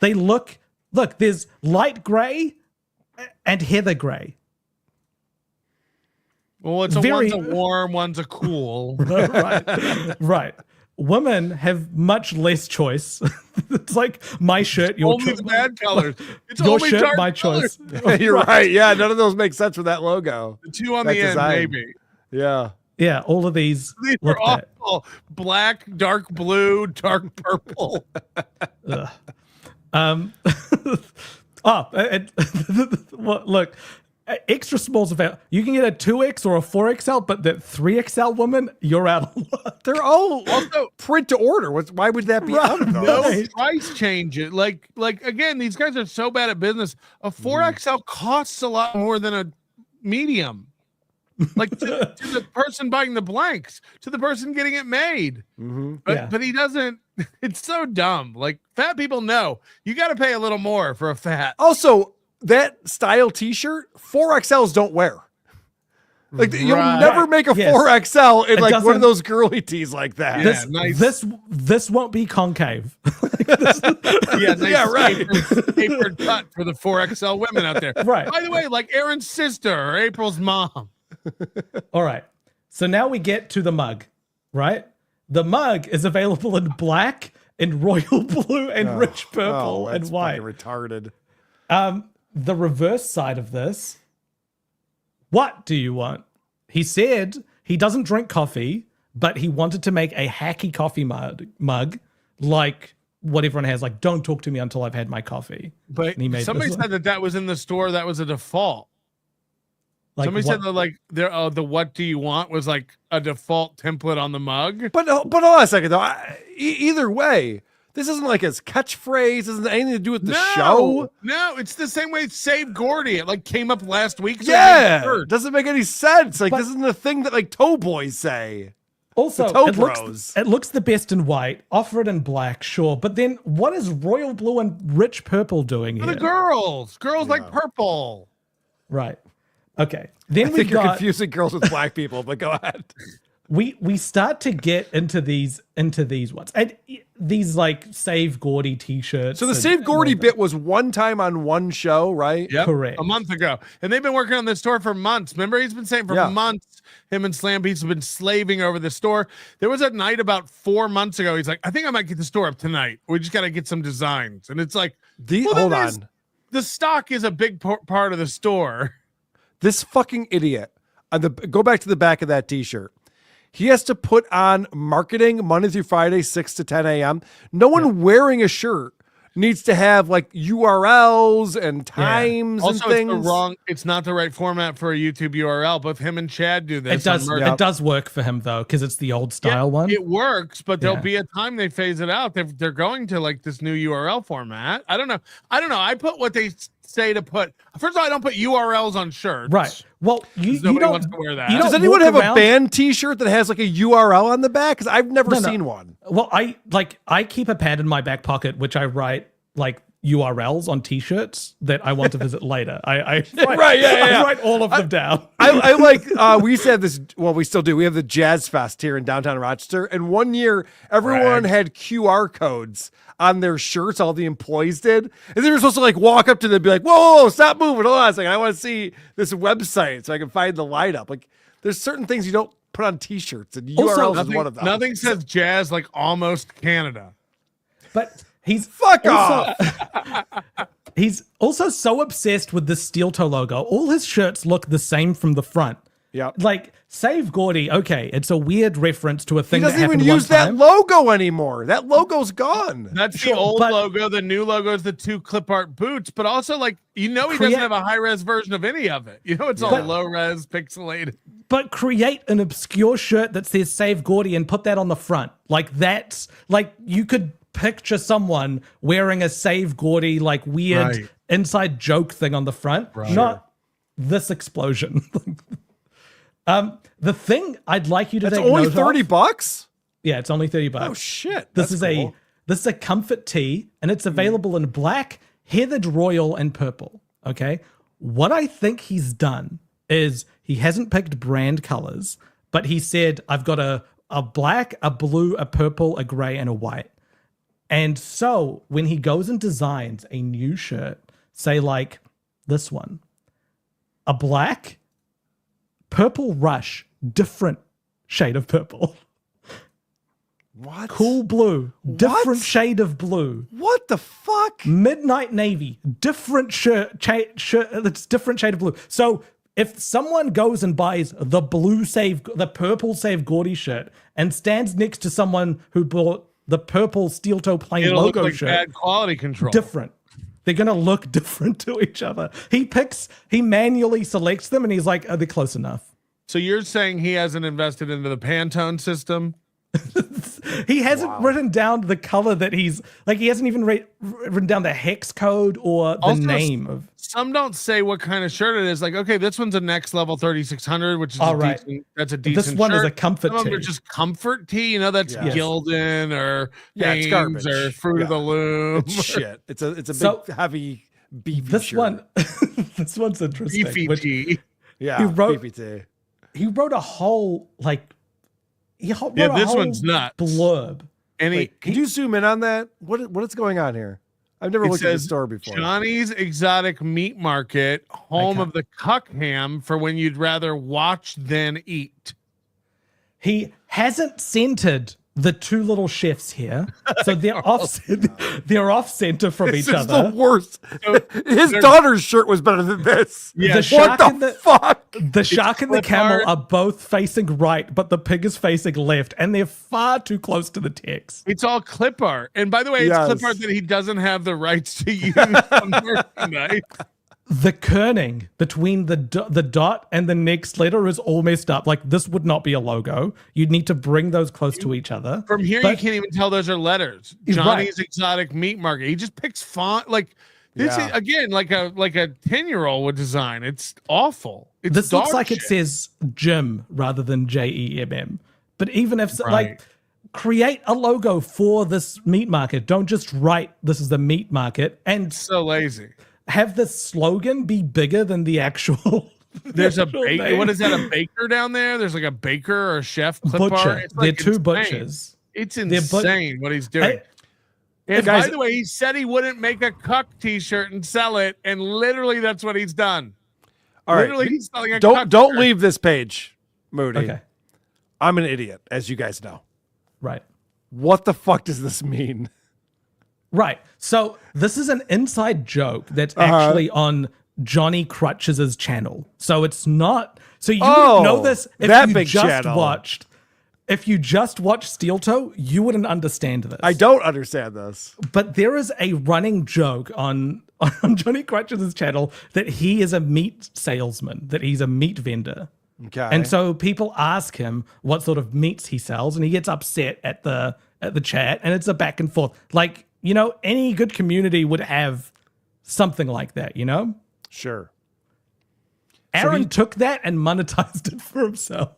They look. There's light gray and heather gray. Well, one's a warm, one's a cool. right. Women have much less choice. It's like my shirt, your only the bad colors. It's your only shirt, dark my colors. choice. You're right. Yeah, none of those make sense with that logo. The two on That the end, design. maybe. Yeah. Yeah, all of these. These are awful. Black, dark blue, dark purple. Well, look, extra smalls available. You can get a 2X or a 4XL, but the 3XL woman, you're out. They're all also print to order. Why would that be out of those? No price change it. Like again, these guys are so bad at business. A 4XL costs a lot more than a medium. Like to the person buying the blanks, to the person getting it made. But he doesn't. It's so dumb. Like fat people know you got to pay a little more for a fat. Also, that style T-shirt, 4XLs don't wear. Like you'll never make a 4XL in like one of those girly tees like that. This won't be concave. Yeah, right. Tapered cut for the 4XL women out there. Right. By the way, like Aaron's sister or April's mom. All right. So now we get to the mug, right? The mug is available in black, in royal blue, and rich purple and white. Retarded. The reverse side of this. What do you want? He said he doesn't drink coffee, but he wanted to make a hacky coffee mug like what everyone has. Like, don't talk to me until I've had my coffee. But somebody said that was in the store. That was a default. Like somebody said that like the what do you want was like a default template on the mug. But hold on a second though. Either way, this isn't like his catchphrase. This isn't anything to do with the show. No, it's the same way Save Gordy. It like came up last week. So yeah, doesn't make any sense. Like this isn't the thing that like toe boys say. Also, toe it bros. It looks the best in white. Offer it in black, sure. But then what is royal blue and rich purple doing for here? the girls like purple. Right. Okay. Then I think you're confusing girls with black people, but go ahead. We start to get into these ones. And these like Save Gordy t-shirts. So the Save Gordy bit was one time on one show, right? Yep, correct. A month ago. And they've been working on this store for months. Remember, he's been saying for months, him and Slam Beats have been slaving over the store. There was a night about 4 months ago. He's like, I think I might get the store up tonight. We just got to get some designs. And it's like, hold on. The stock is a big part of the store. This fucking idiot. Go back to the back of that t-shirt. He has to put on marketing Monday through Friday, 6 to 10 a.m. No one wearing a shirt needs to have like URLs and times and also, things. It's not the right format for a YouTube URL, but if him and Chad do this, it does work for him though, because it's the old style one. It works, but there'll be a time they phase it out. They're going to like this new URL format. I don't know. I put what they say to put. First of all, I don't put URLs on shirts. Right. Well, nobody wants to wear that. Does anyone have a band t-shirt that has like a URL on the back? Because I've never seen one. Well, I keep a pad in my back pocket, which I write like URLs on t-shirts that I want to visit later. I write all of them down. I like, we used to have this, well, we still do. We have the Jazz Fest here in downtown Rochester. And one year, everyone had QR codes on their shirts, all the employees did. And they were supposed to like walk up to them and be like, whoa, stop moving. Hold on a second. I want to see this website so I can find the light up. Like, there's certain things you don't put on t-shirts, and URLs is one of them. Nothing says jazz like almost Canada. But he's off. He's also so obsessed with the steel toe logo. All his shirts look the same from the front. Yeah. Like Save Gordy, okay, it's a weird rereference to a thing he doesn't that even happened use that logo anymore. That logo's gone. That's the old logo. The new logo is the 2 clip art boots, but also like he doesn't have a high res version of any of it. It's all low res, pixelated. But create an obscure shirt that says Save Gordy and put that on the front. Like that's like you could picture someone wearing a Save Gordy like weird inside joke thing on the front, not this explosion. The thing I'd like you to That's take only note of- $30? Yeah, it's only $30. Oh shit. This That's is cool. this is a comfort tee, and it's available in black, heathered royal, and purple. Okay. What I think he's done is he hasn't picked brand colors, but he said, I've got a black, a blue, a purple, a gray, and a white. And so when he goes and designs a new shirt, say like this one, a black, purple rush, different shade of purple. What? Cool blue, different shade of blue. What the fuck? Midnight navy, different shirt, it's different shade of blue. So if someone goes and buys the purple Save Gordy shirt and stands next to someone who bought the purple steel toe plain It'll logo look like shirt, bad quality control. different. They're gonna look different to each other. He manually selects them and he's like, are they close enough? So you're saying he hasn't invested into the Pantone system? He hasn't written down the color that he's like. He hasn't even written down the hex code or the Also, name of. Some don't say what kind of shirt it is. Like, okay, this one's a next level 3600, which is that's a decent. This one shirt. is a comfort Some of them tee. are just comfort tee. You know, that's Gildan or it's Hanes garbage. or Fruit of the Loom. It's shit. It's a big, So, heavy, beefy This shirt. one, this one's interesting. Beefy which- tee. Yeah, he wrote- beefy tee. He wrote a whole like. Wrote Yeah, a this whole one's nuts. blurb. And Wait, could you zoom in on that? What's going on here? I've never it looked at the says store before. Johnny's Exotic Meat Market, home of the cuck ham for when you'd rather watch than eat. He hasn't centered the two little chefs here, so they're off center from This each is other. the worst. His daughter's shirt was better than this. Yeah, The shark what and the the fuck? the shark and the clip camel art. are both facing right, but the pig is facing left, and they're far too close to the text. It's all clip art. And by the way, it's Yes. clip art that he doesn't have the rights to use on merchandise. The kerning between the dot and the next letter is all messed up. Like, this would not be a logo. You'd need to bring those close to each other. From here, But- you can't even tell those are letters. Right. Johnny's Exotic Meat Market. He just picks font. Like, this Yeah. is, again, like a 10-year-old would design. It's awful. It's This looks dog like shit. it says Jim rather than JEMM. But even if, Right. like, create a logo for this meat market. Don't just write, this is the meat market. And So lazy. have the slogan be bigger than the actual. There's a actual baker. name. What is that? A baker down there? There's like a baker or a chef clip Butcher. art. It's They're like two insane. butchers. It's They're insane what he's doing. Hey, and guys- by the way, he said he wouldn't make a cuck t-shirt and sell it, and literally that's what he's done. All right, Literally, he's selling a don't cuck shirt. leave this page, Moody. Okay. I'm an idiot, as you guys know. Right. What the fuck does this mean? Right. So this is an inside joke that's actually on Johnny Crutch's channel. So it's not. So you Oh, wouldn't know this if that you big just channel. watched. If you just watched Steel Toe, you wouldn't understand this. I don't understand this. But there is a running joke on Johnny Crutch's channel that he is a meat salesman, that he's a meat vendor. Okay. And so people ask him what sort of meats he sells, and he gets upset at the chat, and it's a back and forth. Like, you know, any good community would have something like that, you know? Sure. Aaron took that and monetized it for himself.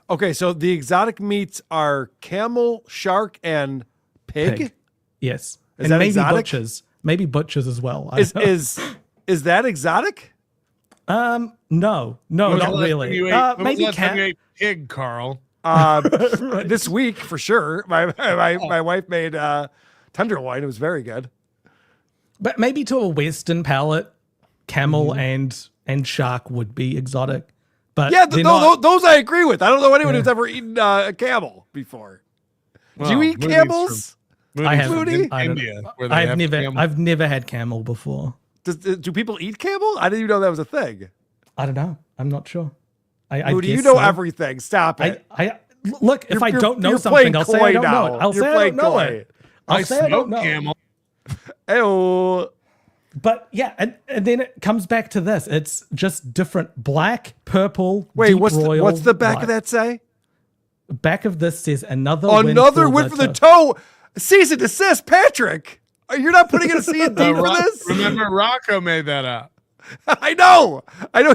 Okay, so the exotic meats are camel, shark, and pig. Yes. Is and that maybe exotic? butchers. Maybe butchers as well. I Is don't know. is that exotic? No, When not was the last time really. you ate- when was Maybe the last time you cat. ate pig, Carl. This week for sure. My wife made tenderloin. It was very good. But maybe to a Western palate, camel and shark would be exotic. But Yeah, they're not- those I agree with. I don't know anyone who's ever eaten a camel before. Do you Well, eat Moody's camels? I haven't. Moody? I don't- India, where they have camel. I've never had camel before. Do people eat camel? I didn't even know that was a thing. I don't know. I'm not sure. I Moody, you guess know so. everything. Stop it. I look. If I don't know you're something, playing I'll say coy I don't know now. it. I'll You're say I playing don't know coy. it. I'll I say I don't smoke know. camel. Ew. But yeah, and then it comes back to this. It's just different black, purple. Wait, deep royal, what's the back white. of that say? Back of this says another win for the toe. Cease and desist, Patrick. You're not putting in a C and D for this? Remember, Rocco made that up. I know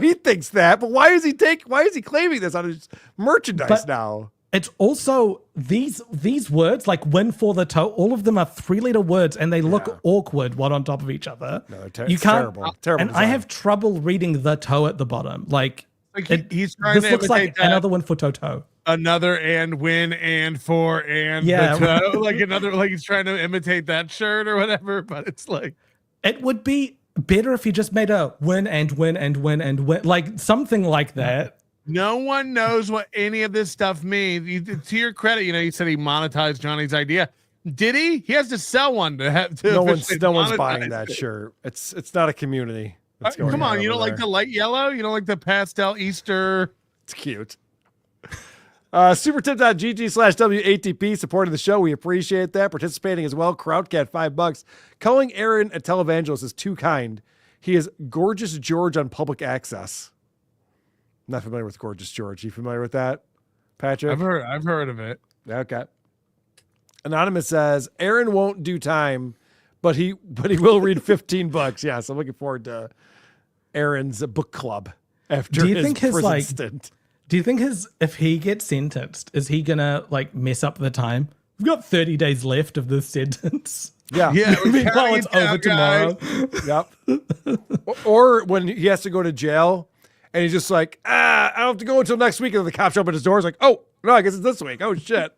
he thinks that, but why is he claiming this on his merchandise now? It's also these words like win for the toe. All of them are 3-letter words, and they look awkward one on top of each other. No, you can't. terrible. And design. I have trouble reading the toe at the bottom. He's trying this to looks like imitate that. another win for Toto. Another and win and for and Yeah. the toe. Like another, like he's trying to imitate that shirt or whatever. But it's like It would be better if he just made a win and win and win and win, like something like that. no one knows what any of this stuff means. To your credit, you said he monetized Johnny's idea. Did he? He has to sell one to have to. No one's monetize buying that it. shirt. It's not a community. that's going Come on, you over don't like there. the light yellow? You don't like the pastel Easter? It's cute. Supertip.gg/WATP supporting the show. We appreciate that. Participating as well. Crowdcat $5. Calling Aaron a televangelist is too kind. He is Gorgeous George on public access. Not familiar with Gorgeous George. You familiar with that, Patrick? I've heard of it. Okay. Anonymous says Aaron won't do time, but he will read 15 books. Yes, I'm looking forward to Aaron's book club after Do you his think his prison like? stint. Do you think if he gets sentenced, is he gonna like mess up the time? We've got 30 days left of this sentence. Yeah. Meanwhile, it's over tomorrow. Yep. Or when he has to go to jail and he's just like, I don't have to go until next week. And the cops open his doors like, oh, no, I guess it's this week. Oh, shit.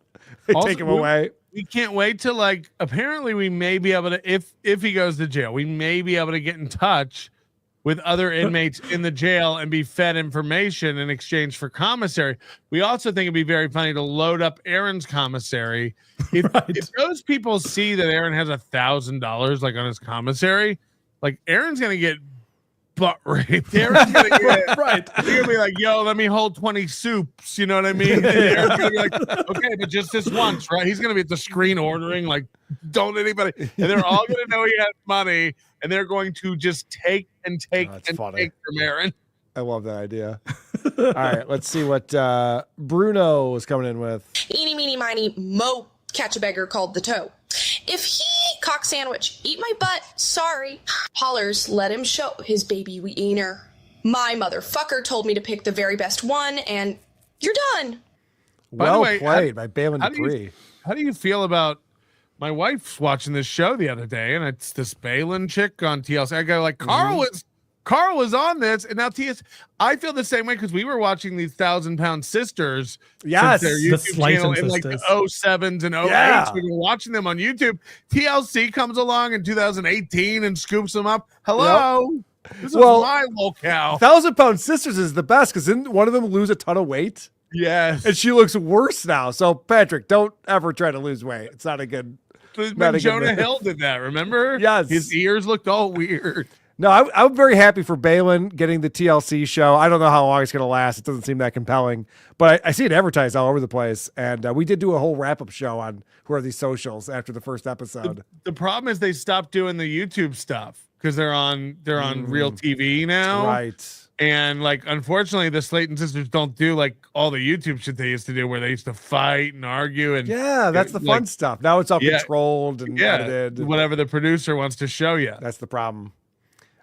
They Also, take him away. We can't wait to apparently we may be able to, if he goes to jail, we may be able to get in touch with other inmates in the jail and be fed information in exchange for commissary. We also think it'd be very funny to load up Aaron's commissary. If those people see that Aaron has $1,000 like on his commissary, like Aaron's going to get butt raped. Aaron's going to get, right. He's going to be like, yo, let me hold 20 soups. You know what I mean? And Aaron's going to be like, okay, but just this once, right? He's going to be at the screen ordering, like, don't anybody. And they're all going to know he has money. And they're going to just take and take and take from Aaron. I love that idea. All right, let's see what Bruno is coming in with. Eeny, meeny, miny, mo, catch a beggar called the toe. If he cock sandwich, eat my butt, sorry. Hollers, let him show his baby wiener. My motherfucker told me to pick the very best one, and you're done. Well played by Balin Dupree. How do you feel about my wife's watching this show the other day, and it's this Balin chick on TLC. I go like, Carl was on this, and now TLC. I feel the same way because we were watching these 1,000-pound sisters. Yes, their YouTube channel in like the 07s and 08s. We were watching them on YouTube. TLC comes along in 2018 and scoops them up. Hello. Yep. This is my locale. 1,000-pound sisters is the best because didn't one of them lose a ton of weight? Yes. And she looks worse now. So Patrick, don't ever try to lose weight. It's not a good. When Jonah Hill did that, remember? Yes. His ears looked all weird. No, I'm very happy for Balin getting the TLC show. I don't know how long it's going to last. It doesn't seem that compelling, but I see it advertised all over the place. And we did do a whole wrap-up show on Who Are These Socials after the first episode. The problem is they stopped doing the YouTube stuff because they're on real TV now. Right. And unfortunately, the Slayton sisters don't do all the YouTube shit they used to do, where they used to fight and argue. And yeah, that's the fun stuff. Now it's all controlled and edited. Whatever the producer wants to show you. That's the problem.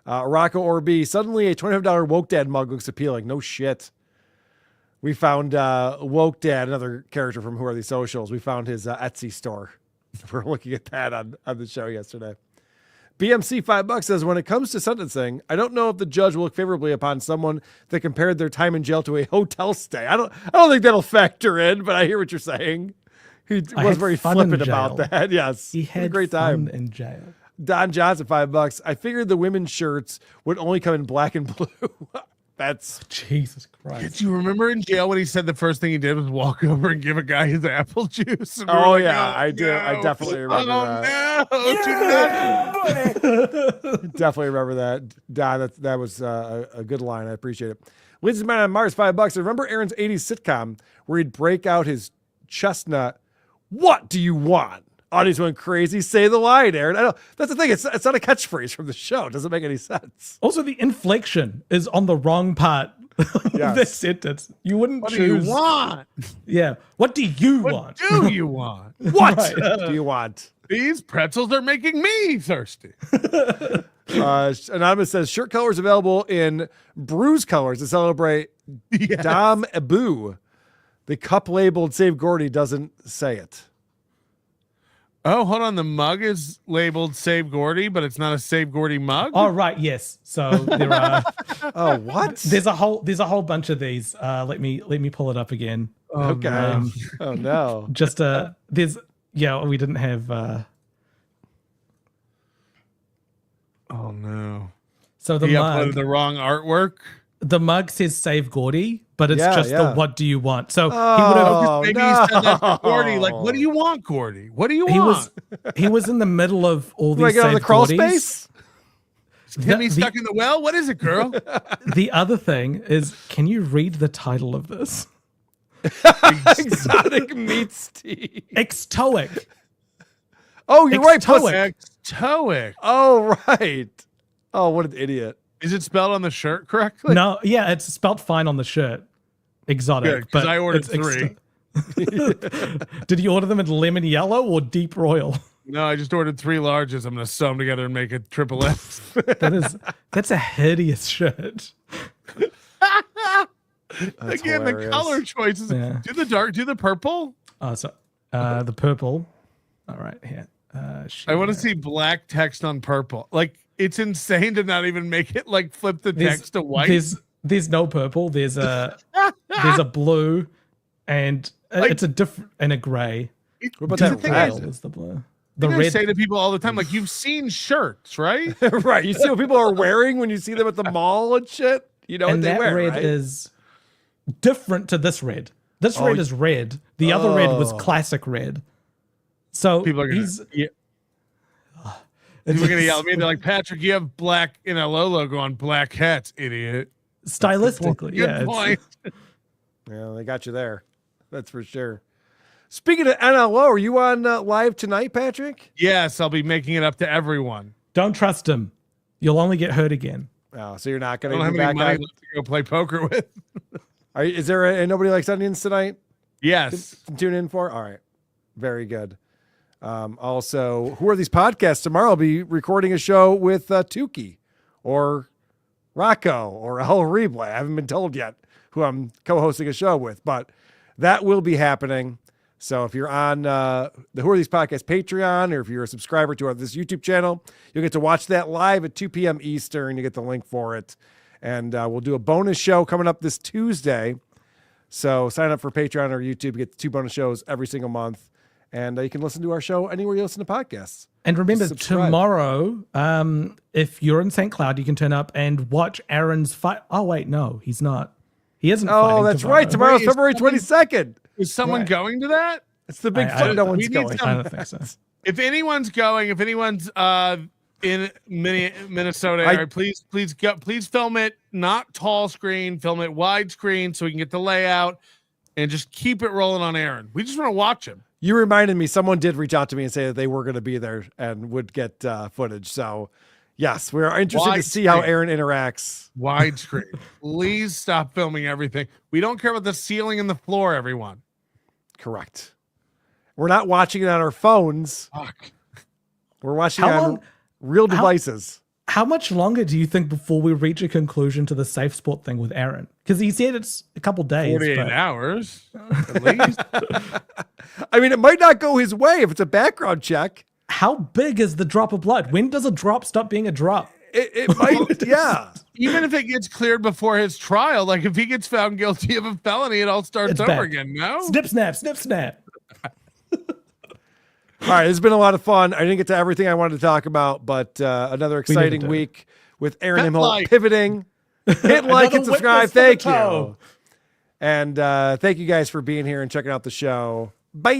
Rocco Orb, suddenly a $25 Woke Dad mug looks appealing. No shit. We found Woke Dad, another character from Who Are These Socials. We found his Etsy store. We're looking at that on the show yesterday. BMC $5 says, when it comes to sentencing, I don't know if the judge will look favorably upon someone that compared their time in jail to a hotel stay. I don't think that'll factor in, but I hear what you're saying. He was very flippant about that. Yes. He had a great time in jail. Don Johnson, $5. I figured the women's shirts would only come in black and blue. That's Jesus Christ. Do you remember in jail when he said the first thing he did was walk over and give a guy his apple juice? And oh, yeah, I do. I definitely remember that. Definitely remember that. Don, that was a good line. I appreciate it. Lindsay's Man on Mars, $5. I remember Aaron's 80s sitcom where he'd break out his chestnut. What do you want? Audience went crazy. Say the line, Aaron. I know that's the thing. It's not a catchphrase from the show. It doesn't make any sense. Also, the inflection is on the wrong part of this sentence. You wouldn't What do choose. you want? Yeah. What do you want? Do you want? What Right. do you want? These pretzels are making me thirsty. Anonymous says shirt colors available in Bruise colors to celebrate Dom Abu. The cup labeled Save Gordy doesn't say it. Oh, hold on. The mug is labeled Save Gordy, but it's not a Save Gordy mug. Oh, right. Yes. So there are. Oh, what? There's a whole bunch of these. Let me pull it up again. Okay. Oh no. Just there's we didn't have. Oh no. So the he mug. uploaded the wrong artwork. The mug says Save Gordy, but it's Yeah, just yeah. the what do you want? So he would Oh, have. Maybe he said that to Gordy. Like, what do you want, Gordy? What do you want? He was in the middle of all Do I these get on the Save crawl Gordys. space? Timmy stuck in the well? What is it, girl? The other thing is, can you read the title of this? Exotic meats tea. Extoic. Oh, you're right. Plus, Extoic. oh, right. Oh, what an idiot. Is it spelled on the shirt correctly? No, yeah, it's spelled fine on the shirt. Exotic. Good, 'cause but I ordered it's 3. Did you order them in lemon yellow or deep royal? No, I just ordered 3 larges. I'm gonna sew them together and make a triple S. That's a hideous shirt. Again, the color choices. Yeah. Do the dark. Do the purple. Oh, so the purple. All right, here. I want to see black text on purple. Like, it's insane to not even make it like flip the text to white. There's no purple. There's a blue, and it's a different and a gray. What about the that thing red? Is the blue. The The I red. say to people all the time, like, you've seen shirts, right? Right. You see what people are wearing when you see them at the mall and shit? You know what And they that wear, red right? is different to this red. This red is red. The other red was classic red. So People are gonna, people are gonna yell at me. They're like, Patrick, you have black NLO logo on black hats, idiot. Stylistically, Good yeah. point. Yeah, they got you there. That's for sure. Speaking of NLO, are you on live tonight, Patrick? Yes, I'll be making it up to everyone. Don't trust him. You'll only get hurt again. Oh, so you're not I going don't to have be any back money on? left to go play poker with. Is there nobody likes onions tonight? Yes. To tune in for? All right. Very good. Also, who are these podcasts? Tomorrow I'll be recording a show with Tukey or Rocco or El Reble. I haven't been told yet who I'm co-hosting a show with, but that will be happening. So if you're on the Who Are These Podcasts Patreon, or if you're a subscriber to this YouTube channel, you'll get to watch that live at 2 p.m. Eastern. You get the link for it. And we'll do a bonus show coming up this Tuesday. So sign up for Patreon or YouTube. Get the 2 bonus shows every single month. And you can listen to our show anywhere you listen to podcasts. And remember, Just subscribe. tomorrow, if you're in St. Cloud, you can turn up and watch Aaron's fight. Oh, wait, no, he's not. He isn't fighting Oh, that's tomorrow. right. Tomorrow's Wait, February 22nd. Is someone Right. going to that? It's the big I fun. don't- No we one's need going. some- I don't think so. If anyone's going, if anyone's in Minnesota area, please go. Please film it not tall screen, film it widescreen so we can get the layout and just keep it rolling on Aaron. We just want to watch him. You reminded me, someone did reach out to me and say that they were going to be there and would get footage. So, yes, we're interested to see how Widescreen. Aaron interacts. Widescreen. Please stop filming everything. We don't care about the ceiling and the floor, everyone. Correct. We're not watching it on our phones. Fuck. We're watching How it on long- real devices. How much longer do you think before we reach a conclusion to the safe sport thing with Aaron? Because he said it's a couple days. 48 but hours, at least. I mean, it might not go his way if it's a background check. How big is the drop of blood? When does a drop stop being a drop? It might, yeah. Even if it gets cleared before his trial, like if he gets found guilty of a felony, it all starts It's over back. again. No? Snip, snap, snip, snap. All right, it's been a lot of fun. I didn't get to everything I wanted to talk about, but another exciting did. week with Aaron Pet Imholt like. pivoting. Hit like and Another subscribe. witness for the Thank you. toe. And thank you guys for being here and checking out the show. Bye.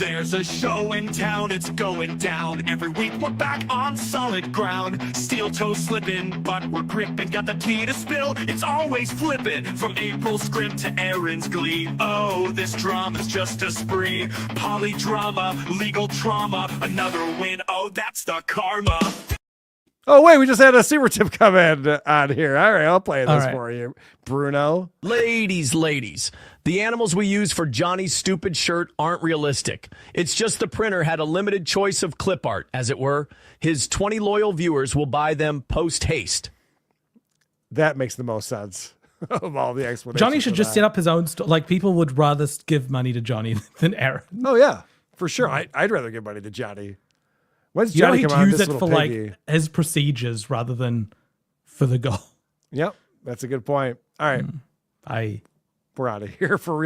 There's a show in town, it's going down. Every week we're back on solid ground. Steel toe slipping, but we're gripping. Got the tea to spill, it's always flipping. From April's script to Aaron's glee. Oh, this drama's just a spree. Polydrama, legal trauma, another win. Oh, that's the karma. Oh, wait, we just had a super tip come in on here. All right, I'll play this for you, Bruno. Ladies, the animals we use for Johnny's stupid shirt aren't realistic. It's just the printer had a limited choice of clip art, as it were. His 20 loyal viewers will buy them post-haste. That makes the most sense of all the explanations. Johnny should just set up his own store. Like, people would rather give money to Johnny than Aaron. Oh, yeah, for sure. I'd rather give money to Johnny. When's You know, Johnny he'd come on use this it little for piggy? like his procedures rather than for the goal. Yep, that's a good point. All right. Bye. We're out of here for real.